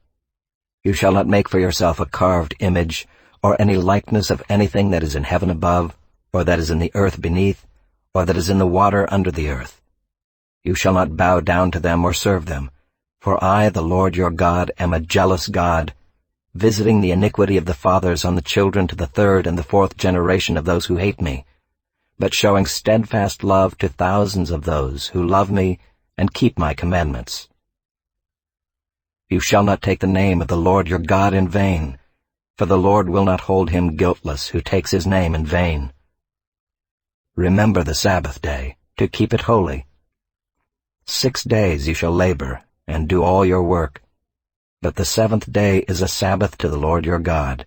You shall not make for yourself a carved image, or any likeness of anything that is in heaven above, or that is in the earth beneath, or that is in the water under the earth. You shall not bow down to them or serve them, for I, the Lord your God, am a jealous God, visiting the iniquity of the fathers on the children to the third and the fourth generation of those who hate me, but showing steadfast love to thousands of those who love me and keep my commandments. You shall not take the name of the Lord your God in vain, for the Lord will not hold him guiltless who takes his name in vain. Remember the Sabbath day, to keep it holy. 6 days you shall labor, and do all your work, but the seventh day is a Sabbath to the Lord your God.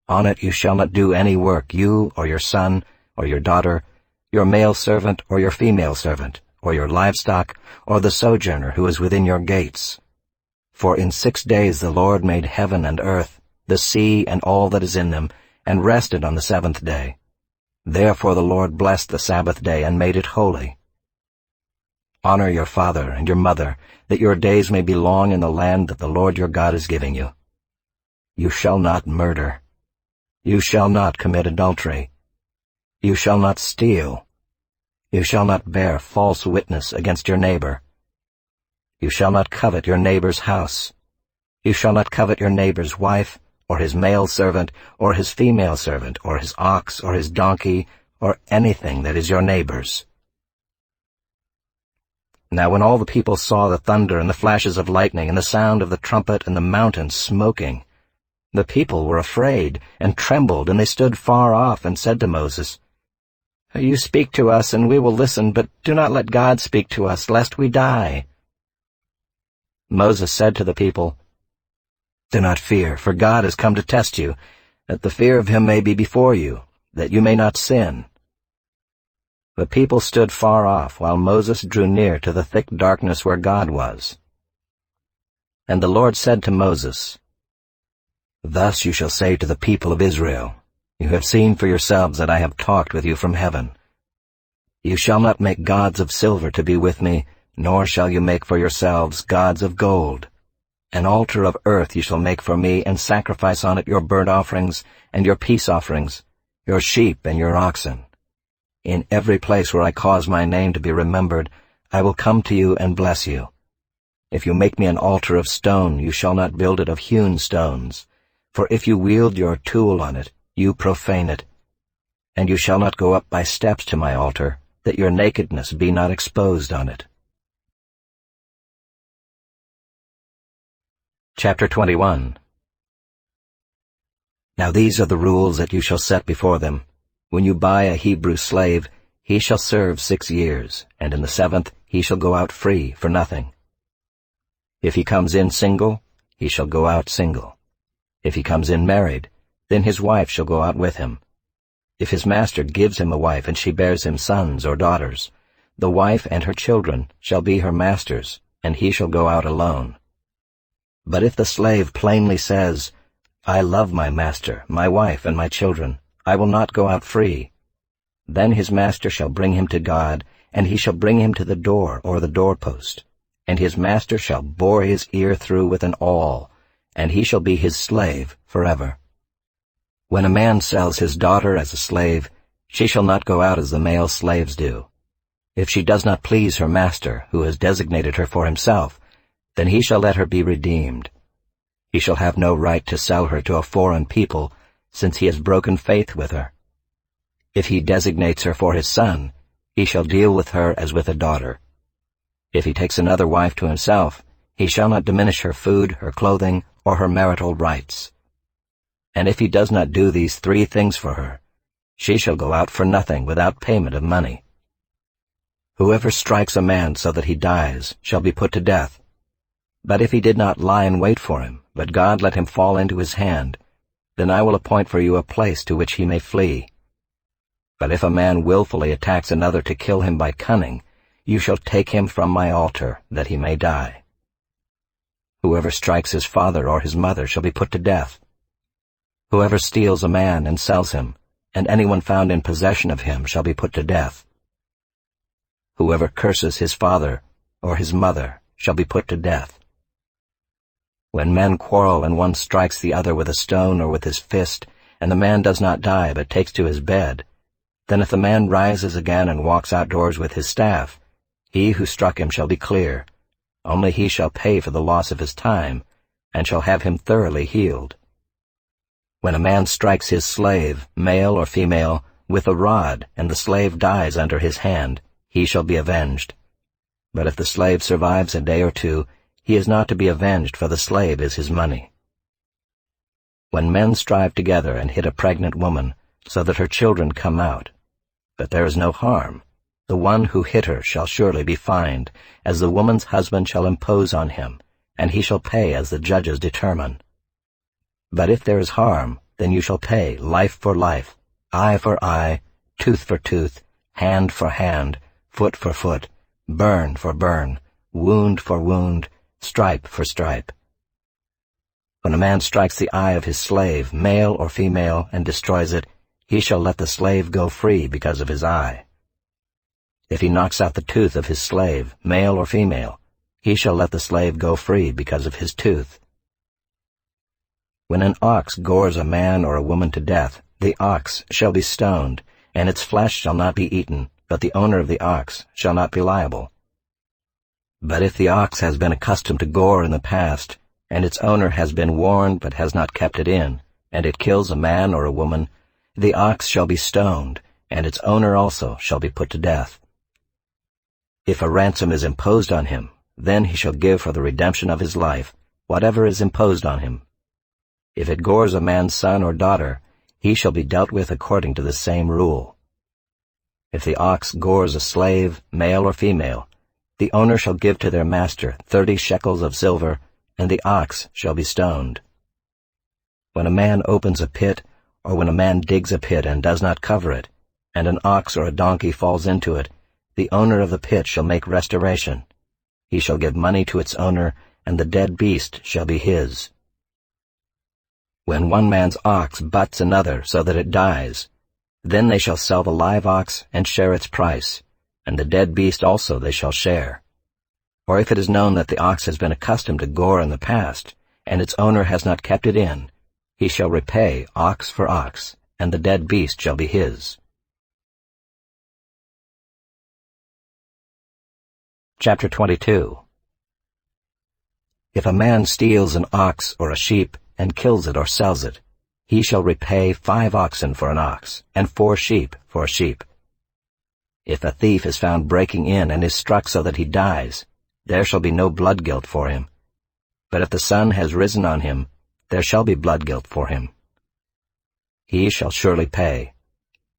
On it you shall not do any work, you or your son or your daughter, your male servant or your female servant, or your livestock, or the sojourner who is within your gates. For in 6 days the Lord made heaven and earth, the sea and all that is in them, and rested on the seventh day. Therefore the Lord blessed the Sabbath day and made it holy. Honor your father and your mother, that your days may be long in the land that the Lord your God is giving you. You shall not murder. You shall not commit adultery. You shall not steal. You shall not bear false witness against your neighbor. You shall not covet your neighbor's house. You shall not covet your neighbor's wife, or his male servant, or his female servant, or his ox, or his donkey, or anything that is your neighbor's. Now when all the people saw the thunder and the flashes of lightning and the sound of the trumpet and the mountain smoking, The people were afraid and trembled, and they stood far off and said to Moses, "You speak to us, and we will listen, but do not let God speak to us, lest we die." Moses said to the people, "Do not fear, for God has come to test you, that the fear of him may be before you, that you may not sin." The people stood far off, while Moses drew near to the thick darkness where God was. And the Lord said to Moses, "Thus you shall say to the people of Israel, You have seen for yourselves that I have talked with you from heaven. You shall not make gods of silver to be with me, nor shall you make for yourselves gods of gold. An altar of earth you shall make for me, and sacrifice on it your burnt offerings and your peace offerings, your sheep and your oxen. In every place where I cause my name to be remembered, I will come to you and bless you. If you make me an altar of stone, you shall not build it of hewn stones. For if you wield your tool on it, you profane it. And you shall not go up by steps to my altar, that your nakedness be not exposed on it." Chapter 21. Now these are the rules that you shall set before them. When you buy a Hebrew slave, he shall serve 6 years, and in the 7th he shall go out free for nothing. If he comes in single, he shall go out single. If he comes in married, then his wife shall go out with him. If his master gives him a wife and she bears him sons or daughters, the wife and her children shall be her master's, and he shall go out alone. But if the slave plainly says, "I love my master, my wife, and my children, I will not go out free," then his master shall bring him to God, and he shall bring him to the door or the doorpost, and his master shall bore his ear through with an awl, and he shall be his slave forever. When a man sells his daughter as a slave, she shall not go out as the male slaves do. If she does not please her master, who has designated her for himself, then he shall let her be redeemed. He shall have no right to sell her to a foreign people, since he has broken faith with her. If he designates her for his son, he shall deal with her as with a daughter. If he takes another wife to himself, he shall not diminish her food, her clothing, or her marital rights. And if he does not do these 3 things for her, she shall go out for nothing without payment of money. Whoever strikes a man so that he dies shall be put to death. But if he did not lie in wait for him, but God let him fall into his hand, then I will appoint for you a place to which he may flee. But if a man willfully attacks another to kill him by cunning, you shall take him from my altar, that he may die. Whoever strikes his father or his mother shall be put to death. Whoever steals a man and sells him, and anyone found in possession of him shall be put to death. Whoever curses his father or his mother shall be put to death. When men quarrel and one strikes the other with a stone or with his fist, and the man does not die but takes to his bed, then if the man rises again and walks outdoors with his staff, he who struck him shall be clear. Only he shall pay for the loss of his time, and shall have him thoroughly healed. When a man strikes his slave, male or female, with a rod, and the slave dies under his hand, he shall be avenged. But if the slave survives a day or 2, he is not to be avenged, for the slave is his money. When men strive together and hit a pregnant woman, so that her children come out, but there is no harm, the one who hit her shall surely be fined, as the woman's husband shall impose on him, and he shall pay as the judges determine. But if there is harm, then you shall pay life for life, eye for eye, tooth for tooth, hand for hand, foot for foot, burn for burn, wound for wound, stripe for stripe. When a man strikes the eye of his slave, male or female, and destroys it, he shall let the slave go free because of his eye. If he knocks out the tooth of his slave, male or female, he shall let the slave go free because of his tooth. When an ox gores a man or a woman to death, the ox shall be stoned, and its flesh shall not be eaten, but the owner of the ox shall not be liable. But if the ox has been accustomed to gore in the past, and its owner has been warned but has not kept it in, and it kills a man or a woman, the ox shall be stoned, and its owner also shall be put to death. If a ransom is imposed on him, then he shall give for the redemption of his life whatever is imposed on him. If it gores a man's son or daughter, he shall be dealt with according to the same rule. If the ox gores a slave, male or female, the owner shall give to their master 30 shekels of silver, and the ox shall be stoned. When a man opens a pit, or when a man digs a pit and does not cover it, and an ox or a donkey falls into it, the owner of the pit shall make restoration. He shall give money to its owner, and the dead beast shall be his. When one man's ox butts another so that it dies, then they shall sell the live ox and share its price, and the dead beast also they shall share. Or if it is known that the ox has been accustomed to gore in the past, and its owner has not kept it in, he shall repay ox for ox, and the dead beast shall be his. Chapter 22. If a man steals an ox or a sheep, and kills it or sells it, he shall repay 5 oxen for an ox, and 4 sheep for a sheep. If a thief is found breaking in and is struck so that he dies, there shall be no blood guilt for him. But if the sun has risen on him, there shall be blood guilt for him. He shall surely pay.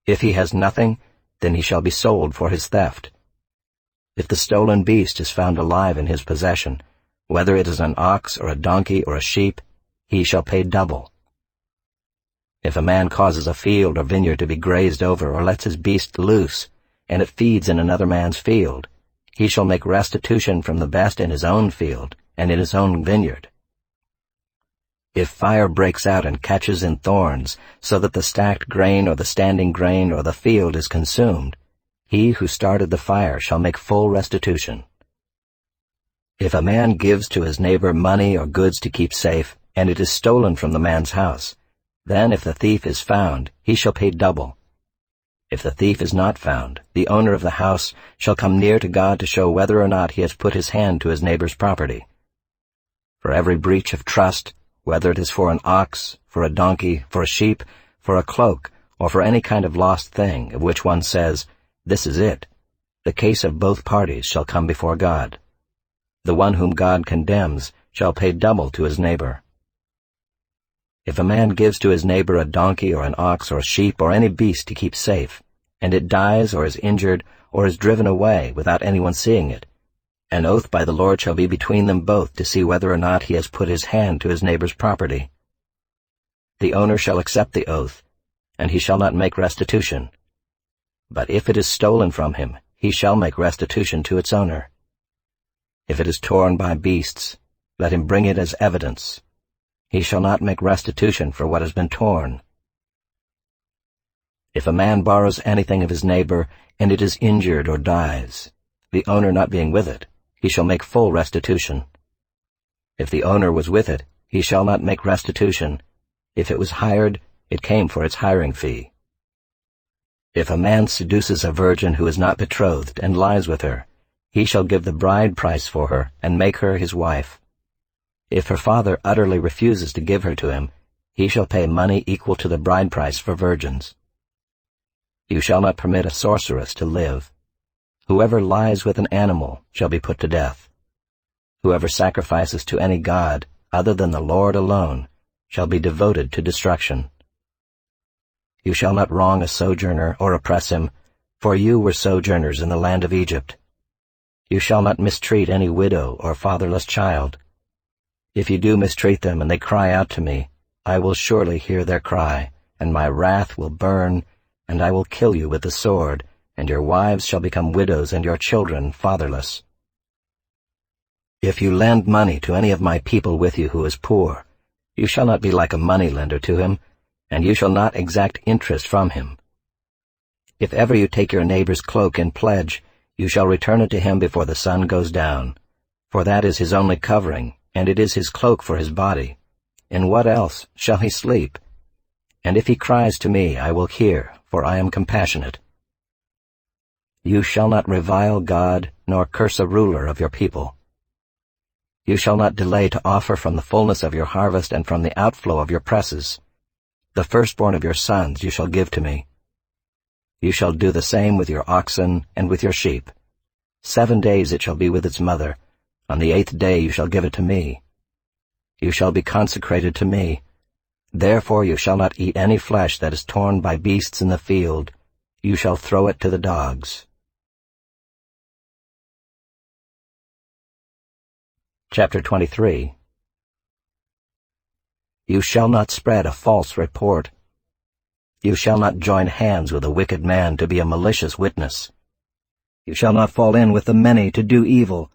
If he has nothing, then he shall be sold for his theft. If the stolen beast is found alive in his possession, whether it is an ox or a donkey or a sheep, he shall pay double. If a man causes a field or vineyard to be grazed over or lets his beast loose, and it feeds in another man's field, he shall make restitution from the best in his own field and in his own vineyard. If fire breaks out and catches in thorns, so that the stacked grain or the standing grain or the field is consumed, he who started the fire shall make full restitution. If a man gives to his neighbor money or goods to keep safe, and it is stolen from the man's house, then if the thief is found, he shall pay double. If the thief is not found, the owner of the house shall come near to God to show whether or not he has put his hand to his neighbor's property. For every breach of trust, whether it is for an ox, for a donkey, for a sheep, for a cloak, or for any kind of lost thing of which one says, "This is it," the case of both parties shall come before God. The one whom God condemns shall pay double to his neighbor. If a man gives to his neighbor a donkey or an ox or a sheep or any beast to keep safe, and it dies or is injured or is driven away without anyone seeing it, an oath by the Lord shall be between them both to see whether or not he has put his hand to his neighbor's property. The owner shall accept the oath, and he shall not make restitution. But if it is stolen from him, he shall make restitution to its owner. If it is torn by beasts, let him bring it as evidence. He shall not make restitution for what has been torn. If a man borrows anything of his neighbor, and it is injured or dies, the owner not being with it, he shall make full restitution. If the owner was with it, he shall not make restitution. If it was hired, it came for its hiring fee. If a man seduces a virgin who is not betrothed and lies with her, he shall give the bride price for her and make her his wife. If her father utterly refuses to give her to him, he shall pay money equal to the bride price for virgins. You shall not permit a sorceress to live. Whoever lies with an animal shall be put to death. Whoever sacrifices to any god other than the Lord alone shall be devoted to destruction. You shall not wrong a sojourner or oppress him, for you were sojourners in the land of Egypt. You shall not mistreat any widow or fatherless child. If you do mistreat them and they cry out to me, I will surely hear their cry, and my wrath will burn, and I will kill you with the sword, and your wives shall become widows and your children fatherless. If you lend money to any of my people with you who is poor, you shall not be like a moneylender to him, and you shall not exact interest from him. If ever you take your neighbor's cloak in pledge, you shall return it to him before the sun goes down, for that is his only covering, and it is his cloak for his body. In what else shall he sleep? And if he cries to me, I will hear, for I am compassionate. You shall not revile God, nor curse a ruler of your people. You shall not delay to offer from the fullness of your harvest and from the outflow of your presses. The firstborn of your sons you shall give to me. You shall do the same with your oxen and with your sheep. 7 days it shall be with its mother. On the 8th day you shall give it to me. You shall be consecrated to me. Therefore you shall not eat any flesh that is torn by beasts in the field. You shall throw it to the dogs. Chapter 23. You shall not spread a false report. You shall not join hands with a wicked man to be a malicious witness. You shall not fall in with the many to do evil,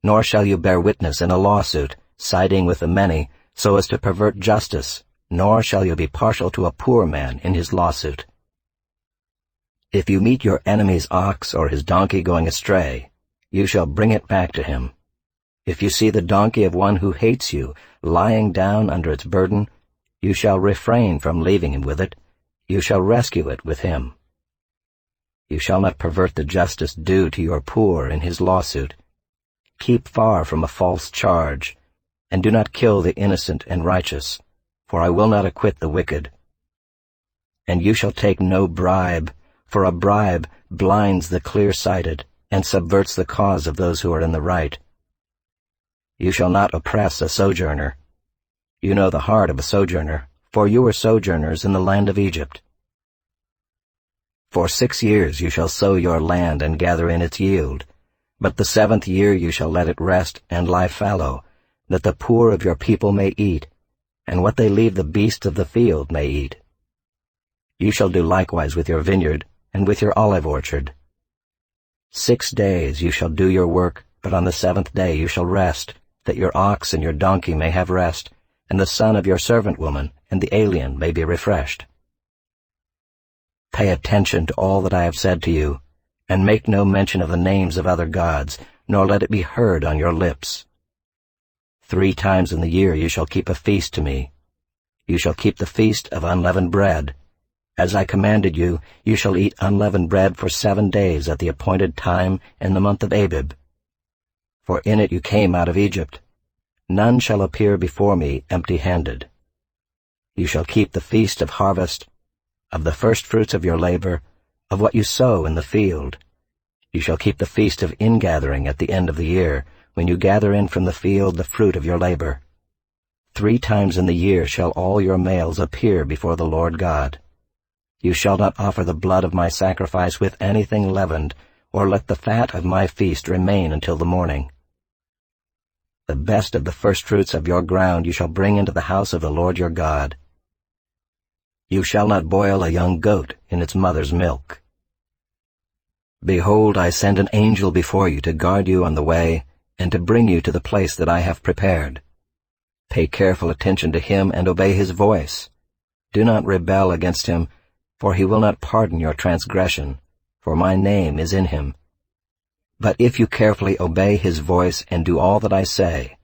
nor shall you bear witness in a lawsuit, siding with the many, so as to pervert justice, nor shall you be partial to a poor man in his lawsuit. If you meet your enemy's ox or his donkey going astray, you shall bring it back to him. If you see the donkey of one who hates you lying down under its burden, you shall refrain from leaving him with it. You shall rescue it with him. You shall not pervert the justice due to your poor in his lawsuit. Keep far from a false charge, and do not kill the innocent and righteous, for I will not acquit the wicked. And you shall take no bribe, for a bribe blinds the clear-sighted and subverts the cause of those who are in the right. You shall not oppress a sojourner. You know the heart of a sojourner, for you were sojourners in the land of Egypt. For 6 years you shall sow your land and gather in its yield, but the 7th year you shall let it rest and lie fallow, that the poor of your people may eat, and what they leave the beasts of the field may eat. You shall do likewise with your vineyard and with your olive orchard. 6 days you shall do your work, but on the 7th day you shall rest, that your ox and your donkey may have rest, and the son of your servant woman and the alien may be refreshed. Pay attention to all that I have said to you, and make no mention of the names of other gods, nor let it be heard on your lips. 3 times in the year you shall keep a feast to me. You shall keep the feast of unleavened bread. As I commanded you, you shall eat unleavened bread for 7 days at the appointed time in the month of Abib. For in it you came out of Egypt. None shall appear before me empty-handed. You shall keep the feast of harvest, of the firstfruits of your labor, of what you sow in the field. You shall keep the feast of ingathering at the end of the year, when you gather in from the field the fruit of your labor. 3 times in the year shall all your males appear before the Lord God. You shall not offer the blood of my sacrifice with anything leavened, or let the fat of my feast remain until the morning. The best of the firstfruits of your ground you shall bring into the house of the Lord your God. You shall not boil a young goat in its mother's milk. Behold, I send an angel before you to guard you on the way, and to bring you to the place that I have prepared. Pay careful attention to him and obey his voice. Do not rebel against him, for he will not pardon your transgression, for my name is in him. But if you carefully obey his voice and do all that I say,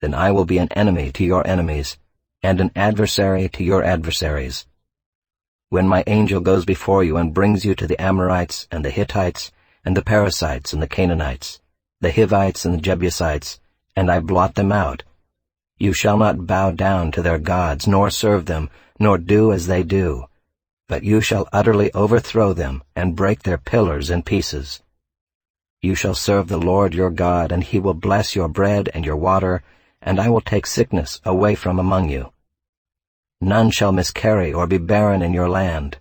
then I will be an enemy to your enemies, and an adversary to your adversaries. When my angel goes before you and brings you to the Amorites and the Hittites and the Perizzites and the Canaanites, the Hivites and the Jebusites, and I blot them out, you shall not bow down to their gods, nor serve them, nor do as they do, but you shall utterly overthrow them and break their pillars in pieces. You shall serve the Lord your God, and he will bless your bread and your water, and I will take sickness away from among you. None shall miscarry or be barren in your land.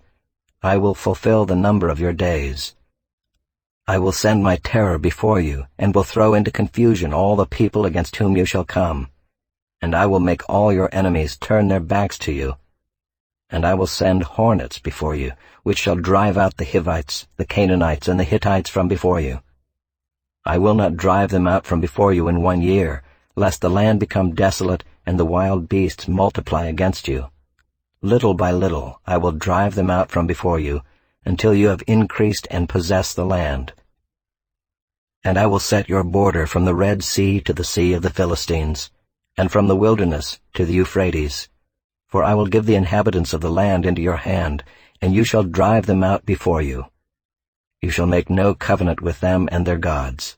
I will fulfill the number of your days. I will send my terror before you, and will throw into confusion all the people against whom you shall come. And I will make all your enemies turn their backs to you. And I will send hornets before you, which shall drive out the Hivites, the Canaanites, and the Hittites from before you. I will not drive them out from before you in 1 year, lest the land become desolate and the wild beasts multiply against you. Little by little I will drive them out from before you, until you have increased and possessed the land. And I will set your border from the Red Sea to the Sea of the Philistines, and from the wilderness to the Euphrates. For I will give the inhabitants of the land into your hand, and you shall drive them out before you. You shall make no covenant with them and their gods.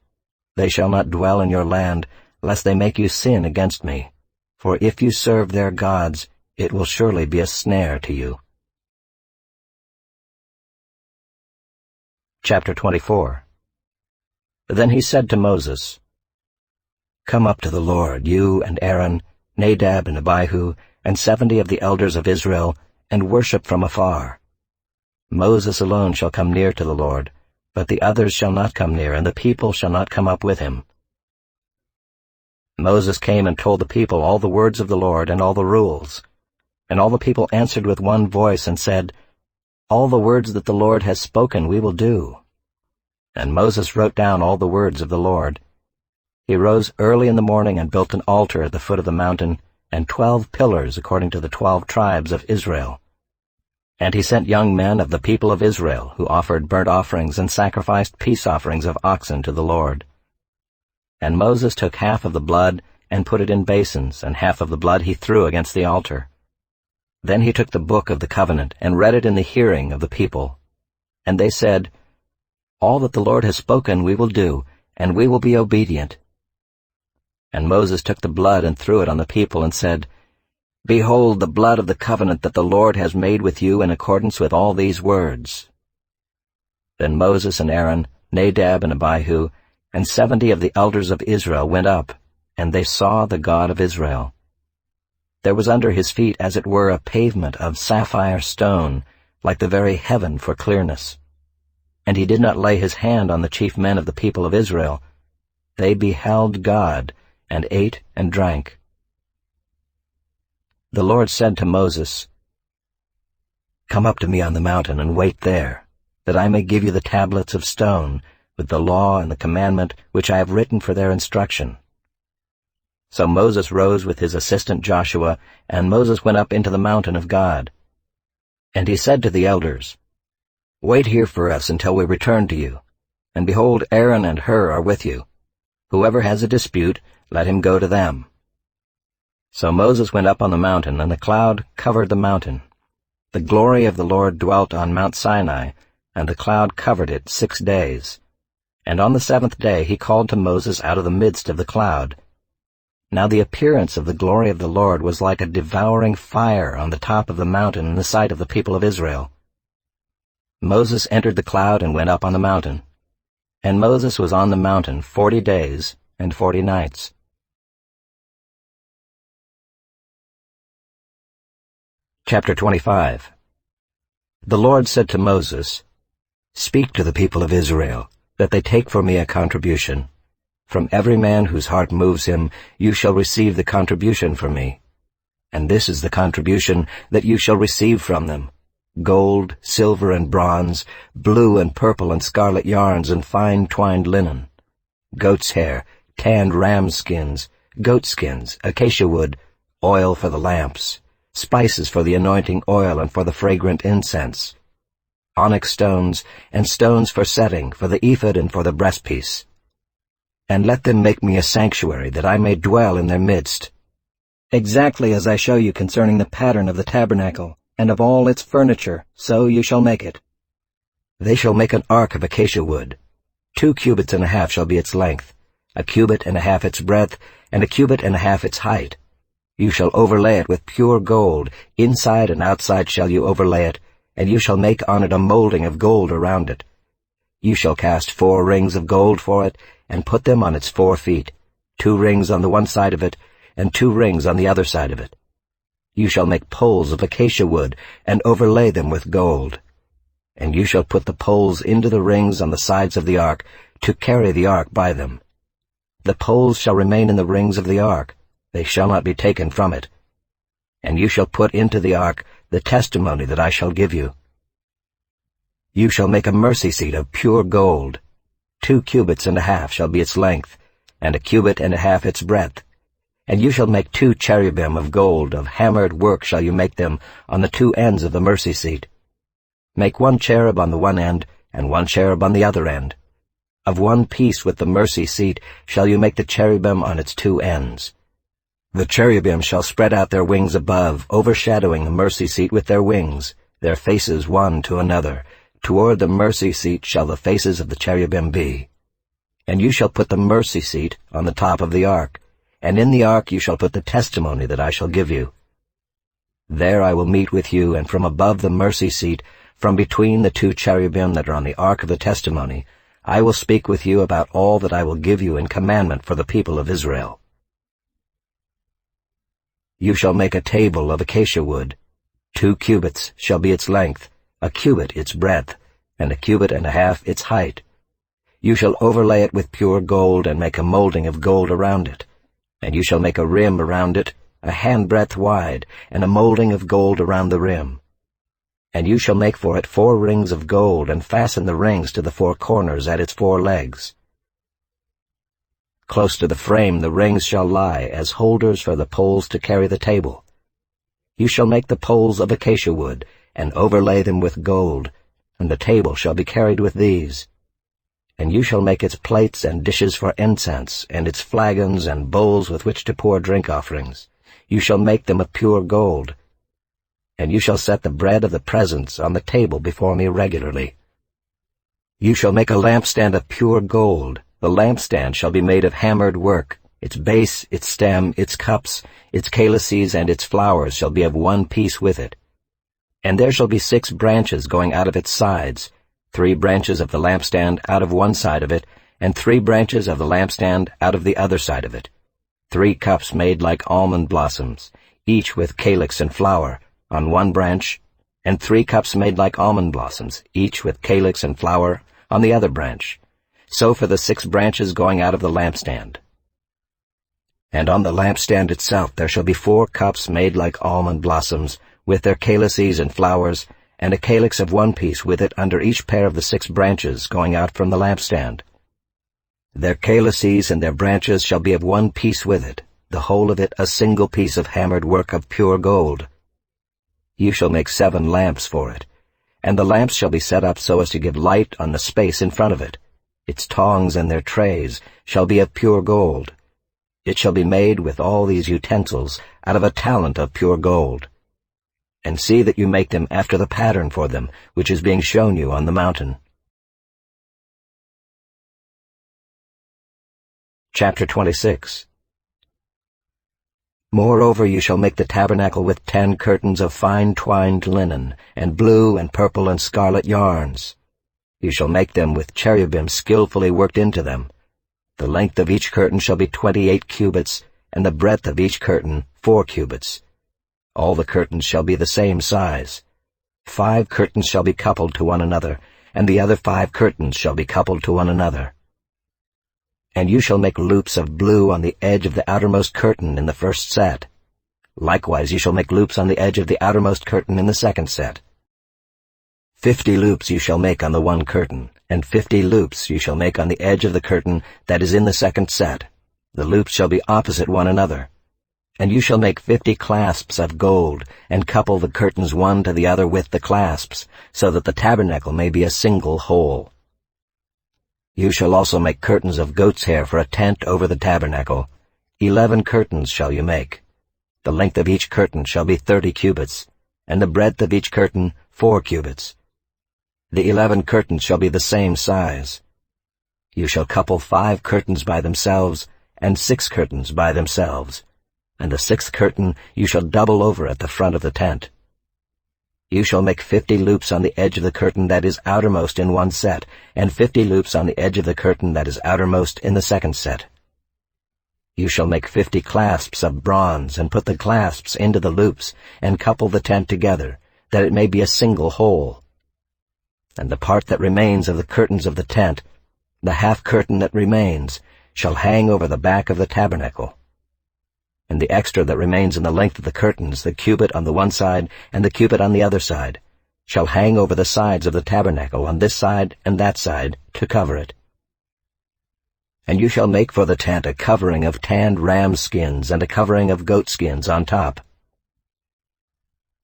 They shall not dwell in your land, lest they make you sin against me. For if you serve their gods, it will surely be a snare to you. Chapter 24. Then he said to Moses, Come up to the Lord, you and Aaron, Nadab and Abihu, and 70 of the elders of Israel, and worship from afar. Moses alone shall come near to the Lord, but the others shall not come near, and the people shall not come up with him. Moses came and told the people all the words of the Lord and all the rules. And all the people answered with one voice and said, "All the words that the Lord has spoken we will do." And Moses wrote down all the words of the Lord. He rose early in the morning and built an altar at the foot of the mountain, and 12 pillars according to the 12 tribes of Israel. And he sent young men of the people of Israel, who offered burnt offerings and sacrificed peace offerings of oxen to the Lord. And Moses took half of the blood and put it in basins, and half of the blood he threw against the altar. Then he took the book of the covenant and read it in the hearing of the people. And they said, "All that the Lord has spoken we will do, and we will be obedient." And Moses took the blood and threw it on the people and said, "Behold the blood of the covenant that the Lord has made with you in accordance with all these words." Then Moses and Aaron, Nadab and Abihu, and 70 of the elders of Israel went up, and they saw the God of Israel. There was under his feet as it were a pavement of sapphire stone, like the very heaven for clearness. And he did not lay his hand on the chief men of the people of Israel. They beheld God, and ate and drank. The Lord said to Moses, "Come up to me on the mountain and wait there, that I may give you the tablets of stone, with the law and the commandment which I have written for their instruction." So Moses rose with his assistant Joshua, and Moses went up into the mountain of God. And he said to the elders, "Wait here for us until we return to you. And behold, Aaron and Hur are with you. Whoever has a dispute, let him go to them." So Moses went up on the mountain, and the cloud covered the mountain. The glory of the Lord dwelt on Mount Sinai, and the cloud covered it 6 days. And on the 7th day he called to Moses out of the midst of the cloud. Now the appearance of the glory of the Lord was like a devouring fire on the top of the mountain in the sight of the people of Israel. Moses entered the cloud and went up on the mountain. And Moses was on the mountain 40 days and 40 nights. Chapter 25. The Lord said to Moses, "Speak to the people of Israel, that they take for me a contribution. From every man whose heart moves him, you shall receive the contribution from me. And this is the contribution that you shall receive from them: gold, silver, and bronze, blue and purple and scarlet yarns, and fine twined linen, goat's hair, tanned ram skins, goat skins, acacia wood, oil for the lamps, spices for the anointing oil and for the fragrant incense, onyx stones, and stones for setting, for the ephod and for the breastpiece. And let them make me a sanctuary, that I may dwell in their midst, exactly as I show you concerning the pattern of the tabernacle, and of all its furniture, so you shall make it. They shall make an ark of acacia wood. 2 cubits and a half shall be its length, 1 cubit and a half its breadth, and 1 cubit and a half its height. You shall overlay it with pure gold, inside and outside shall you overlay it, and you shall make on it a molding of gold around it. You shall cast 4 rings of gold for it, and put them on its 4 feet, 2 rings on the one side of it, and 2 rings on the other side of it. You shall make poles of acacia wood, and overlay them with gold. And you shall put the poles into the rings on the sides of the ark, to carry the ark by them. The poles shall remain in the rings of the ark, they shall not be taken from it. And you shall put into the ark the testimony that I shall give you. You shall make a mercy seat of pure gold. 2 cubits and a half shall be its length, and 1 cubit and a half its breadth. And you shall make 2 cherubim of gold, of hammered work shall you make them, on the 2 ends of the mercy seat. Make 1 cherub on the one end, and 1 cherub on the other end. Of one piece with the mercy seat shall you make the cherubim on its 2 ends. The cherubim shall spread out their wings above, overshadowing the mercy seat with their wings, their faces one to another. Toward the mercy seat shall the faces of the cherubim be. And you shall put the mercy seat on the top of the ark, and in the ark you shall put the testimony that I shall give you. There I will meet with you, and from above the mercy seat, from between the 2 cherubim that are on the ark of the testimony, I will speak with you about all that I will give you in commandment for the people of Israel. You shall make a table of acacia wood. 2 cubits shall be its length, a cubit its breadth, and a cubit and a half its height. You shall overlay it with pure gold, and make a molding of gold around it. And you shall make a rim around it, a handbreadth wide, and a molding of gold around the rim. And you shall make for it 4 rings of gold, and fasten the rings to the 4 corners at its 4 legs. Close to the frame the rings shall lie as holders for the poles to carry the table. You shall make the poles of acacia wood, and overlay them with gold, and the table shall be carried with these. And you shall make its plates and dishes for incense, and its flagons and bowls with which to pour drink offerings. You shall make them of pure gold. And you shall set the bread of the presence on the table before me regularly. You shall make a lampstand of pure gold. The lampstand shall be made of hammered work. Its base, its stem, its cups, its calices, and its flowers shall be of one piece with it. And there shall be 6 branches going out of its sides, 3 branches of the lampstand out of one side of it, and 3 branches of the lampstand out of the other side of it. 3 cups made like almond blossoms, each with calyx and flower, on one branch, and 3 cups made like almond blossoms, each with calyx and flower, on the other branch. So for the 6 branches going out of the lampstand. And on the lampstand itself there shall be 4 cups made like almond blossoms, with their calices and flowers, and a calyx of one piece with it under each pair of the 6 branches going out from the lampstand. Their calices and their branches shall be of one piece with it, the whole of it a single piece of hammered work of pure gold. You shall make 7 lamps for it, and the lamps shall be set up so as to give light on the space in front of it. Its tongs and their trays shall be of pure gold. It shall be made with all these utensils out of a talent of pure gold. And see that you make them after the pattern for them, which is being shown you on the mountain. Chapter 26. Moreover you shall make the tabernacle with 10 curtains of fine twined linen, and blue and purple and scarlet yarns. You shall make them with cherubim skillfully worked into them. The length of each curtain shall be 28 cubits, and the breadth of each curtain 4 cubits. All the curtains shall be the same size. 5 curtains shall be coupled to one another, and the other 5 curtains shall be coupled to one another. And you shall make loops of blue on the edge of the outermost curtain in the first set. Likewise you shall make loops on the edge of the outermost curtain in the second set. 50 loops you shall make on the one curtain, and 50 loops you shall make on the edge of the curtain that is in the second set. The loops shall be opposite one another. And you shall make 50 clasps of gold, and couple the curtains one to the other with the clasps, so that the tabernacle may be a single whole. You shall also make curtains of goat's hair for a tent over the tabernacle. 11 curtains shall you make. The length of each curtain shall be 30 cubits, and the breadth of each curtain 4 cubits. The 11 curtains shall be the same size. You shall couple 5 curtains by themselves, and 6 curtains by themselves, and the 6th curtain you shall double over at the front of the tent. You shall make 50 loops on the edge of the curtain that is outermost in one set, and 50 loops on the edge of the curtain that is outermost in the second set. You shall make 50 clasps of bronze, and put the clasps into the loops, and couple the tent together, that it may be a single whole. And the part that remains of the curtains of the tent, the half curtain that remains, shall hang over the back of the tabernacle. And the extra that remains in the length of the curtains, the cubit on the one side and the cubit on the other side, shall hang over the sides of the tabernacle on this side and that side to cover it. And you shall make for the tent a covering of tanned ram skins and a covering of goat skins on top.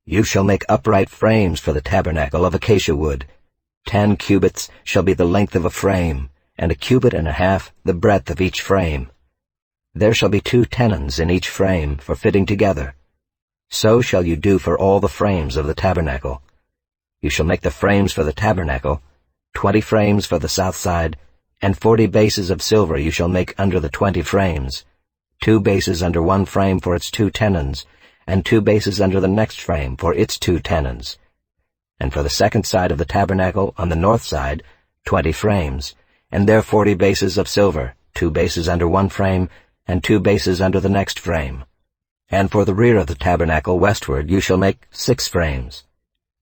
You shall make upright frames for the tabernacle of acacia wood. 10 cubits shall be the length of a frame, and a cubit and a half the breadth of each frame. There shall be 2 tenons in each frame for fitting together. So shall you do for all the frames of the tabernacle. You shall make the frames for the tabernacle, 20 frames for the south side, and 40 bases of silver you shall make under the 20 frames, 2 bases under one frame for its 2 tenons, and 2 bases under the next frame for its 2 tenons. And for the second side of the tabernacle, on the north side, 20 frames, and there 40 bases of silver, 2 bases under one frame, and 2 bases under the next frame. And for the rear of the tabernacle westward you shall make 6 frames.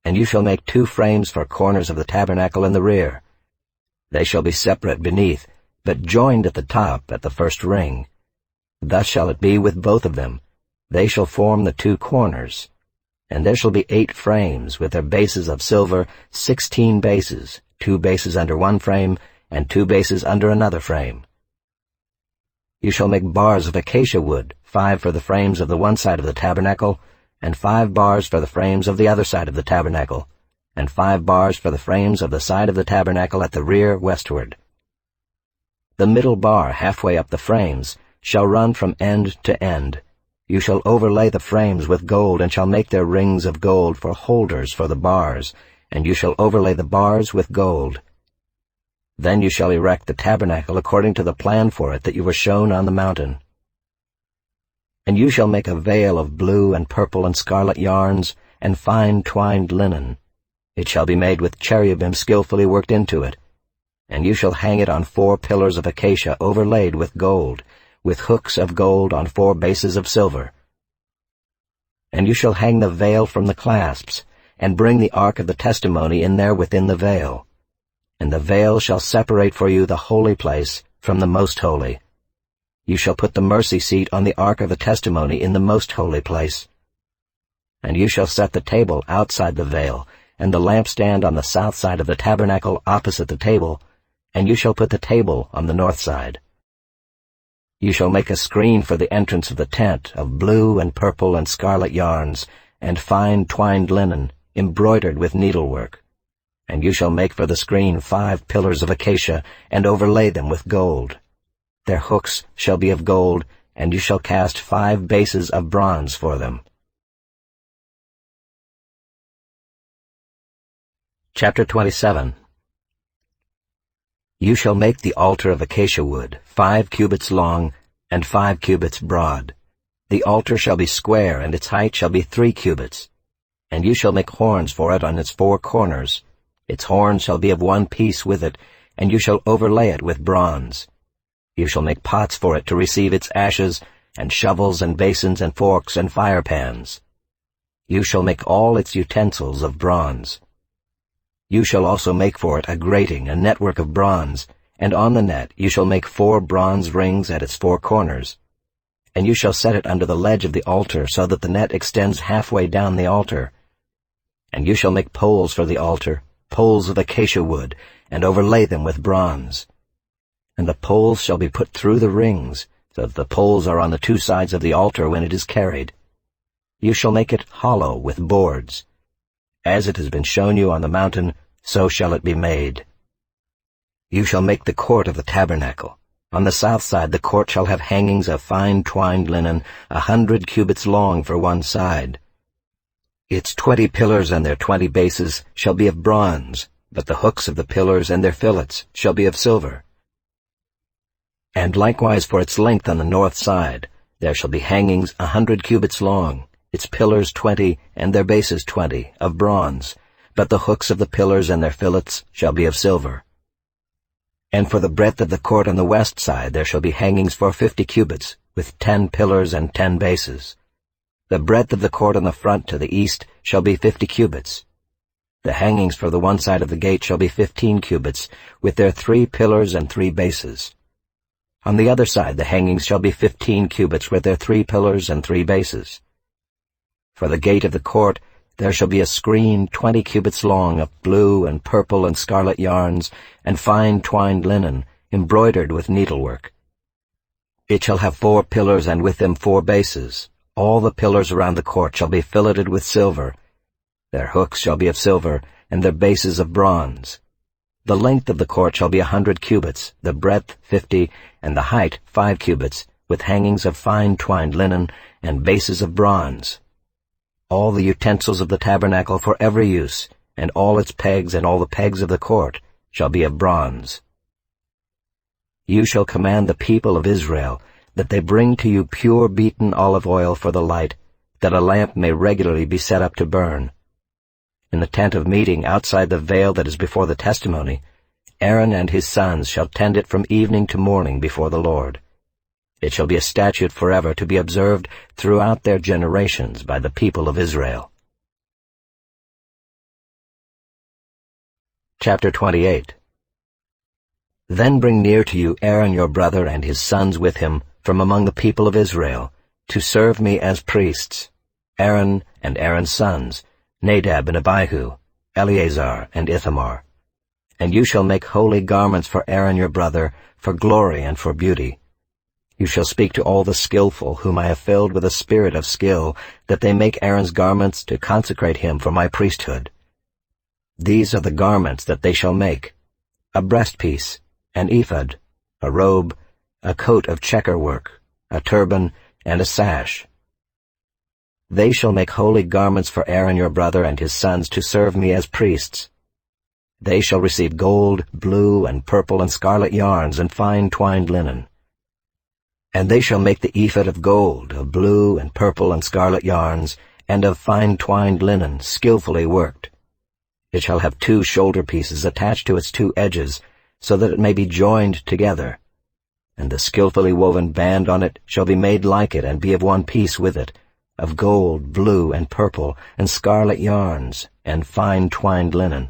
And you shall make 2 frames for corners of the tabernacle in the rear. They shall be separate beneath, but joined at the top at the first ring. Thus shall it be with both of them. They shall form the 2 corners. And there shall be 8 frames with their bases of silver, 16 bases, 2 bases under one frame, and 2 bases under another frame. You shall make bars of acacia wood, 5 for the frames of the one side of the tabernacle, and 5 bars for the frames of the other side of the tabernacle, and 5 bars for the frames of the side of the tabernacle at the rear westward. The middle bar halfway up the frames shall run from end to end. You shall overlay the frames with gold, and shall make their rings of gold for holders for the bars, and you shall overlay the bars with gold. Then you shall erect the tabernacle according to the plan for it that you were shown on the mountain. And you shall make a veil of blue and purple and scarlet yarns, and fine twined linen. It shall be made with cherubim skillfully worked into it. And you shall hang it on 4 pillars of acacia overlaid with gold, with hooks of gold on 4 bases of silver. And you shall hang the veil from the clasps, and bring the ark of the testimony in there within the veil. And the veil shall separate for you the holy place from the most holy. You shall put the mercy seat on the ark of the testimony in the most holy place. And you shall set the table outside the veil, and the lampstand on the south side of the tabernacle opposite the table, and you shall put the table on the north side. You shall make a screen for the entrance of the tent of blue and purple and scarlet yarns, and fine twined linen, embroidered with needlework. And you shall make for the screen 5 pillars of acacia, and overlay them with gold. Their hooks shall be of gold, and you shall cast 5 bases of bronze for them. Chapter 27. You shall make the altar of acacia wood, 5 cubits long, and 5 cubits broad. The altar shall be square, and its height shall be 3 cubits. And you shall make horns for it on its 4 corners. Its horns shall be of one piece with it, and you shall overlay it with bronze. You shall make pots for it to receive its ashes, and shovels and basins and forks and firepans. You shall make all its utensils of bronze. You shall also make for it a grating, a network of bronze, and on the net you shall make 4 bronze rings at its 4 corners. And you shall set it under the ledge of the altar, so that the net extends halfway down the altar. And you shall make poles for the altar, poles of acacia wood, and overlay them with bronze. And the poles shall be put through the rings, so that the poles are on the 2 sides of the altar when it is carried. You shall make it hollow with boards. As it has been shown you on the mountain, so shall it be made. You shall make the court of the tabernacle. On the south side the court shall have hangings of fine twined linen, 100 cubits long for one side. Its 20 pillars and their 20 bases shall be of bronze, but the hooks of the pillars and their fillets shall be of silver. And likewise for its length on the north side, there shall be hangings 100 cubits long, its pillars 20, and their bases 20, of bronze, but the hooks of the pillars and their fillets shall be of silver. And for the breadth of the court on the west side there shall be hangings for 50 cubits, with 10 pillars and 10 bases. The breadth of the court on the front to the east shall be 50 cubits. The hangings for the one side of the gate shall be 15 cubits, with their 3 pillars and 3 bases. On the other side the hangings shall be 15 cubits, with their 3 pillars and 3 bases. For the gate of the court there shall be a screen 20 cubits long of blue and purple and scarlet yarns, and fine twined linen, embroidered with needlework. It shall have 4 pillars, and with them 4 bases. All the pillars around the court shall be filleted with silver. Their hooks shall be of silver, and their bases of bronze. The length of the court shall be 100 cubits, the breadth 50, and the height 5 cubits, with hangings of fine twined linen, and bases of bronze. All the utensils of the tabernacle for every use, and all its pegs and all the pegs of the court, shall be of bronze. You shall command the people of Israel that they bring to you pure beaten olive oil for the light, that a lamp may regularly be set up to burn. In the tent of meeting outside the veil that is before the testimony, Aaron and his sons shall tend it from evening to morning before the Lord. It shall be a statute forever to be observed throughout their generations by the people of Israel. Chapter 28. Then bring near to you Aaron your brother and his sons with him from among the people of Israel, to serve me as priests, Aaron and Aaron's sons, Nadab and Abihu, Eleazar and Ithamar. And you shall make holy garments for Aaron your brother, for glory and for beauty. You shall speak to all the skillful, whom I have filled with a spirit of skill, that they make Aaron's garments to consecrate him for my priesthood. These are the garments that they shall make: a breastpiece, an ephod, a robe, a coat of checker work, a turban, and a sash. They shall make holy garments for Aaron your brother and his sons to serve me as priests. They shall receive gold, blue, and purple, and scarlet yarns, and fine twined linen. And they shall make the ephod of gold, of blue, and purple, and scarlet yarns, and of fine twined linen, skillfully worked. It shall have 2 shoulder pieces attached to its 2 edges, so that it may be joined together. And the skillfully woven band on it shall be made like it, and be of one piece with it, of gold, blue, and purple, and scarlet yarns, and fine twined linen.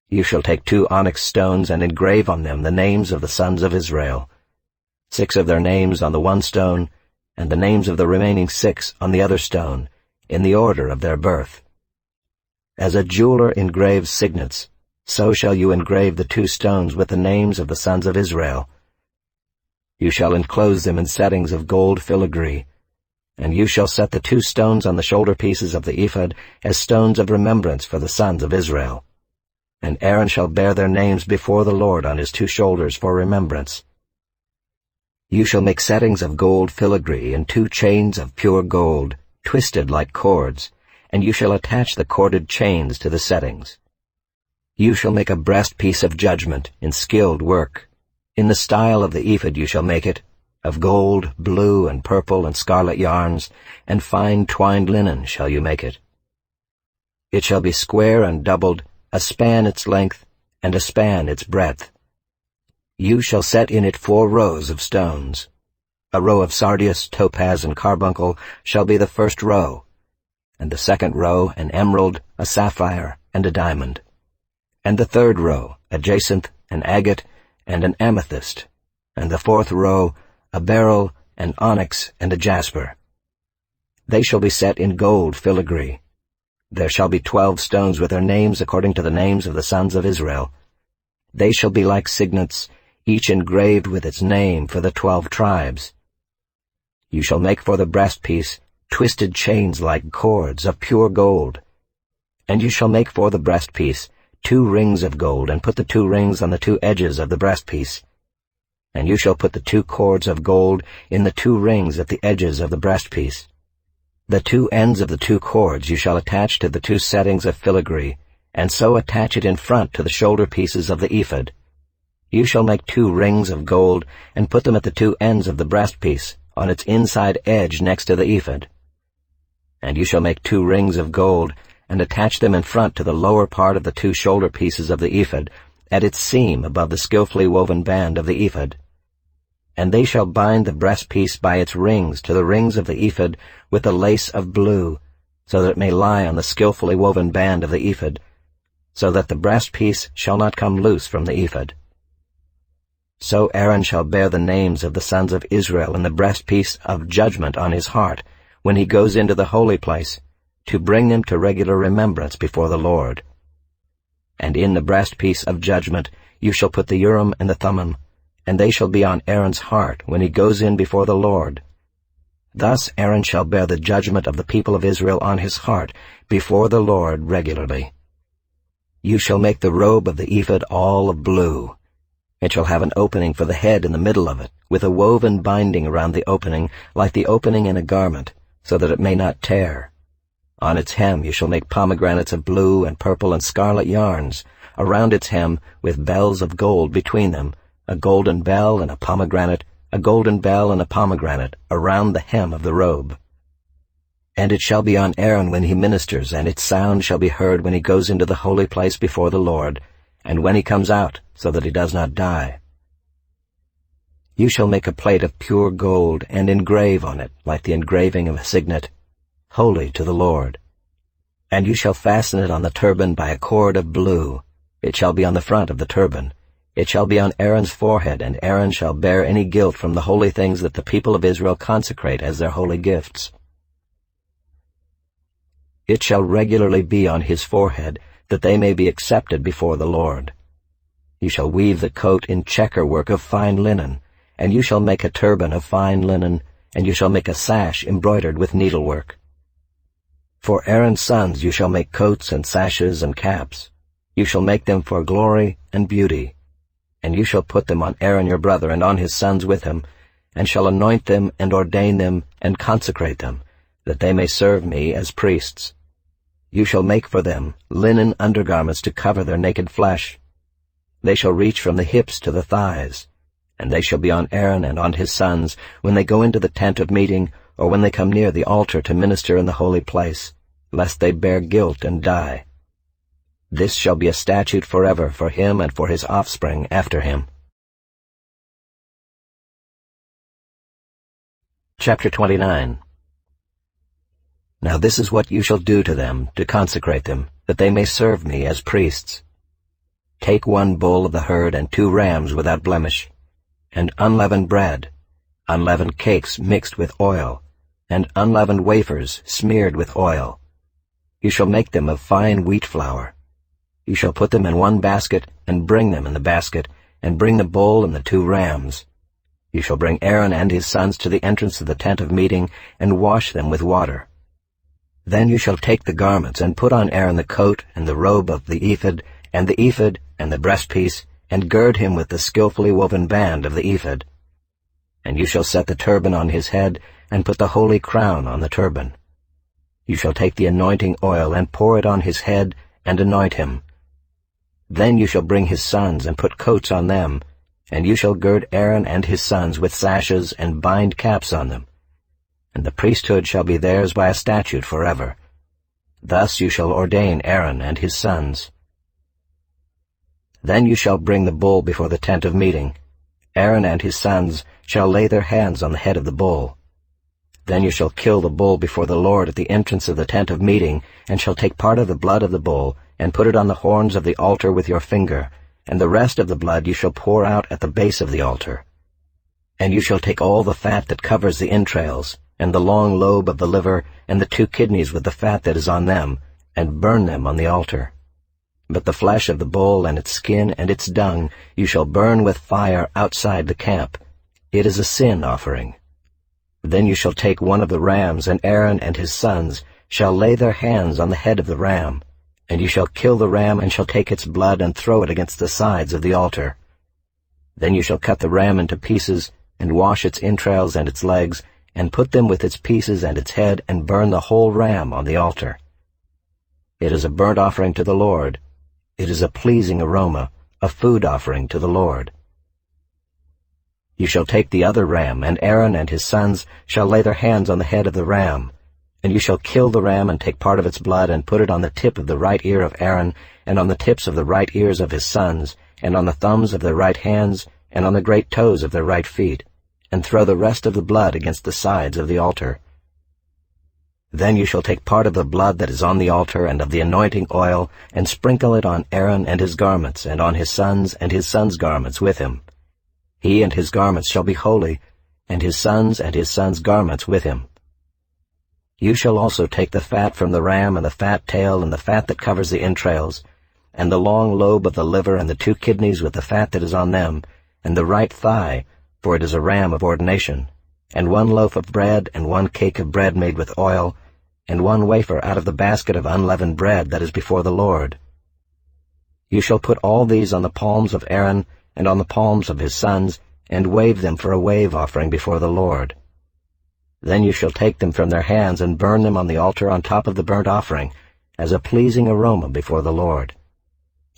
You shall take 2 onyx stones, and engrave on them the names of the sons of Israel, 6 of their names on the one stone, and the names of the remaining 6 on the other stone, in the order of their birth. As a jeweler engraves signets, so shall you engrave the 2 stones with the names of the sons of Israel. You shall enclose them in settings of gold filigree, and you shall set the 2 stones on the shoulder pieces of the ephod as stones of remembrance for the sons of Israel. And Aaron shall bear their names before the Lord on his 2 shoulders for remembrance. You shall make settings of gold filigree and 2 chains of pure gold, twisted like cords, and you shall attach the corded chains to the settings. You shall make a breastpiece of judgment in skilled work. In the style of the ephod you shall make it, of gold, blue, and purple, and scarlet yarns, and fine twined linen shall you make it. It shall be square and doubled, a span its length, and a span its breadth. You shall set in it 4 rows of stones. A row of sardius, topaz, and carbuncle shall be the first row, and the second row an emerald, a sapphire, and a diamond, and the third row a jacinth, an agate, and an amethyst, and the 4th row a beryl, an onyx, and a jasper. They shall be set in gold filigree. There shall be 12 stones with their names according to the names of the sons of Israel. They shall be like signets, each engraved with its name for the 12 tribes. You shall make for the breastpiece twisted chains like cords of pure gold. And you shall make for the breastpiece 2 rings of gold, and put the 2 rings on the 2 edges of the breastpiece. And you shall put the 2 cords of gold in the 2 rings at the edges of the breastpiece. The 2 ends of the 2 cords you shall attach to the 2 settings of filigree, and so attach it in front to the shoulder pieces of the ephod. You shall make 2 rings of gold, and put them at the 2 ends of the breastpiece, on its inside edge next to the ephod. And you shall make 2 rings of gold, and attach them in front to the lower part of the 2 shoulder pieces of the ephod, at its seam above the skillfully woven band of the ephod. And they shall bind the breastpiece by its rings to the rings of the ephod with a lace of blue, so that it may lie on the skillfully woven band of the ephod, so that the breastpiece shall not come loose from the ephod. So Aaron shall bear the names of the sons of Israel in the breastpiece of judgment on his heart, when he goes into the holy place, to bring them to regular remembrance before the Lord. And in the breastpiece of judgment you shall put the Urim and the Thummim, and they shall be on Aaron's heart when he goes in before the Lord. Thus Aaron shall bear the judgment of the people of Israel on his heart before the Lord regularly. You shall make the robe of the ephod all of blue. It shall have an opening for the head in the middle of it, with a woven binding around the opening, like the opening in a garment, so that it may not tear. On its hem you shall make pomegranates of blue and purple and scarlet yarns, around its hem with bells of gold between them, a golden bell and a pomegranate, a golden bell and a pomegranate, around the hem of the robe. And it shall be on Aaron when he ministers, and its sound shall be heard when he goes into the holy place before the Lord, and when he comes out, so that he does not die. You shall make a plate of pure gold, and engrave on it, like the engraving of a signet, holy to the Lord. And you shall fasten it on the turban by a cord of blue. It shall be on the front of the turban. It shall be on Aaron's forehead, and Aaron shall bear any guilt from the holy things that the people of Israel consecrate as their holy gifts. It shall regularly be on his forehead, that they may be accepted before the Lord. You shall weave the coat in checker work of fine linen, and you shall make a turban of fine linen, and you shall make a sash embroidered with needlework. For Aaron's sons you shall make coats and sashes and caps. You shall make them for glory and beauty. And you shall put them on Aaron your brother and on his sons with him, and shall anoint them and ordain them and consecrate them, that they may serve me as priests. You shall make for them linen undergarments to cover their naked flesh. They shall reach from the hips to the thighs, and they shall be on Aaron and on his sons when they go into the tent of meeting, or when they come near the altar to minister in the holy place, lest they bear guilt and die. This shall be a statute forever for him and for his offspring after him. Chapter 29. Now this is what you shall do to them, to consecrate them, that they may serve me as priests. Take 1 bull of the herd and 2 rams without blemish, and unleavened bread, unleavened cakes mixed with oil, and unleavened wafers smeared with oil. You shall make them of fine wheat flour. You shall put them in 1 basket, and bring them in the basket, and bring the bull and the 2 rams. You shall bring Aaron and his sons to the entrance of the tent of meeting, and wash them with water. Then you shall take the garments, and put on Aaron the coat and the robe of the ephod, and the ephod and the breastpiece, and gird him with the skillfully woven band of the ephod. And you shall set the turban on his head, and put the holy crown on the turban. You shall take the anointing oil, and pour it on his head, and anoint him. Then you shall bring his sons, and put coats on them, and you shall gird Aaron and his sons with sashes, and bind caps on them. And the priesthood shall be theirs by a statute forever. Thus you shall ordain Aaron and his sons. Then you shall bring the bull before the tent of meeting. Aaron and his sons shall lay their hands on the head of the bull. Then you shall kill the bull before the Lord at the entrance of the tent of meeting, and shall take part of the blood of the bull, and put it on the horns of the altar with your finger, and the rest of the blood you shall pour out at the base of the altar. And you shall take all the fat that covers the entrails, and the long lobe of the liver, and the 2 kidneys with the fat that is on them, and burn them on the altar. But the flesh of the bull and its skin and its dung you shall burn with fire outside the camp. It is a sin offering. Then you shall take 1 of the rams, and Aaron and his sons shall lay their hands on the head of the ram, and you shall kill the ram, and shall take its blood and throw it against the sides of the altar. Then you shall cut the ram into pieces, and wash its entrails and its legs, and put them with its pieces and its head, and burn the whole ram on the altar. It is a burnt offering to the Lord. It is a pleasing aroma, a food offering to the Lord. You shall take the other ram, and Aaron and his sons shall lay their hands on the head of the ram. And you shall kill the ram, and take part of its blood, and put it on the tip of the right ear of Aaron, and on the tips of the right ears of his sons, and on the thumbs of their right hands, and on the great toes of their right feet, and throw the rest of the blood against the sides of the altar. Then you shall take part of the blood that is on the altar and of the anointing oil, and sprinkle it on Aaron and his garments, and on his sons garments with him. He and his garments shall be holy, and his sons garments with him. You shall also take the fat from the ram, and the fat tail, and the fat that covers the entrails, and the long lobe of the liver, and the 2 kidneys with the fat that is on them, and the right thigh, for it is a ram of ordination, and 1 loaf of bread, and 1 cake of bread made with oil, and 1 wafer out of the basket of unleavened bread that is before the Lord. You shall put all these on the palms of Aaron, and on the palms of his sons, and wave them for a wave offering before the Lord. Then you shall take them from their hands, and burn them on the altar on top of the burnt offering, as a pleasing aroma before the Lord.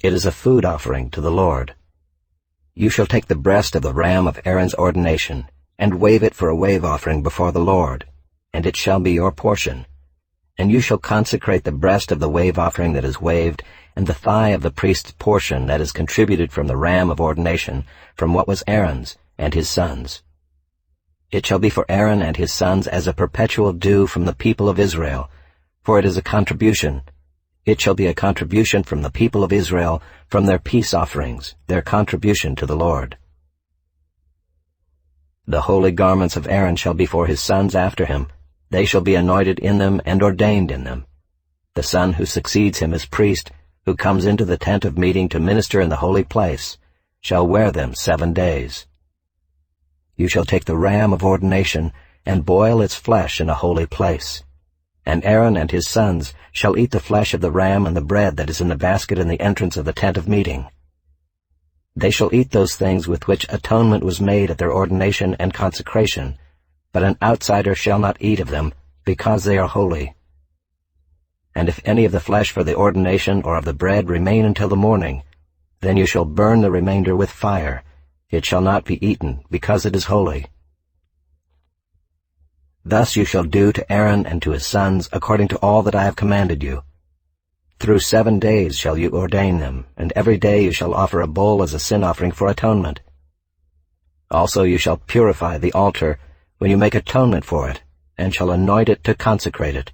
It is a food offering to the Lord. You shall take the breast of the ram of Aaron's ordination, and wave it for a wave offering before the Lord, and it shall be your portion. And you shall consecrate the breast of the wave offering that is waved, and the thigh of the priest's portion that is contributed from the ram of ordination, from what was Aaron's, and his sons. It shall be for Aaron and his sons as a perpetual due from the people of Israel, for it is a contribution. It shall be a contribution from the people of Israel, from their peace offerings, their contribution to the Lord. The holy garments of Aaron shall be for his sons after him. They shall be anointed in them and ordained in them. The son who succeeds him as priest, who comes into the tent of meeting to minister in the holy place, shall wear them 7 days. You shall take the ram of ordination, and boil its flesh in a holy place. And Aaron and his sons shall eat the flesh of the ram and the bread that is in the basket in the entrance of the tent of meeting. They shall eat those things with which atonement was made at their ordination and consecration, but an outsider shall not eat of them, because they are holy. And if any of the flesh for the ordination or of the bread remain until the morning, then you shall burn the remainder with fire. It shall not be eaten, because it is holy. Thus you shall do to Aaron and to his sons according to all that I have commanded you. Through 7 days shall you ordain them, and every day you shall offer a bull as a sin offering for atonement. Also you shall purify the altar when you make atonement for it, and shall anoint it to consecrate it.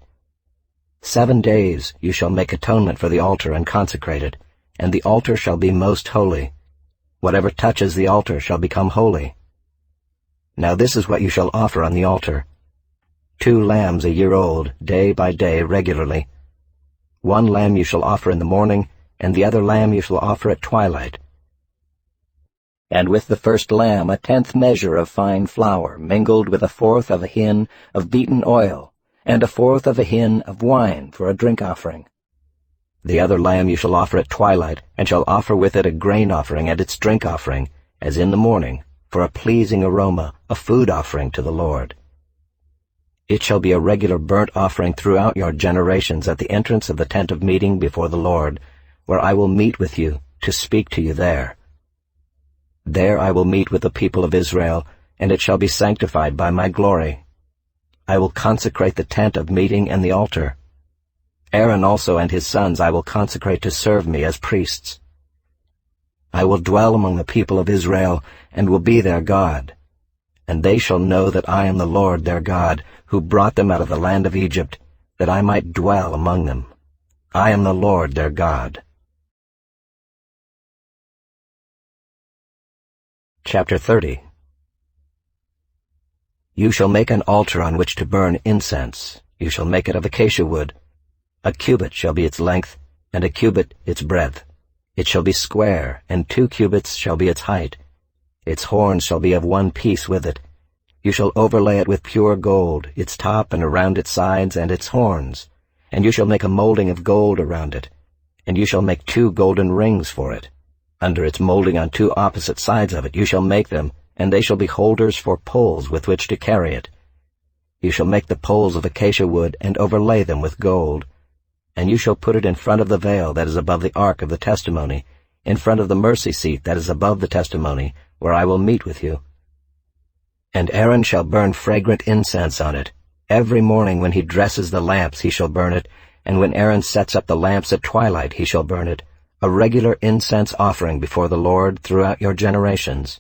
7 days you shall make atonement for the altar and consecrate it, and the altar shall be most holy. Whatever touches the altar shall become holy. Now this is what you shall offer on the altar: 2 lambs a year old, day by day, regularly. 1 lamb you shall offer in the morning, and the other lamb you shall offer at twilight. And with the first lamb 1/10 measure of fine flour, mingled with 1/4 of a hin of beaten oil, and 1/4 of a hin of wine for a drink offering. The other lamb you shall offer at twilight, and shall offer with it a grain offering and its drink offering, as in the morning, for a pleasing aroma, a food offering to the Lord. It shall be a regular burnt offering throughout your generations at the entrance of the tent of meeting before the Lord, where I will meet with you to speak to you there. There I will meet with the people of Israel, and it shall be sanctified by my glory. I will consecrate the tent of meeting and the altar. Aaron also and his sons I will consecrate to serve me as priests. I will dwell among the people of Israel, and will be their God. And they shall know that I am the Lord their God, who brought them out of the land of Egypt, that I might dwell among them. I am the Lord their God. Chapter 30. You shall make an altar on which to burn incense. You shall make it of acacia wood. 1 cubit shall be its length, and 1 cubit its breadth. It shall be square, and 2 cubits shall be its height. Its horns shall be of 1 piece with it. You shall overlay it with pure gold, its top and around its sides and its horns. And you shall make a molding of gold around it. And you shall make 2 golden rings for it. Under its molding on 2 opposite sides of it you shall make them, and they shall be holders for poles with which to carry it. You shall make the poles of acacia wood and overlay them with gold. And you shall put it in front of the veil that is above the ark of the testimony, in front of the mercy seat that is above the testimony, where I will meet with you. And Aaron shall burn fragrant incense on it. Every morning when he dresses the lamps he shall burn it, and when Aaron sets up the lamps at twilight he shall burn it, a regular incense offering before the Lord throughout your generations.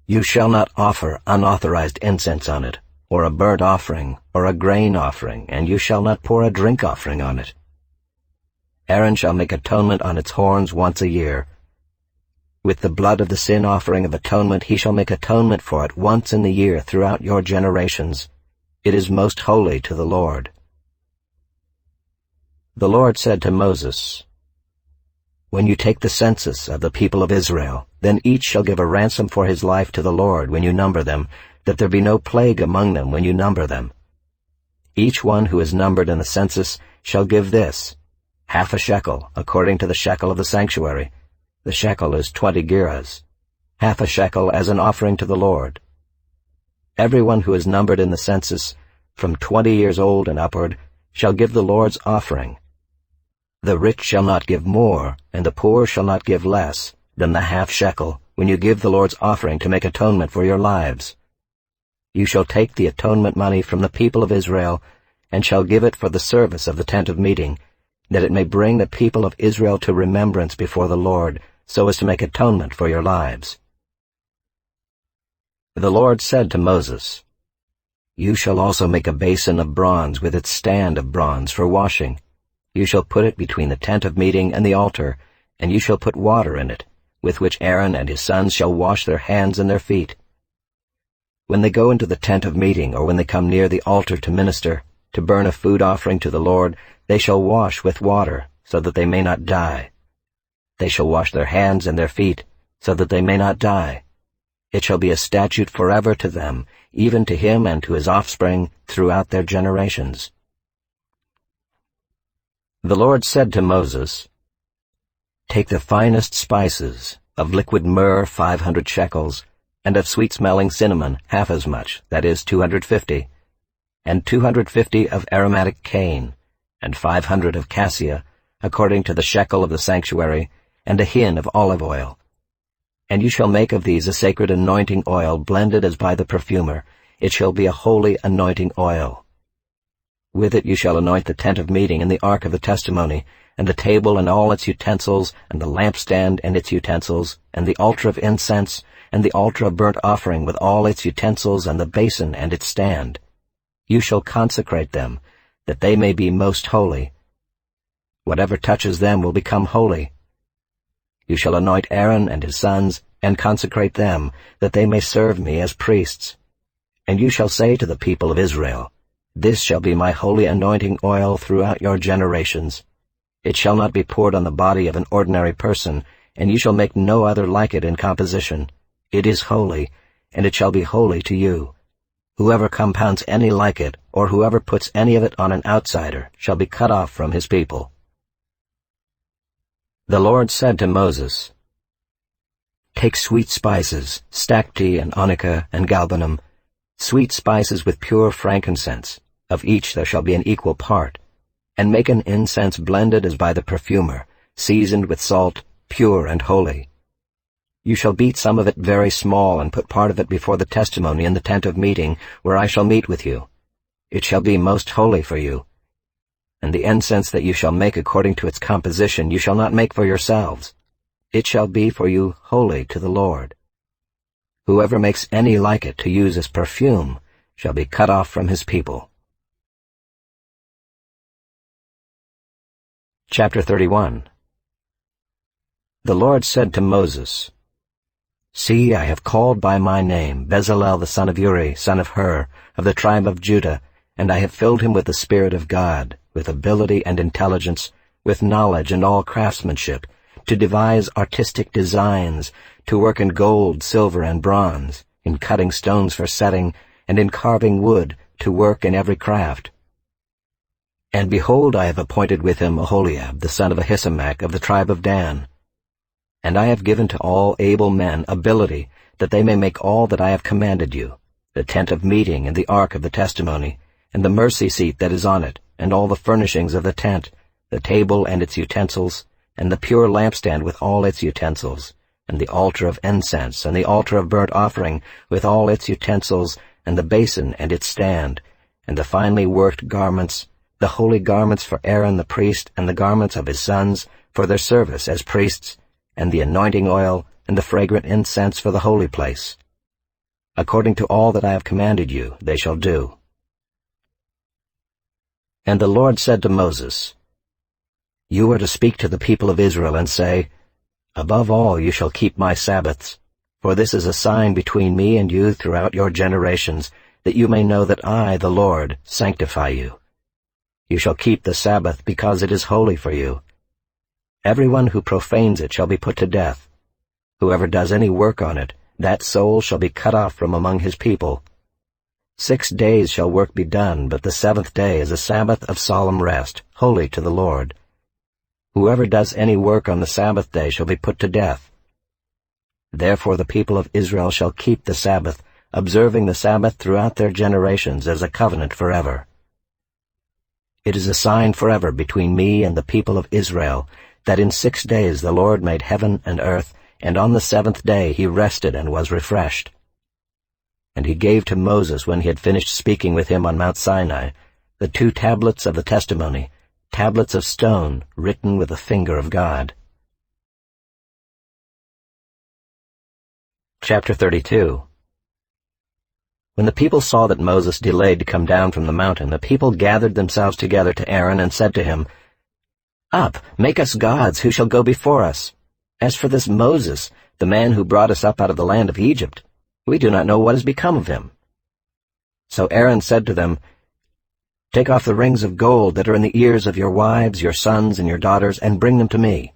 You shall not offer unauthorized incense on it, or a burnt offering, or a grain offering, and you shall not pour a drink offering on it. Aaron shall make atonement on its horns once a year. With the blood of the sin offering of atonement he shall make atonement for it once in the year throughout your generations. It is most holy to the Lord. The Lord said to Moses, When you take the census of the people of Israel, then each shall give a ransom for his life to the Lord when you number them, that there be no plague among them when you number them. Each one who is numbered in the census shall give this, 1/2 shekel, according to the shekel of the sanctuary. The shekel is 20 gerahs, 1/2 shekel as an offering to the Lord. Everyone who is numbered in the census, from 20 years old and upward, shall give the Lord's offering. The rich shall not give more, and the poor shall not give less than the 1/2 shekel when you give the Lord's offering to make atonement for your lives. You shall take the atonement money from the people of Israel, and shall give it for the service of the tent of meeting, that it may bring the people of Israel to remembrance before the Lord, so as to make atonement for your lives. The Lord said to Moses, "You shall also make a basin of bronze with its stand of bronze for washing. You shall put it between the tent of meeting and the altar, and you shall put water in it, with which Aaron and his sons shall wash their hands and their feet. When they go into the tent of meeting, or when they come near the altar to minister, to burn a food offering to the Lord, they shall wash with water, so that they may not die. They shall wash their hands and their feet, so that they may not die. It shall be a statute forever to them, even to him and to his offspring throughout their generations." The Lord said to Moses, "Take the finest spices, of liquid myrrh 500 shekels, and of sweet-smelling cinnamon half as much, that is 250, and 250 of aromatic cane, and 500 of cassia, according to the shekel of the sanctuary, and a hin of olive oil. And you shall make of these a sacred anointing oil blended as by the perfumer. It shall be a holy anointing oil. With it you shall anoint the tent of meeting and the ark of the testimony, and the table and all its utensils, and the lampstand and its utensils, and the altar of incense, and the altar of burnt offering with all its utensils, and the basin and its stand. You shall consecrate them, that they may be most holy. Whatever touches them will become holy. You shall anoint Aaron and his sons, and consecrate them, that they may serve me as priests. And you shall say to the people of Israel, This shall be my holy anointing oil throughout your generations. It shall not be poured on the body of an ordinary person, and you shall make no other like it in composition. It is holy, and it shall be holy to you. Whoever compounds any like it, or whoever puts any of it on an outsider, shall be cut off from his people." The Lord said to Moses, "Take sweet spices, stacte and onycha and galbanum, sweet spices with pure frankincense, of each there shall be an equal part, and make an incense blended as by the perfumer, seasoned with salt, pure and holy. You shall beat some of it very small, and put part of it before the testimony in the tent of meeting, where I shall meet with you. It shall be most holy for you. And the incense that you shall make according to its composition you shall not make for yourselves. It shall be for you holy to the Lord. Whoever makes any like it to use as perfume shall be cut off from his people." Chapter 31. The Lord said to Moses, "See, I have called by my name Bezalel the son of Uri, son of Hur, of the tribe of Judah, and I have filled him with the Spirit of God, with ability and intelligence, with knowledge and all craftsmanship, to devise artistic designs, to work in gold, silver, and bronze, in cutting stones for setting, and in carving wood, to work in every craft. And behold, I have appointed with him Aholiab, the son of Ahisamach, of the tribe of Dan. And I have given to all able men ability, that they may make all that I have commanded you, the tent of meeting and the ark of the testimony, and the mercy seat that is on it, and all the furnishings of the tent, the table and its utensils, and the pure lampstand with all its utensils, and the altar of incense, and the altar of burnt offering with all its utensils, and the basin and its stand, and the finely worked garments, the holy garments for Aaron the priest, and the garments of his sons, for their service as priests, and the anointing oil, and the fragrant incense for the holy place. According to all that I have commanded you, they shall do." And the Lord said to Moses, "You are to speak to the people of Israel and say, Above all you shall keep my Sabbaths, for this is a sign between me and you throughout your generations, that you may know that I, the Lord, sanctify you. You shall keep the Sabbath because it is holy for you. Everyone who profanes it shall be put to death. Whoever does any work on it, that soul shall be cut off from among his people. 6 days shall work be done, but the 7th day is a Sabbath of solemn rest, holy to the Lord. Whoever does any work on the Sabbath day shall be put to death. Therefore the people of Israel shall keep the Sabbath, observing the Sabbath throughout their generations as a covenant forever. It is a sign forever between me and the people of Israel, that in 6 days the Lord made heaven and earth, and on the 7th day he rested and was refreshed. And he gave to Moses, when he had finished speaking with him on Mount Sinai, the 2 tablets of the testimony, tablets of stone written with the finger of God. Chapter 32. When the people saw that Moses delayed to come down from the mountain, the people gathered themselves together to Aaron and said to him, "Up, make us gods who shall go before us. As for this Moses, the man who brought us up out of the land of Egypt, we do not know what has become of him." So Aaron said to them, "Take off the rings of gold that are in the ears of your wives, your sons, and your daughters, and bring them to me."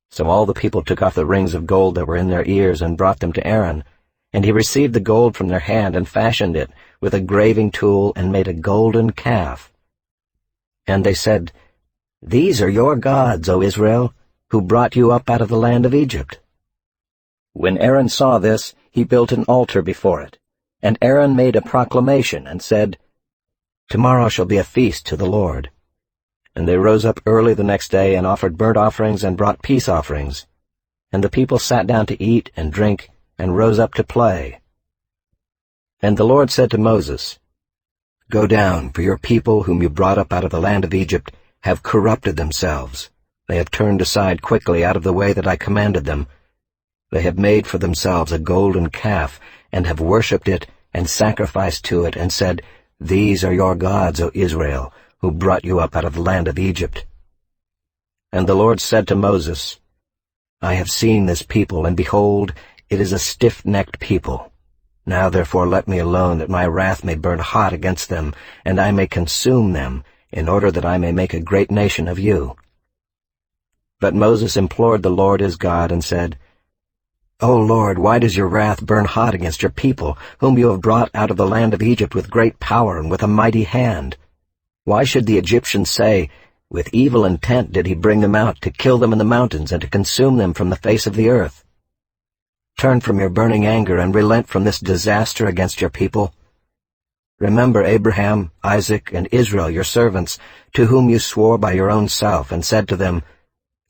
So all the people took off the rings of gold that were in their ears and brought them to Aaron, and he received the gold from their hand and fashioned it with a graving tool and made a golden calf. And they said, "These are your gods, O Israel, who brought you up out of the land of Egypt." When Aaron saw this, he built an altar before it, and Aaron made a proclamation and said, "Tomorrow shall be a feast to the Lord." And they rose up early the next day and offered burnt offerings and brought peace offerings. And the people sat down to eat and drink and rose up to play. And the Lord said to Moses, "Go down, for your people whom you brought up out of the land of Egypt have corrupted themselves. They have turned aside quickly out of the way that I commanded them. They have made for themselves a golden calf, and have worshipped it, and sacrificed to it, and said, 'These are your gods, O Israel, who brought you up out of the land of Egypt.' And the Lord said to Moses, I have seen this people, and behold, it is a stiff-necked people. Now therefore let me alone, that my wrath may burn hot against them, and I may consume them, in order that I may make a great nation of you." But Moses implored the Lord his God, and said, "O Lord, why does your wrath burn hot against your people, whom you have brought out of the land of Egypt with great power and with a mighty hand? Why should the Egyptians say, 'With evil intent did he bring them out, to kill them in the mountains, and to consume them from the face of the earth'? Turn from your burning anger, and relent from this disaster against your people. Remember Abraham, Isaac, and Israel your servants, to whom you swore by your own self, and said to them,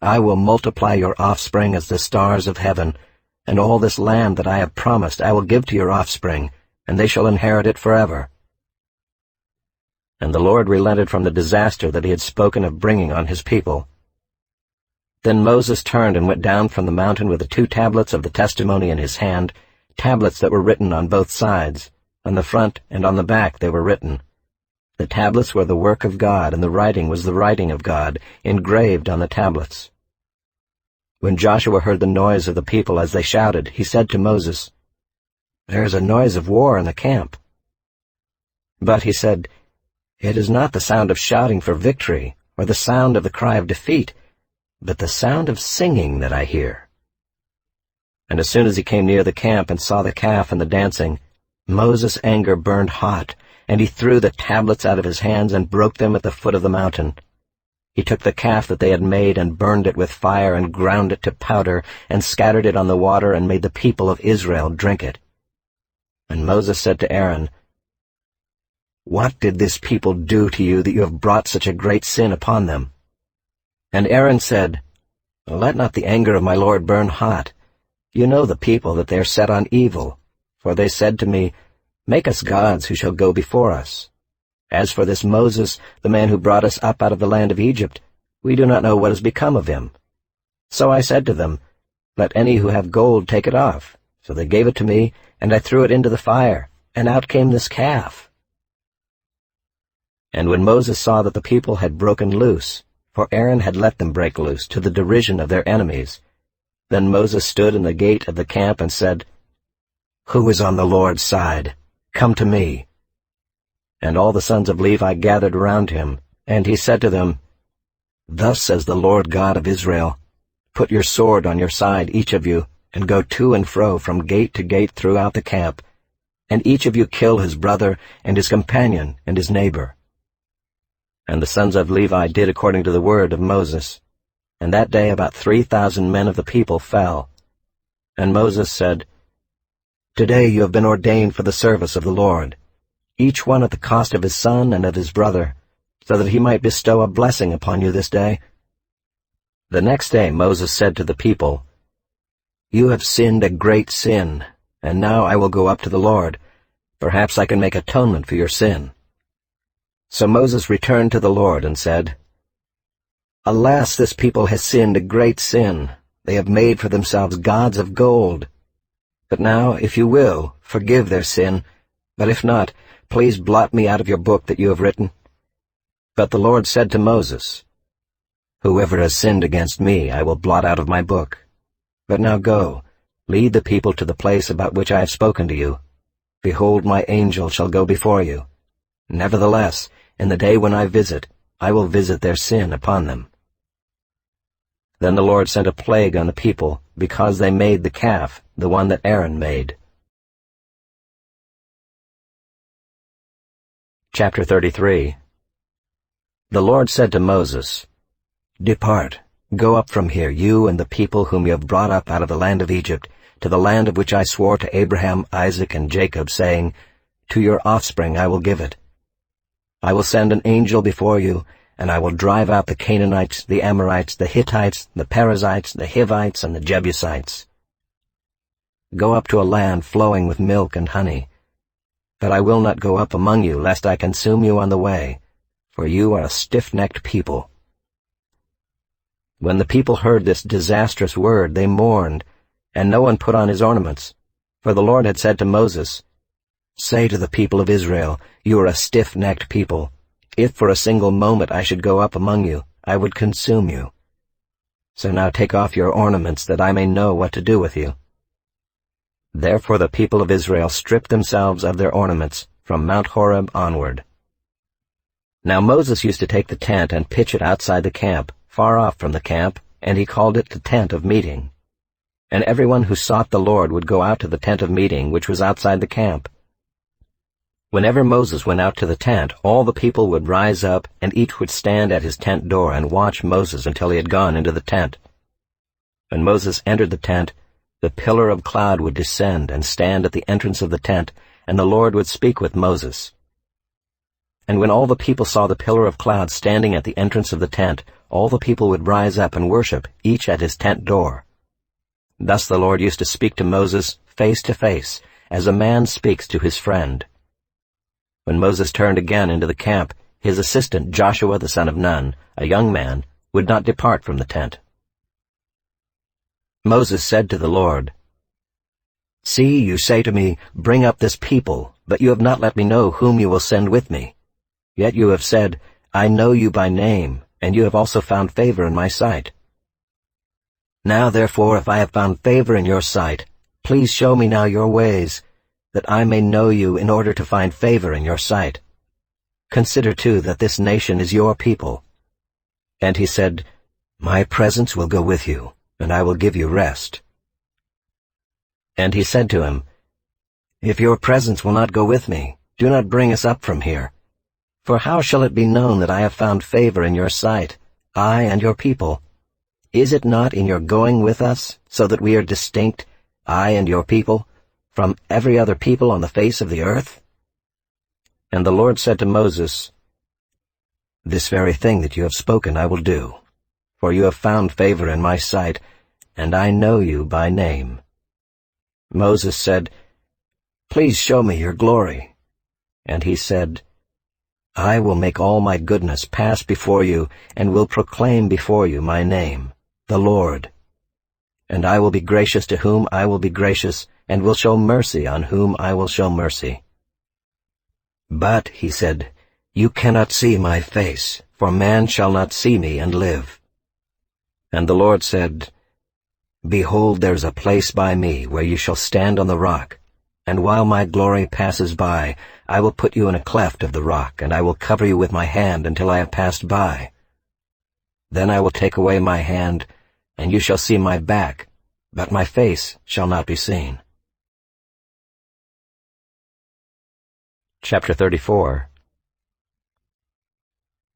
'I will multiply your offspring as the stars of heaven, and all this land that I have promised I will give to your offspring, and they shall inherit it forever.' And the Lord relented from the disaster that he had spoken of bringing on his people. Then Moses turned and went down from the mountain with the 2 tablets of the testimony in his hand, tablets that were written on both sides. On the front and on the back they were written. The tablets were the work of God, and the writing was the writing of God, engraved on the tablets. When Joshua heard the noise of the people as they shouted, he said to Moses, "There is a noise of war in the camp." But he said, "It is not the sound of shouting for victory, or the sound of the cry of defeat, but the sound of singing that I hear." And as soon as he came near the camp and saw the calf and the dancing, Moses' anger burned hot, and he threw the tablets out of his hands and broke them at the foot of the mountain. He took the calf that they had made and burned it with fire and ground it to powder and scattered it on the water and made the people of Israel drink it. And Moses said to Aaron, "What did this people do to you that you have brought such a great sin upon them?" And Aaron said, "Let not the anger of my Lord burn hot. You know the people, that they are set on evil. For they said to me, 'Make us gods who shall go before us.' As for this Moses, the man who brought us up out of the land of Egypt, we do not know what has become of him. So I said to them, 'Let any who have gold take it off.' So they gave it to me, and I threw it into the fire, and out came this calf." And when Moses saw that the people had broken loose, for Aaron had let them break loose, to the derision of their enemies, then Moses stood in the gate of the camp and said, "Who is on the Lord's side? Come to me." And all the sons of Levi gathered around him, and he said to them, "Thus says the Lord God of Israel, Put your sword on your side, each of you, and go to and fro from gate to gate throughout the camp, and each of you kill his brother and his companion and his neighbor." And the sons of Levi did according to the word of Moses. And that day about 3,000 men of the people fell. And Moses said, "Today you have been ordained for the service of the Lord, each one at the cost of his son and of his brother, so that he might bestow a blessing upon you this day." The next day Moses said to the people, "You have sinned a great sin, and now I will go up to the Lord. Perhaps I can make atonement for your sin." So Moses returned to the Lord and said, "Alas, this people has sinned a great sin. They have made for themselves gods of gold. But now, if you will, forgive their sin, but if not, please blot me out of your book that you have written." But the Lord said to Moses, "Whoever has sinned against me I will blot out of my book. But now go, lead the people to the place about which I have spoken to you. Behold, my angel shall go before you. Nevertheless, in the day when I will visit their sin upon them." Then the Lord sent a plague on the people, because they made the calf, the one that Aaron made. Chapter 33. The Lord said to Moses, "Depart, go up from here, you and the people whom you have brought up out of the land of Egypt, to the land of which I swore to Abraham, Isaac, and Jacob, saying, 'To your offspring I will give it.' I will send an angel before you, and I will drive out the Canaanites, the Amorites, the Hittites, the Perizzites, the Hivites, and the Jebusites. Go up to a land flowing with milk and honey. But I will not go up among you, lest I consume you on the way, for you are a stiff-necked people." When the people heard this disastrous word, they mourned, and no one put on his ornaments, for the Lord had said to Moses, "Say to the people of Israel, you are a stiff-necked people. If for a single moment I should go up among you, I would consume you. So now take off your ornaments, that I may know what to do with you." Therefore the people of Israel stripped themselves of their ornaments from Mount Horeb onward. Now Moses used to take the tent and pitch it outside the camp, far off from the camp, and he called it the tent of meeting. And everyone who sought the Lord would go out to the tent of meeting, which was outside the camp. Whenever Moses went out to the tent, all the people would rise up, and each would stand at his tent door and watch Moses until he had gone into the tent. When Moses entered the tent, the pillar of cloud would descend and stand at the entrance of the tent, and the Lord would speak with Moses. And when all the people saw the pillar of cloud standing at the entrance of the tent, all the people would rise up and worship, each at his tent door. Thus the Lord used to speak to Moses face to face, as a man speaks to his friend. When Moses turned again into the camp, his assistant Joshua the son of Nun, a young man, would not depart from the tent. Moses said to the Lord, "See, you say to me, 'Bring up this people,' but you have not let me know whom you will send with me. Yet you have said, 'I know you by name,' and you have also found favor in my sight. Now therefore, if I have found favor in your sight, please show me now your ways, that I may know you in order to find favor in your sight. Consider, too, that this nation is your people." And he said, "My presence will go with you, and I will give you rest." And he said to him, "If your presence will not go with me, do not bring us up from here. For how shall it be known that I have found favor in your sight, I and your people? Is it not in your going with us, so that we are distinct, I and your people, from every other people on the face of the earth?" And the Lord said to Moses, "This very thing that you have spoken I will do, for you have found favor in my sight, and I know you by name." Moses said, "Please show me your glory." And he said, "I will make all my goodness pass before you, and will proclaim before you my name, the Lord. And I will be gracious to whom I will be gracious, and will show mercy on whom I will show mercy." "But," he said, "you cannot see my face, for man shall not see me and live." And the Lord said, "Behold, there is a place by me where you shall stand on the rock, and while my glory passes by, I will put you in a cleft of the rock, and I will cover you with my hand until I have passed by. Then I will take away my hand, and you shall see my back, but my face shall not be seen." Chapter 34.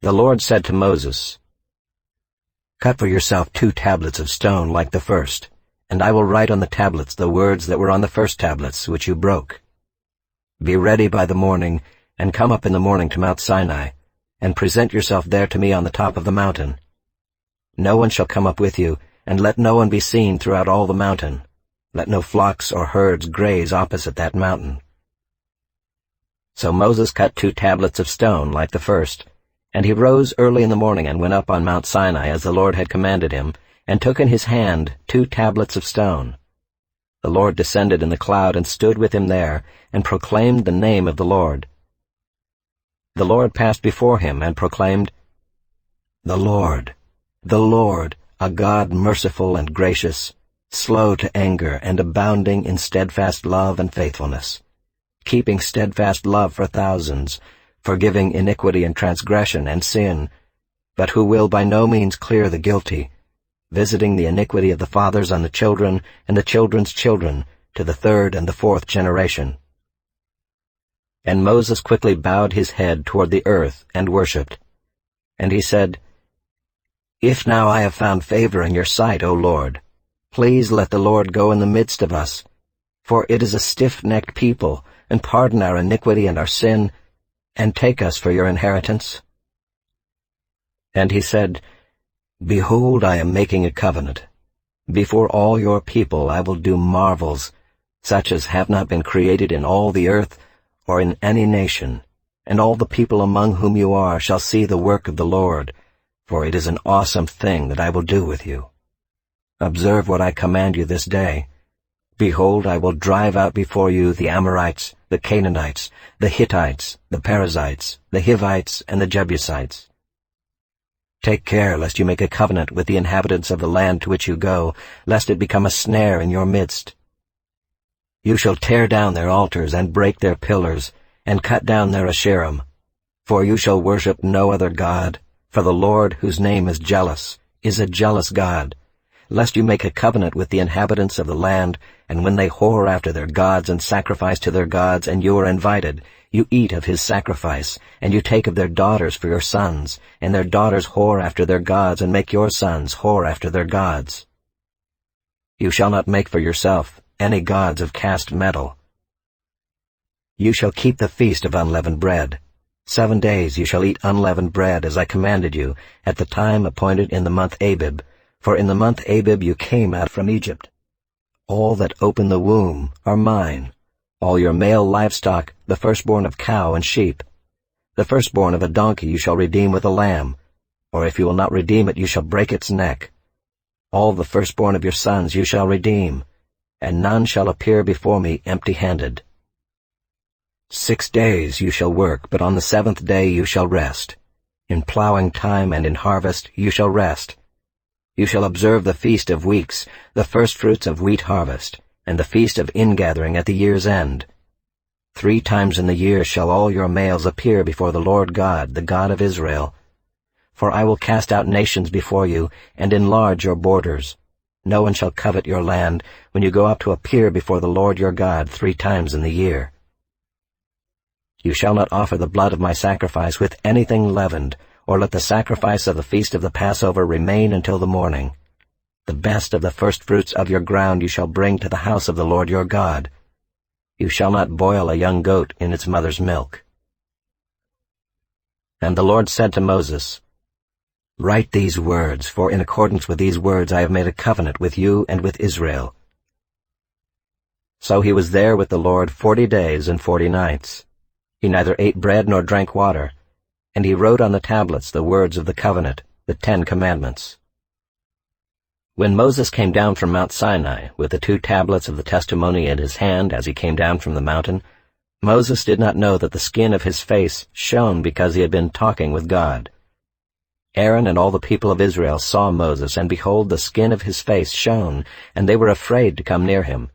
The Lord said to Moses, "Cut for yourself 2 tablets of stone like the first, and I will write on the tablets the words that were on the first tablets which you broke. Be ready by the morning, and come up in the morning to Mount Sinai, and present yourself there to me on the top of the mountain. No one shall come up with you, and let no one be seen throughout all the mountain. Let no flocks or herds graze opposite that mountain." So Moses cut 2 tablets of stone like the first, and he rose early in the morning and went up on Mount Sinai as the Lord had commanded him, and took in his hand 2 tablets of stone. the Lord descended in the cloud and stood with him there, and proclaimed the name of the Lord. The Lord passed before him and proclaimed, the Lord, a God merciful and gracious, slow to anger and abounding in steadfast love and faithfulness, keeping steadfast love for thousands, forgiving iniquity and transgression and sin, but who will by no means clear the guilty, visiting the iniquity of the fathers on the children and the children's children to the third and the fourth generation. And Moses quickly bowed his head toward the earth and worshipped. And he said, If now I have found favor in your sight, O Lord, please let the Lord go in the midst of us, for it is a stiff-necked people, and pardon our iniquity and our sin, and take us for your inheritance. And he said, Behold, I am making a covenant. Before all your people I will do marvels, such as have not been created in all the earth or in any nation, and all the people among whom you are shall see the work of the Lord, for it is an awesome thing that I will do with you. Observe what I command you this day. Behold, I will drive out before you the Amorites, the Canaanites, the Hittites, the Perizzites, the Hivites, and the Jebusites. Take care lest you make a covenant with the inhabitants of the land to which you go, lest it become a snare in your midst. You shall tear down their altars and break their pillars, and cut down their Asherim. For you shall worship no other God, for the Lord, whose name is jealous, is a jealous God, lest you make a covenant with the inhabitants of the land, and when they whore after their gods and sacrifice to their gods, and you are invited, you eat of his sacrifice, and you take of their daughters for your sons, and their daughters whore after their gods, and make your sons whore after their gods. You shall not make for yourself any gods of cast metal. You shall keep the feast of unleavened bread. 7 days you shall eat unleavened bread, as I commanded you, at the time appointed in the month Abib, for in the month Abib you came out from Egypt. All that open the womb are mine, all your male livestock, the firstborn of cow and sheep. The firstborn of a donkey you shall redeem with a lamb, or if you will not redeem it, you shall break its neck. All the firstborn of your sons you shall redeem, and none shall appear before me empty-handed. 6 days you shall work, but on the 7th day you shall rest. In plowing time and in harvest you shall rest. You shall observe the feast of weeks, the firstfruits of wheat harvest, and the feast of ingathering at the year's end. 3 times in the year shall all your males appear before the Lord God, the God of Israel. For I will cast out nations before you, and enlarge your borders. No one shall covet your land when you go up to appear before the Lord your God 3 times in the year. You shall not offer the blood of my sacrifice with anything leavened, or let the sacrifice of the feast of the Passover remain until the morning. The best of the firstfruits of your ground you shall bring to the house of the Lord your God. You shall not boil a young goat in its mother's milk. And the Lord said to Moses, Write these words, for in accordance with these words I have made a covenant with you and with Israel. So he was there with the Lord 40 days and 40 nights. He neither ate bread nor drank water, and he wrote on the tablets the words of the covenant, the 10 commandments. When Moses came down from Mount Sinai with the 2 tablets of the testimony in his hand as he came down from the mountain, Moses did not know that the skin of his face shone because he had been talking with God. Aaron and all the people of Israel saw Moses, and behold, the skin of his face shone, and they were afraid to come near him.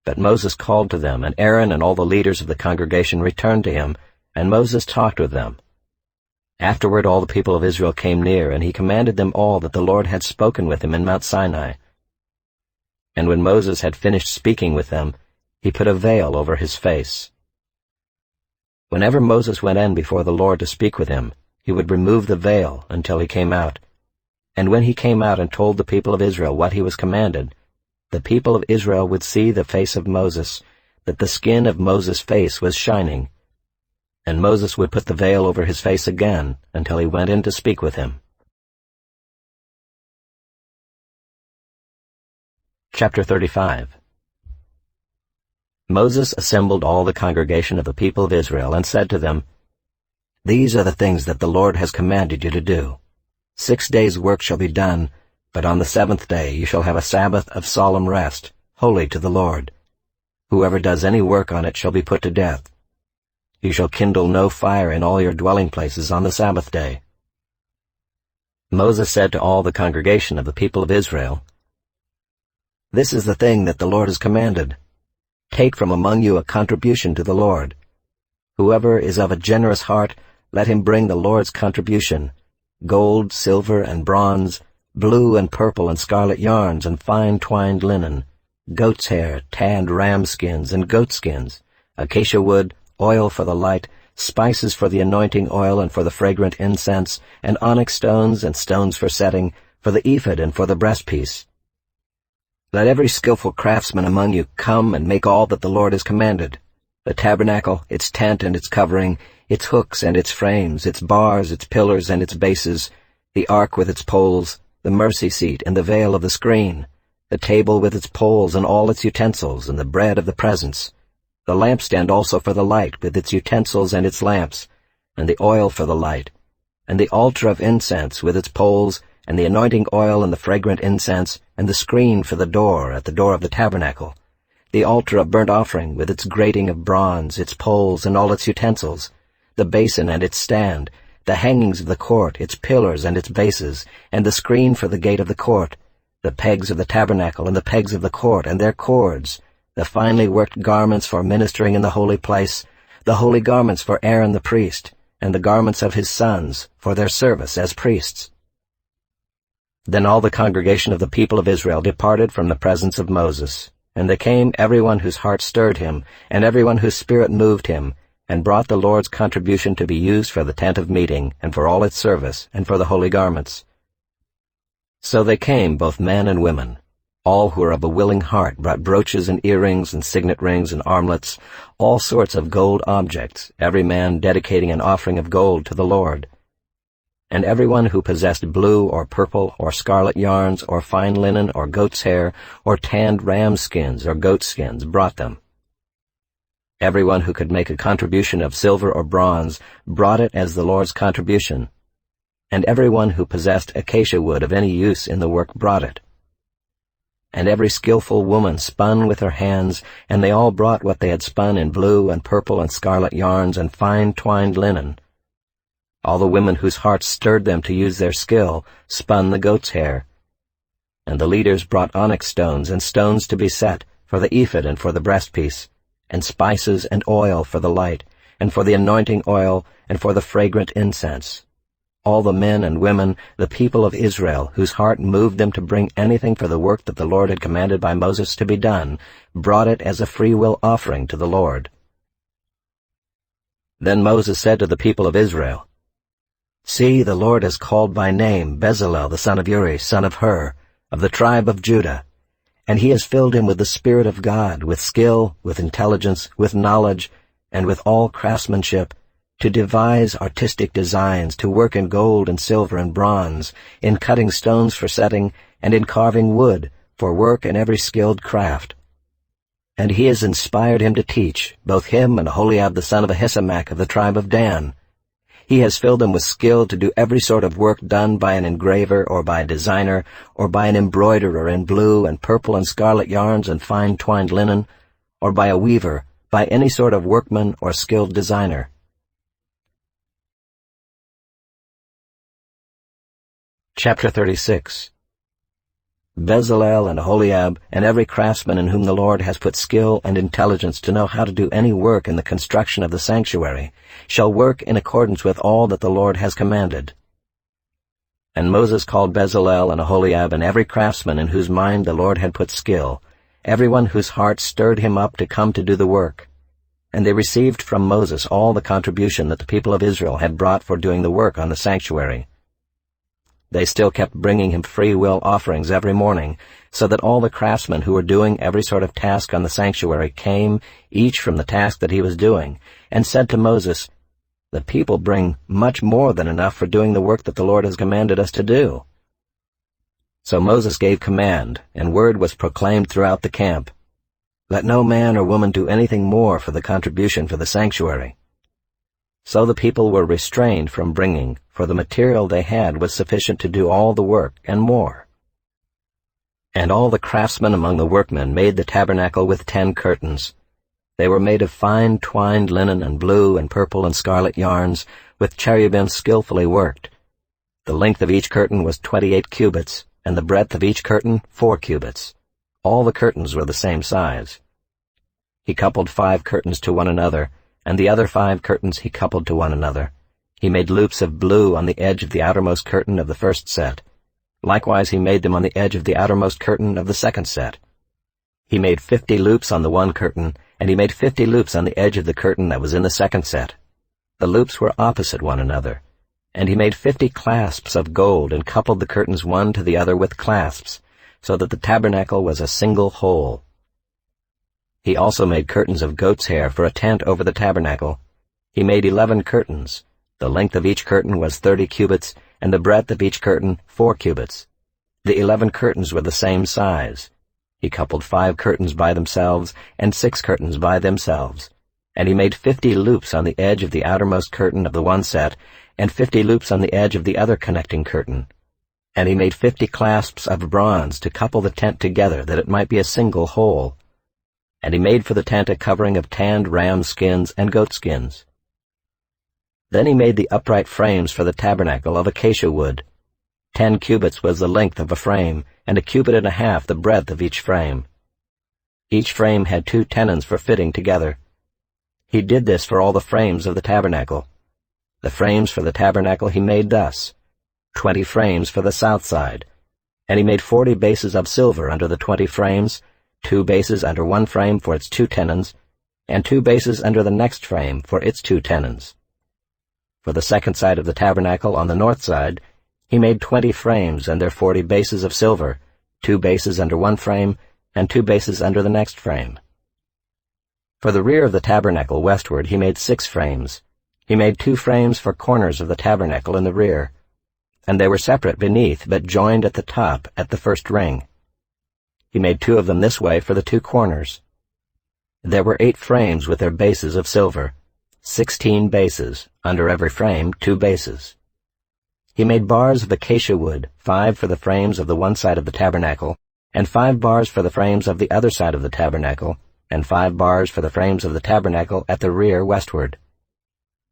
But Moses called to them, and Aaron and all the leaders of the congregation returned to him, and Moses talked with them. Afterward all the people of Israel came near, and he commanded them all that the Lord had spoken with him in Mount Sinai. And when Moses had finished speaking with them, he put a veil over his face. Whenever Moses went in before the Lord to speak with him, he would remove the veil until he came out. And when he came out and told the people of Israel what he was commanded, the people of Israel would see the face of Moses, that the skin of Moses' face was shining. And Moses would put the veil over his face again until he went in to speak with him. Chapter 35. Moses assembled all the congregation of the people of Israel and said to them, These are the things that the Lord has commanded you to do. 6 days' work shall be done, but on the 7th day you shall have a Sabbath of solemn rest, holy to the Lord. Whoever does any work on it shall be put to death. You shall kindle no fire in all your dwelling places on the Sabbath day." Moses said to all the congregation of the people of Israel, "This is the thing that the Lord has commanded. Take from among you a contribution to the Lord. Whoever is of a generous heart, let him bring the Lord's contribution, gold, silver, and bronze, blue and purple and scarlet yarns, and fine twined linen, goat's hair, tanned ram skins and goat skins, acacia wood, oil for the light, spices for the anointing oil and for the fragrant incense, and onyx stones and stones for setting, for the ephod and for the breastpiece. Let every skillful craftsman among you come and make all that the Lord has commanded: the tabernacle, its tent and its covering, its hooks and its frames, its bars, its pillars and its bases, the ark with its poles, the mercy seat and the veil of the screen, the table with its poles and all its utensils, and the bread of the presence, the lampstand also for the light with its utensils and its lamps, and the oil for the light, and the altar of incense with its poles, and the anointing oil and the fragrant incense, and the screen for the door at the door of the tabernacle, the altar of burnt offering with its grating of bronze, its poles and all its utensils, the basin and its stand, the hangings of the court, its pillars and its bases, and the screen for the gate of the court, the pegs of the tabernacle and the pegs of the court and their cords, the finely worked garments for ministering in the holy place, the holy garments for Aaron the priest, and the garments of his sons for their service as priests." Then all the congregation of the people of Israel departed from the presence of Moses, and they came, everyone whose heart stirred him, and everyone whose spirit moved him, and brought the Lord's contribution to be used for the tent of meeting, and for all its service, and for the holy garments. So they came, both men and women. All who were of a willing heart brought brooches and earrings and signet rings and armlets, all sorts of gold objects, every man dedicating an offering of gold to the Lord. And everyone who possessed blue or purple or scarlet yarns or fine linen or goat's hair or tanned ram skins or goat skins brought them. Everyone who could make a contribution of silver or bronze brought it as the Lord's contribution, and everyone who possessed acacia wood of any use in the work brought it. And every skillful woman spun with her hands, and they all brought what they had spun in blue and purple and scarlet yarns and fine twined linen. All the women whose hearts stirred them to use their skill spun the goat's hair. And the leaders brought onyx stones and stones to be set for the ephod and for the breastpiece, and spices and oil for the light, and for the anointing oil, and for the fragrant incense. All the men and women, the people of Israel, whose heart moved them to bring anything for the work that the Lord had commanded by Moses to be done, brought it as a freewill offering to the Lord. Then Moses said to the people of Israel, "See, the Lord has called by name Bezalel the son of Uri, son of Hur, of the tribe of Judah, and he has filled him with the Spirit of God, with skill, with intelligence, with knowledge, and with all craftsmanship, to devise artistic designs, to work in gold and silver and bronze, in cutting stones for setting, and in carving wood, for work in every skilled craft. And he has inspired him to teach, both him and Aholiab the son of Ahisamach of the tribe of Dan. He has filled him with skill to do every sort of work done by an engraver or by a designer or by an embroiderer in blue and purple and scarlet yarns and fine twined linen, or by a weaver, by any sort of workman or skilled designer." Chapter 36. Bezalel and Aholiab, and every craftsman in whom the Lord has put skill and intelligence to know how to do any work in the construction of the sanctuary, shall work in accordance with all that the Lord has commanded. And Moses called Bezalel and Aholiab and every craftsman in whose mind the Lord had put skill, everyone whose heart stirred him up to come to do the work. And they received from Moses all the contribution that the people of Israel had brought for doing the work on the sanctuary. They still kept bringing him free will offerings every morning, so that all the craftsmen who were doing every sort of task on the sanctuary came, each from the task that he was doing, and said to Moses, "The people bring much more than enough for doing the work that the Lord has commanded us to do." So Moses gave command, and word was proclaimed throughout the camp, "Let no man or woman do anything more for the contribution for the sanctuary." So the people were restrained from bringing, for the material they had was sufficient to do all the work and more. And all the craftsmen among the workmen made the tabernacle with 10 curtains. They were made of fine twined linen and blue and purple and scarlet yarns, with cherubim skillfully worked. The length of each curtain was 28 cubits, and the breadth of each curtain 4 cubits. All the curtains were the same size. He coupled 5 curtains to one another, and the other 5 curtains he coupled to one another. He made loops of blue on the edge of the outermost curtain of the first set. Likewise he made them on the edge of the outermost curtain of the second set. He made 50 loops on the one curtain, and he made 50 loops on the edge of the curtain that was in the second set. The loops were opposite one another. And he made 50 clasps of gold and coupled the curtains one to the other with clasps, so that the tabernacle was a single whole. He also made curtains of goat's hair for a tent over the tabernacle. He made 11 curtains. The length of each curtain was 30 cubits, and the breadth of each curtain 4 cubits. The 11 curtains were the same size. He coupled 5 curtains by themselves, and 6 curtains by themselves. And he made 50 loops on the edge of the outermost curtain of the one set, and 50 loops on the edge of the other connecting curtain. And he made 50 clasps of bronze to couple the tent together, that it might be a single whole. And he made for the tent a covering of tanned ram skins and goat skins. Then he made the upright frames for the tabernacle of acacia wood. 10 cubits was the length of a frame, and 1.5 cubits the breadth of each frame. Each frame had 2 tenons for fitting together. He did this for all the frames of the tabernacle. The frames for the tabernacle he made thus: 20 frames for the south side. And he made 40 bases of silver under the 20 frames, 2 bases under one frame for its 2 tenons, and 2 bases under the next frame for its 2 tenons. For the second side of the tabernacle on the north side, he made 20 frames and their 40 bases of silver, 2 bases under one frame, and 2 bases under the next frame. For the rear of the tabernacle westward he made 6 frames. He made 2 frames for corners of the tabernacle in the rear, and they were separate beneath, but joined at the top at the first ring. He made 2 of them this way for the 2 corners. There were 8 frames with their bases of silver, 16 bases, under every frame 2 bases. He made bars of acacia wood, 5 for the frames of the one side of the tabernacle, and 5 bars for the frames of the other side of the tabernacle, and 5 bars for the frames of the tabernacle at the rear westward.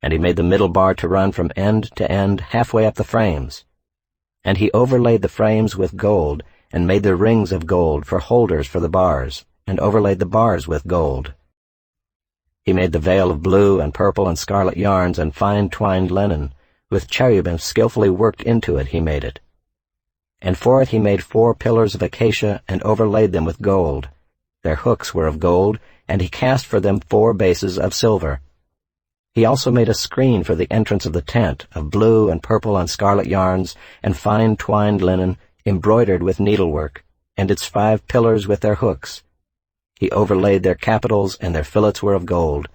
And he made the middle bar to run from end to end halfway up the frames. And he overlaid the frames with gold, and made the rings of gold for holders for the bars, and overlaid the bars with gold. He made the veil of blue and purple and scarlet yarns and fine twined linen, with cherubim skillfully worked into it he made it. And for it he made 4 pillars of acacia, and overlaid them with gold. Their hooks were of gold, and he cast for them 4 bases of silver. He also made a screen for the entrance of the tent, of blue and purple and scarlet yarns, and fine twined linen, embroidered with needlework, and its 5 pillars with their hooks. He overlaid their capitals, and their fillets were of gold,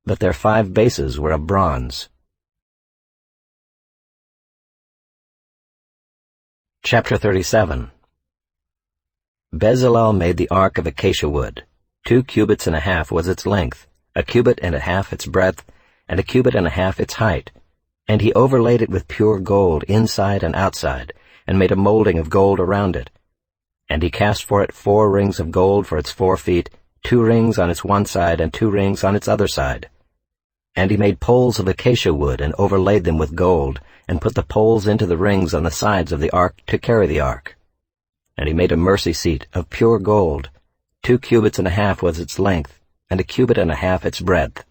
but their 5 bases were of bronze. Chapter 37. Bezalel made the ark of acacia wood. 2.5 cubits was its length, 1.5 cubits its breadth, and 1.5 cubits its height. And he overlaid it with pure gold inside and outside, and made a molding of gold around it. And he cast for it 4 rings of gold for its 4 feet, 2 rings on its one side and 2 rings on its other side. And he made poles of acacia wood and overlaid them with gold, and put the poles into the rings on the sides of the ark to carry the ark. And he made a mercy seat of pure gold. 2.5 cubits was its length, and 1.5 cubits its breadth.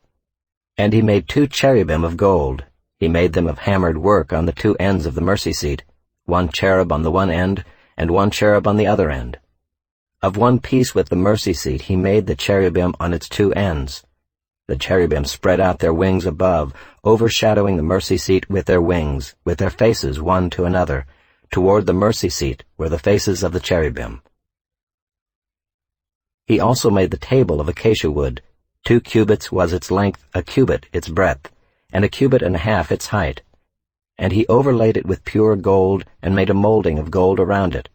And he made 2 cherubim of gold. He made them of hammered work on the 2 ends of the mercy seat, 1 cherub on the one end, and 1 cherub on the other end. Of one piece with the mercy seat he made the cherubim on its 2 ends. The cherubim spread out their wings above, overshadowing the mercy seat with their wings, with their faces one to another. Toward the mercy seat were the faces of the cherubim. He also made the table of acacia wood. 2 cubits was its length, 1 cubit its breadth, and 1.5 cubits its height. And he overlaid it with pure gold, and made a molding of gold around it.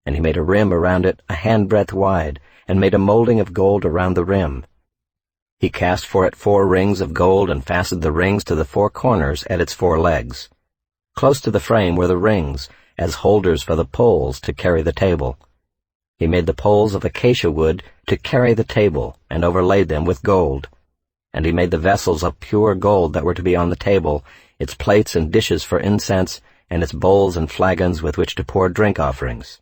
And he made a rim around it 1 handbreadth wide, and made a molding of gold around the rim. He cast for it 4 rings of gold, and fastened the rings to the 4 corners at its 4 legs. Close to the frame were the rings, as holders for the poles to carry the table. He made the poles of acacia wood to carry the table, and overlaid them with gold. And he made the vessels of pure gold that were to be on the table, its plates and dishes for incense, and its bowls and flagons with which to pour drink offerings.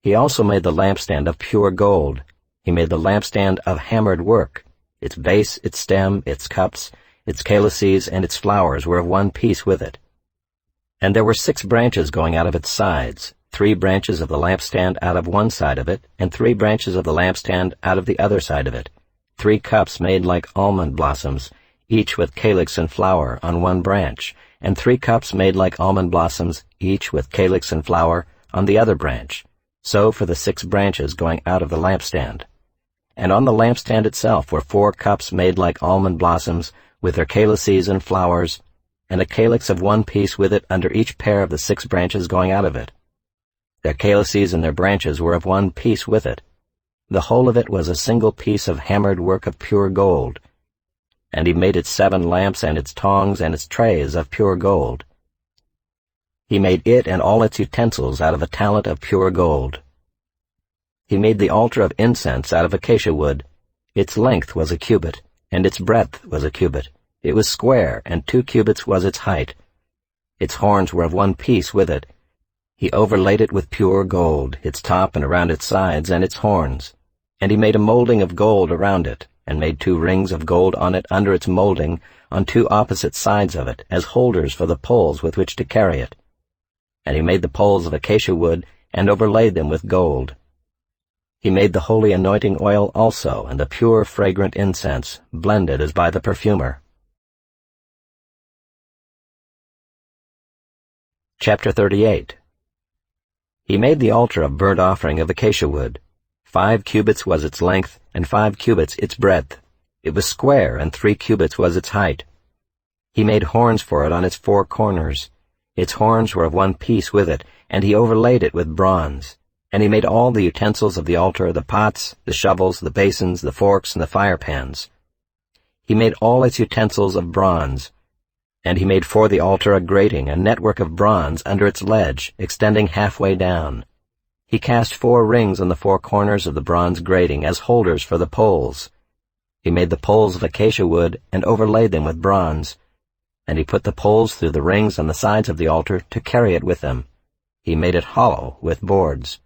He also made the lampstand of pure gold. He made the lampstand of hammered work. Its base, its stem, its cups, its calices, and its flowers were of one piece with it. And there were 6 branches going out of its sides, 3 branches of the lampstand out of one side of it, and 3 branches of the lampstand out of the other side of it, 3 cups made like almond blossoms, each with calyx and flower on one branch, and 3 cups made like almond blossoms, each with calyx and flower on the other branch, so for the 6 branches going out of the lampstand. And on the lampstand itself were 4 cups made like almond blossoms, with their calices and flowers, and a calyx of one piece with it under each pair of the 6 branches going out of it. Their calices and their branches were of one piece with it. The whole of it was a single piece of hammered work of pure gold. And he made its 7 lamps and its tongs and its trays of pure gold. He made it and all its utensils out of a talent of pure gold. He made the altar of incense out of acacia wood. Its length was a cubit, and its breadth was a cubit. It was square, and 2 cubits was its height. Its horns were of one piece with it. He overlaid it with pure gold, its top and around its sides and its horns. And he made a molding of gold around it, and made 2 rings of gold on it under its molding, on 2 opposite sides of it, as holders for the poles with which to carry it. And he made the poles of acacia wood, and overlaid them with gold. He made the holy anointing oil also, and the pure fragrant incense, blended as by the perfumer. Chapter 38. He made the altar of burnt offering of acacia wood. 5 cubits was its length, and 5 cubits its breadth. It was square, and 3 cubits was its height. He made horns for it on its 4 corners. Its horns were of one piece with it, and he overlaid it with bronze. And he made all the utensils of the altar, the pots, the shovels, the basins, the forks, and the fire pans. He made all its utensils of bronze. And he made for the altar a grating, a network of bronze under its ledge, extending halfway down. He cast 4 rings on the 4 corners of the bronze grating as holders for the poles. He made the poles of acacia wood, and overlaid them with bronze. And he put the poles through the rings on the sides of the altar to carry it with them. He made it hollow with boards.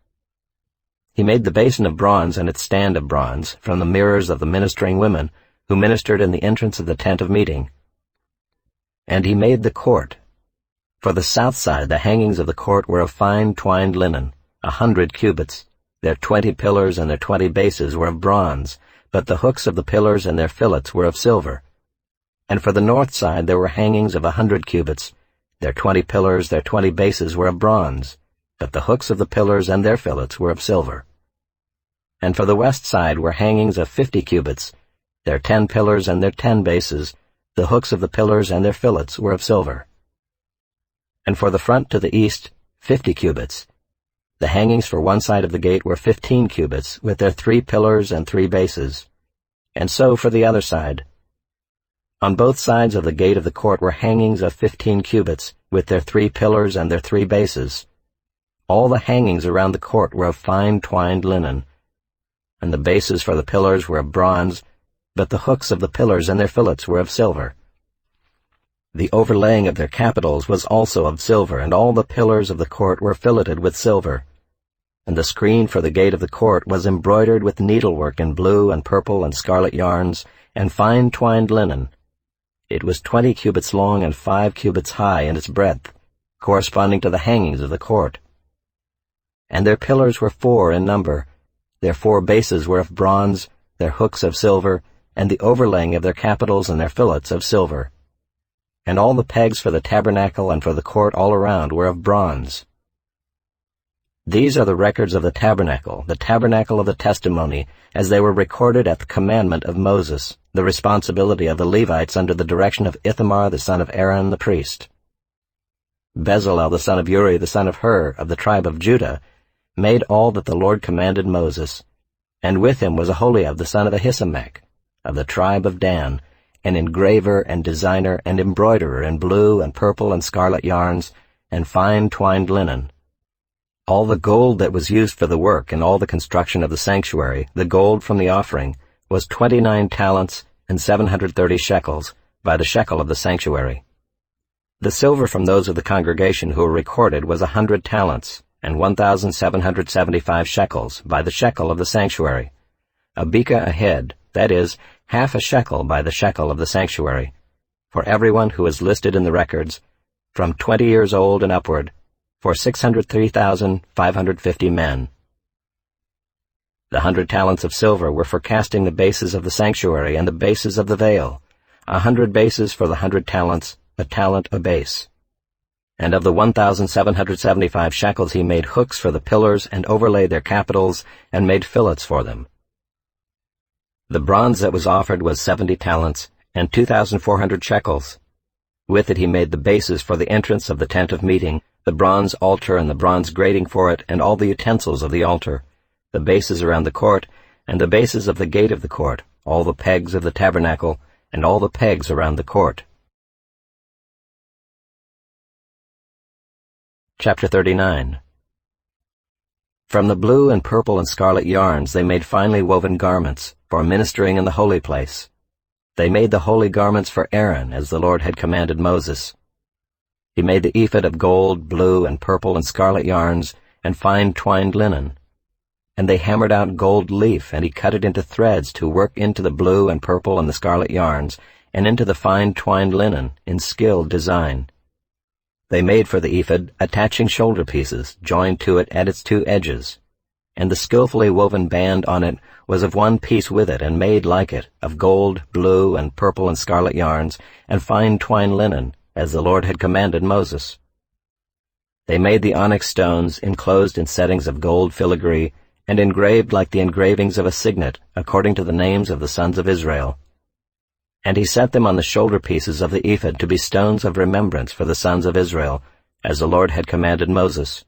He made the basin of bronze and its stand of bronze from the mirrors of the ministering women who ministered in the entrance of the tent of meeting. And he made the court. For the south side the hangings of the court were of fine twined linen, 100 cubits. Their 20 pillars and their 20 bases were of bronze, but the hooks of the pillars and their fillets were of silver. And for the north side there were hangings of 100 cubits. Their 20 pillars, their 20 bases were of bronze, but the hooks of the pillars and their fillets were of silver. And for the west side were hangings of 50 cubits. Their 10 pillars and their 10 bases, the hooks of the pillars and their fillets were of silver. And for the front to the east, 50 cubits. The hangings for one side of the gate were 15 cubits, with their 3 pillars and 3 bases. And so for the other side. On both sides of the gate of the court were hangings of 15 cubits, with their 3 pillars and their 3 bases. All the hangings around the court were of fine twined linen, and the bases for the pillars were of bronze, but the hooks of the pillars and their fillets were of silver. The overlaying of their capitals was also of silver, and all the pillars of the court were filleted with silver. And the screen for the gate of the court was embroidered with needlework in blue and purple and scarlet yarns, and fine twined linen. It was 20 cubits long and 5 cubits high in its breadth, corresponding to the hangings of the court. And their pillars were 4 in number. Their 4 bases were of bronze, their hooks of silver, and the overlaying of their capitals and their fillets of silver. And all the pegs for the tabernacle and for the court all around were of bronze. These are the records of the tabernacle of the testimony, as they were recorded at the commandment of Moses, the responsibility of the Levites under the direction of Ithamar the son of Aaron the priest. Bezalel the son of Uri the son of Hur, of the tribe of Judah, made all that the Lord commanded Moses, and with him was Aholiab the son of Ahisamach, of the tribe of Dan, an engraver and designer and embroiderer in blue and purple and scarlet yarns, and fine twined linen. All the gold that was used for the work and all the construction of the sanctuary, the gold from the offering, was 29 talents and 730 shekels, by the shekel of the sanctuary. The silver from those of the congregation who were recorded was 100 talents, and 1,775 shekels, by the shekel of the sanctuary. A beka a head, that is, half a shekel by the shekel of the sanctuary, for everyone who is listed in the records, from 20 years old and upward, for 603,550 men. The 100 talents of silver were for casting the bases of the sanctuary and the bases of the veil, 100 bases for the 100 talents, a talent a base. And of the 1,775 shekels he made hooks for the pillars and overlaid their capitals and made fillets for them. The bronze that was offered was 70 talents and 2,400 shekels. With it he made the bases for the entrance of the tent of meeting, the bronze altar and the bronze grating for it, and all the utensils of the altar, the bases around the court, and the bases of the gate of the court, all the pegs of the tabernacle, and all the pegs around the court. Chapter 39. From the blue and purple and scarlet yarns they made finely woven garments, for ministering in the holy place. They made the holy garments for Aaron, as the Lord had commanded Moses. He made the ephod of gold, blue, and purple and scarlet yarns, and fine twined linen. And they hammered out gold leaf, and he cut it into threads to work into the blue and purple and the scarlet yarns, and into the fine twined linen, in skilled design. They made for the ephod attaching shoulder pieces, joined to it at its two edges. And the skillfully woven band on it was of one piece with it, and made like it, of gold, blue, and purple and scarlet yarns, and fine twined linen, as the Lord had commanded Moses. They made the onyx stones, enclosed in settings of gold filigree, and engraved like the engravings of a signet, according to the names of the sons of Israel. And he set them on the shoulder pieces of the ephod to be stones of remembrance for the sons of Israel, as the Lord had commanded Moses.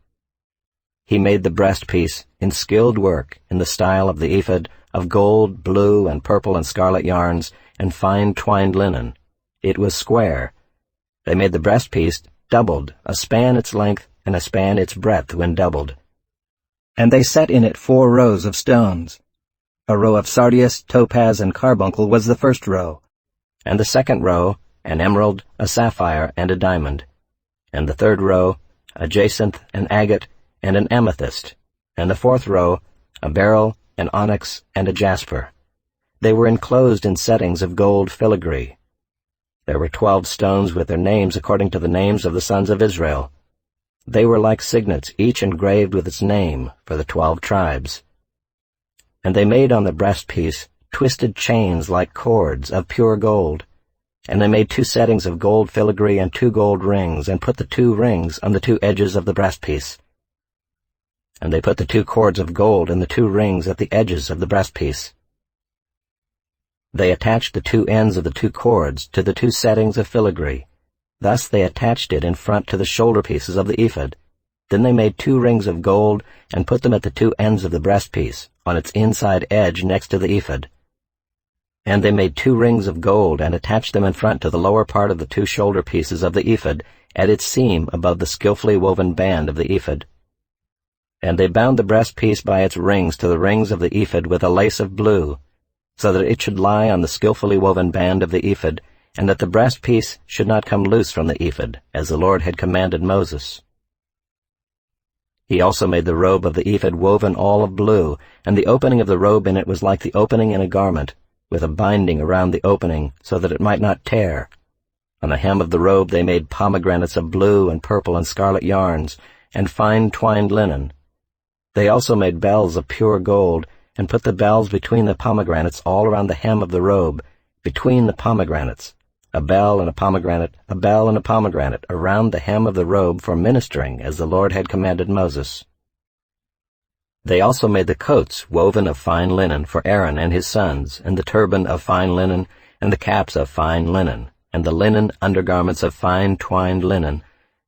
He made the breastpiece, in skilled work, in the style of the ephod, of gold, blue, and purple and scarlet yarns, and fine twined linen. It was square. They made the breastpiece doubled, a span its length, and a span its breadth when doubled. And they set in it 4 rows of stones. A row of sardius, topaz, and carbuncle was the first row, and the second row, an emerald, a sapphire, and a diamond, and the third row, a jacinth, an agate, and an amethyst, and the fourth row, a beryl, an onyx, and a jasper. They were enclosed in settings of gold filigree. There were 12 stones with their names according to the names of the sons of Israel. They were like signets, each engraved with its name, for the 12 tribes. And they made on the breastpiece twisted chains like cords of pure gold. And they made 2 settings of gold filigree and 2 gold rings, and put the 2 rings on the 2 edges of the breastpiece. And they put the 2 cords of gold and the 2 rings at the edges of the breastpiece. They attached the 2 ends of the 2 cords to the 2 settings of filigree. Thus they attached it in front to the shoulder pieces of the ephod. Then they made 2 rings of gold and put them at the 2 ends of the breastpiece, on its inside edge next to the ephod. And they made 2 rings of gold and attached them in front to the lower part of the 2 shoulder pieces of the ephod, at its seam above the skillfully woven band of the ephod. And they bound the breastpiece by its rings to the rings of the ephod with a lace of blue, so that it should lie on the skillfully woven band of the ephod, and that the breastpiece should not come loose from the ephod, as the Lord had commanded Moses. He also made the robe of the ephod woven all of blue, and the opening of the robe in it was like the opening in a garment, with a binding around the opening, so that it might not tear. On the hem of the robe they made pomegranates of blue and purple and scarlet yarns, and fine twined linen. They also made bells of pure gold, and put the bells between the pomegranates all around the hem of the robe, between the pomegranates, a bell and a pomegranate, a bell and a pomegranate, around the hem of the robe for ministering, as the Lord had commanded Moses. They also made the coats woven of fine linen for Aaron and his sons, and the turban of fine linen, and the caps of fine linen, and the linen undergarments of fine twined linen,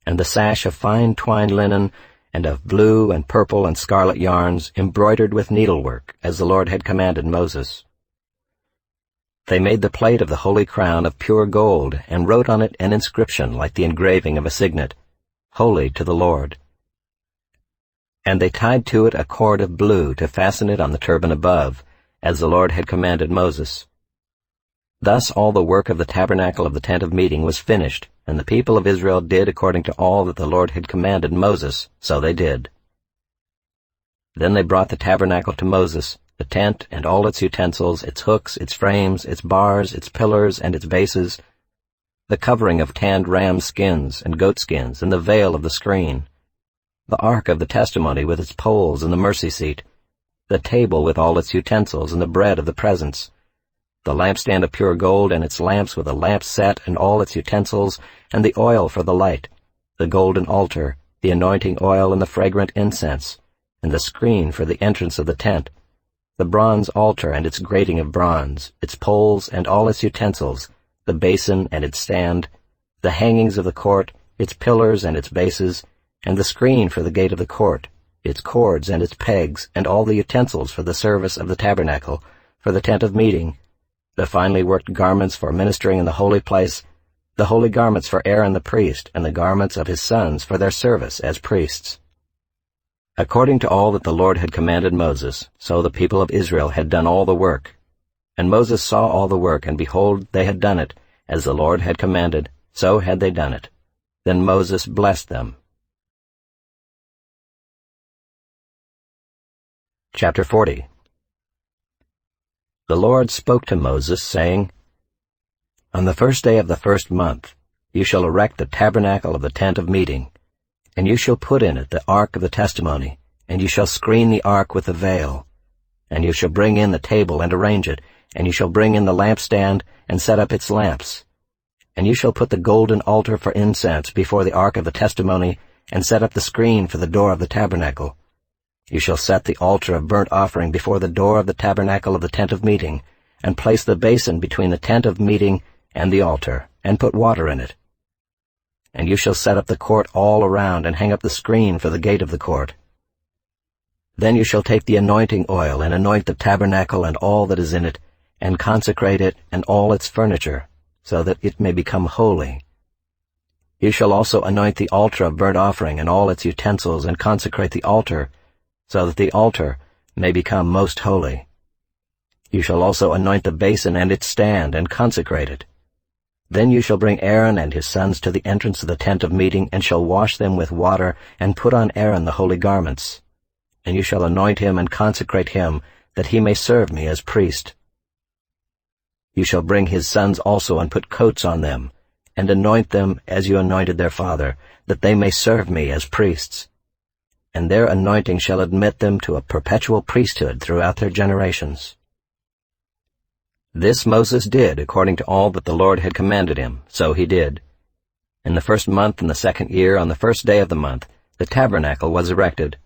and the sash of fine twined linen, and of blue and purple and scarlet yarns, embroidered with needlework, as the Lord had commanded Moses. They made the plate of the holy crown of pure gold, and wrote on it an inscription like the engraving of a signet, Holy to the Lord. And they tied to it a cord of blue to fasten it on the turban above, as the Lord had commanded Moses. Thus all the work of the tabernacle of the tent of meeting was finished, and the people of Israel did according to all that the Lord had commanded Moses, so they did. Then they brought the tabernacle to Moses, the tent and all its utensils, its hooks, its frames, its bars, its pillars, and its bases, the covering of tanned ram skins and goat skins, and the veil of the screen, the ark of the testimony with its poles and the mercy seat, the table with all its utensils and the bread of the presence, the lampstand of pure gold and its lamps with a lamp set and all its utensils, and the oil for the light, the golden altar, the anointing oil and the fragrant incense, and the screen for the entrance of the tent, the bronze altar and its grating of bronze, its poles and all its utensils, the basin and its stand, the hangings of the court, its pillars and its bases, and the screen for the gate of the court, its cords and its pegs, and all the utensils for the service of the tabernacle, for the tent of meeting, the finely worked garments for ministering in the holy place, the holy garments for Aaron the priest, and the garments of his sons for their service as priests. According to all that the Lord had commanded Moses, so the people of Israel had done all the work. And Moses saw all the work, and behold, they had done it, as the Lord had commanded, so had they done it. Then Moses blessed them. Chapter 40. The Lord spoke to Moses, saying, On the first day of the first month you shall erect the tabernacle of the tent of meeting, and you shall put in it the ark of the testimony, and you shall screen the ark with the veil. And you shall bring in the table and arrange it, and you shall bring in the lampstand and set up its lamps. And you shall put the golden altar for incense before the ark of the testimony, and set up the screen for the door of the tabernacle. You shall set the altar of burnt offering before the door of the tabernacle of the tent of meeting, and place the basin between the tent of meeting and the altar, and put water in it. And you shall set up the court all around, and hang up the screen for the gate of the court. Then you shall take the anointing oil, and anoint the tabernacle and all that is in it, and consecrate it and all its furniture, so that it may become holy. You shall also anoint the altar of burnt offering and all its utensils, and consecrate the altar, so that the altar may become most holy. You shall also anoint the basin and its stand, and consecrate it. Then you shall bring Aaron and his sons to the entrance of the tent of meeting, and shall wash them with water, and put on Aaron the holy garments. And you shall anoint him and consecrate him, that he may serve me as priest. You shall bring his sons also, and put coats on them, and anoint them as you anointed their father, that they may serve me as priests. And their anointing shall admit them to a perpetual priesthood throughout their generations. This Moses did according to all that the Lord had commanded him, so he did. In the first month in the second year, on the first day of the month, the tabernacle was erected.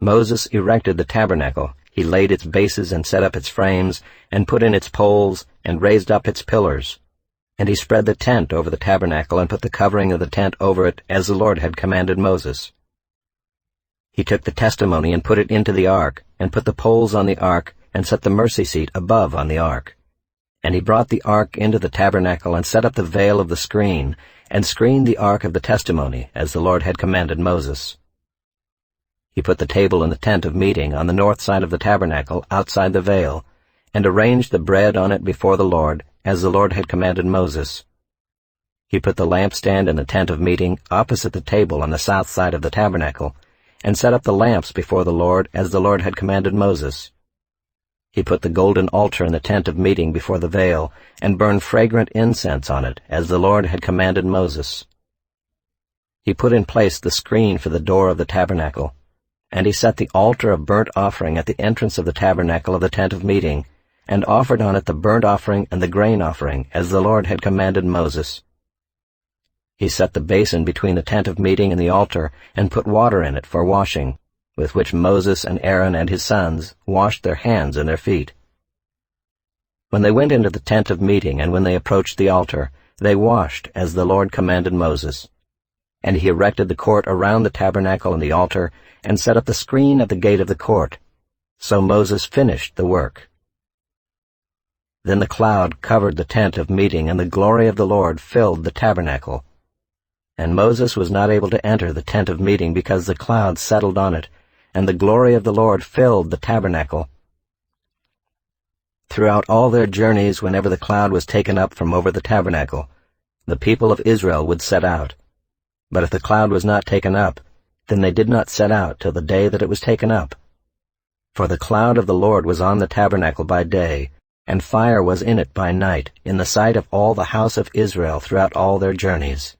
Moses erected the tabernacle. He laid its bases and set up its frames, and put in its poles, and raised up its pillars. And he spread the tent over the tabernacle, and put the covering of the tent over it, as the Lord had commanded Moses. He took the testimony and put it into the ark, and put the poles on the ark, and set the mercy seat above on the ark. And he brought the ark into the tabernacle, and set up the veil of the screen, and screened the ark of the testimony, as the Lord had commanded Moses. He put the table in the tent of meeting on the north side of the tabernacle, outside the veil, and arranged the bread on it before the Lord, as the Lord had commanded Moses. He put the lampstand in the tent of meeting, opposite the table on the south side of the tabernacle, and set up the lamps before the Lord, as the Lord had commanded Moses. He put the golden altar in the tent of meeting before the veil, and burned fragrant incense on it, as the Lord had commanded Moses. He put in place the screen for the door of the tabernacle, and he set the altar of burnt offering at the entrance of the tabernacle of the tent of meeting, and offered on it the burnt offering and the grain offering, as the Lord had commanded Moses. He set the basin between the tent of meeting and the altar, and put water in it for washing, with which Moses and Aaron and his sons washed their hands and their feet. When they went into the tent of meeting, and when they approached the altar, they washed, as the Lord commanded Moses. And he erected the court around the tabernacle and the altar, and set up the screen at the gate of the court. So Moses finished the work. Then the cloud covered the tent of meeting, and the glory of the Lord filled the tabernacle. And Moses was not able to enter the tent of meeting, because the cloud settled on it, and the glory of the Lord filled the tabernacle. Throughout all their journeys, whenever the cloud was taken up from over the tabernacle, the people of Israel would set out. But if the cloud was not taken up, then they did not set out till the day that it was taken up. For the cloud of the Lord was on the tabernacle by day, and fire was in it by night, in the sight of all the house of Israel throughout all their journeys.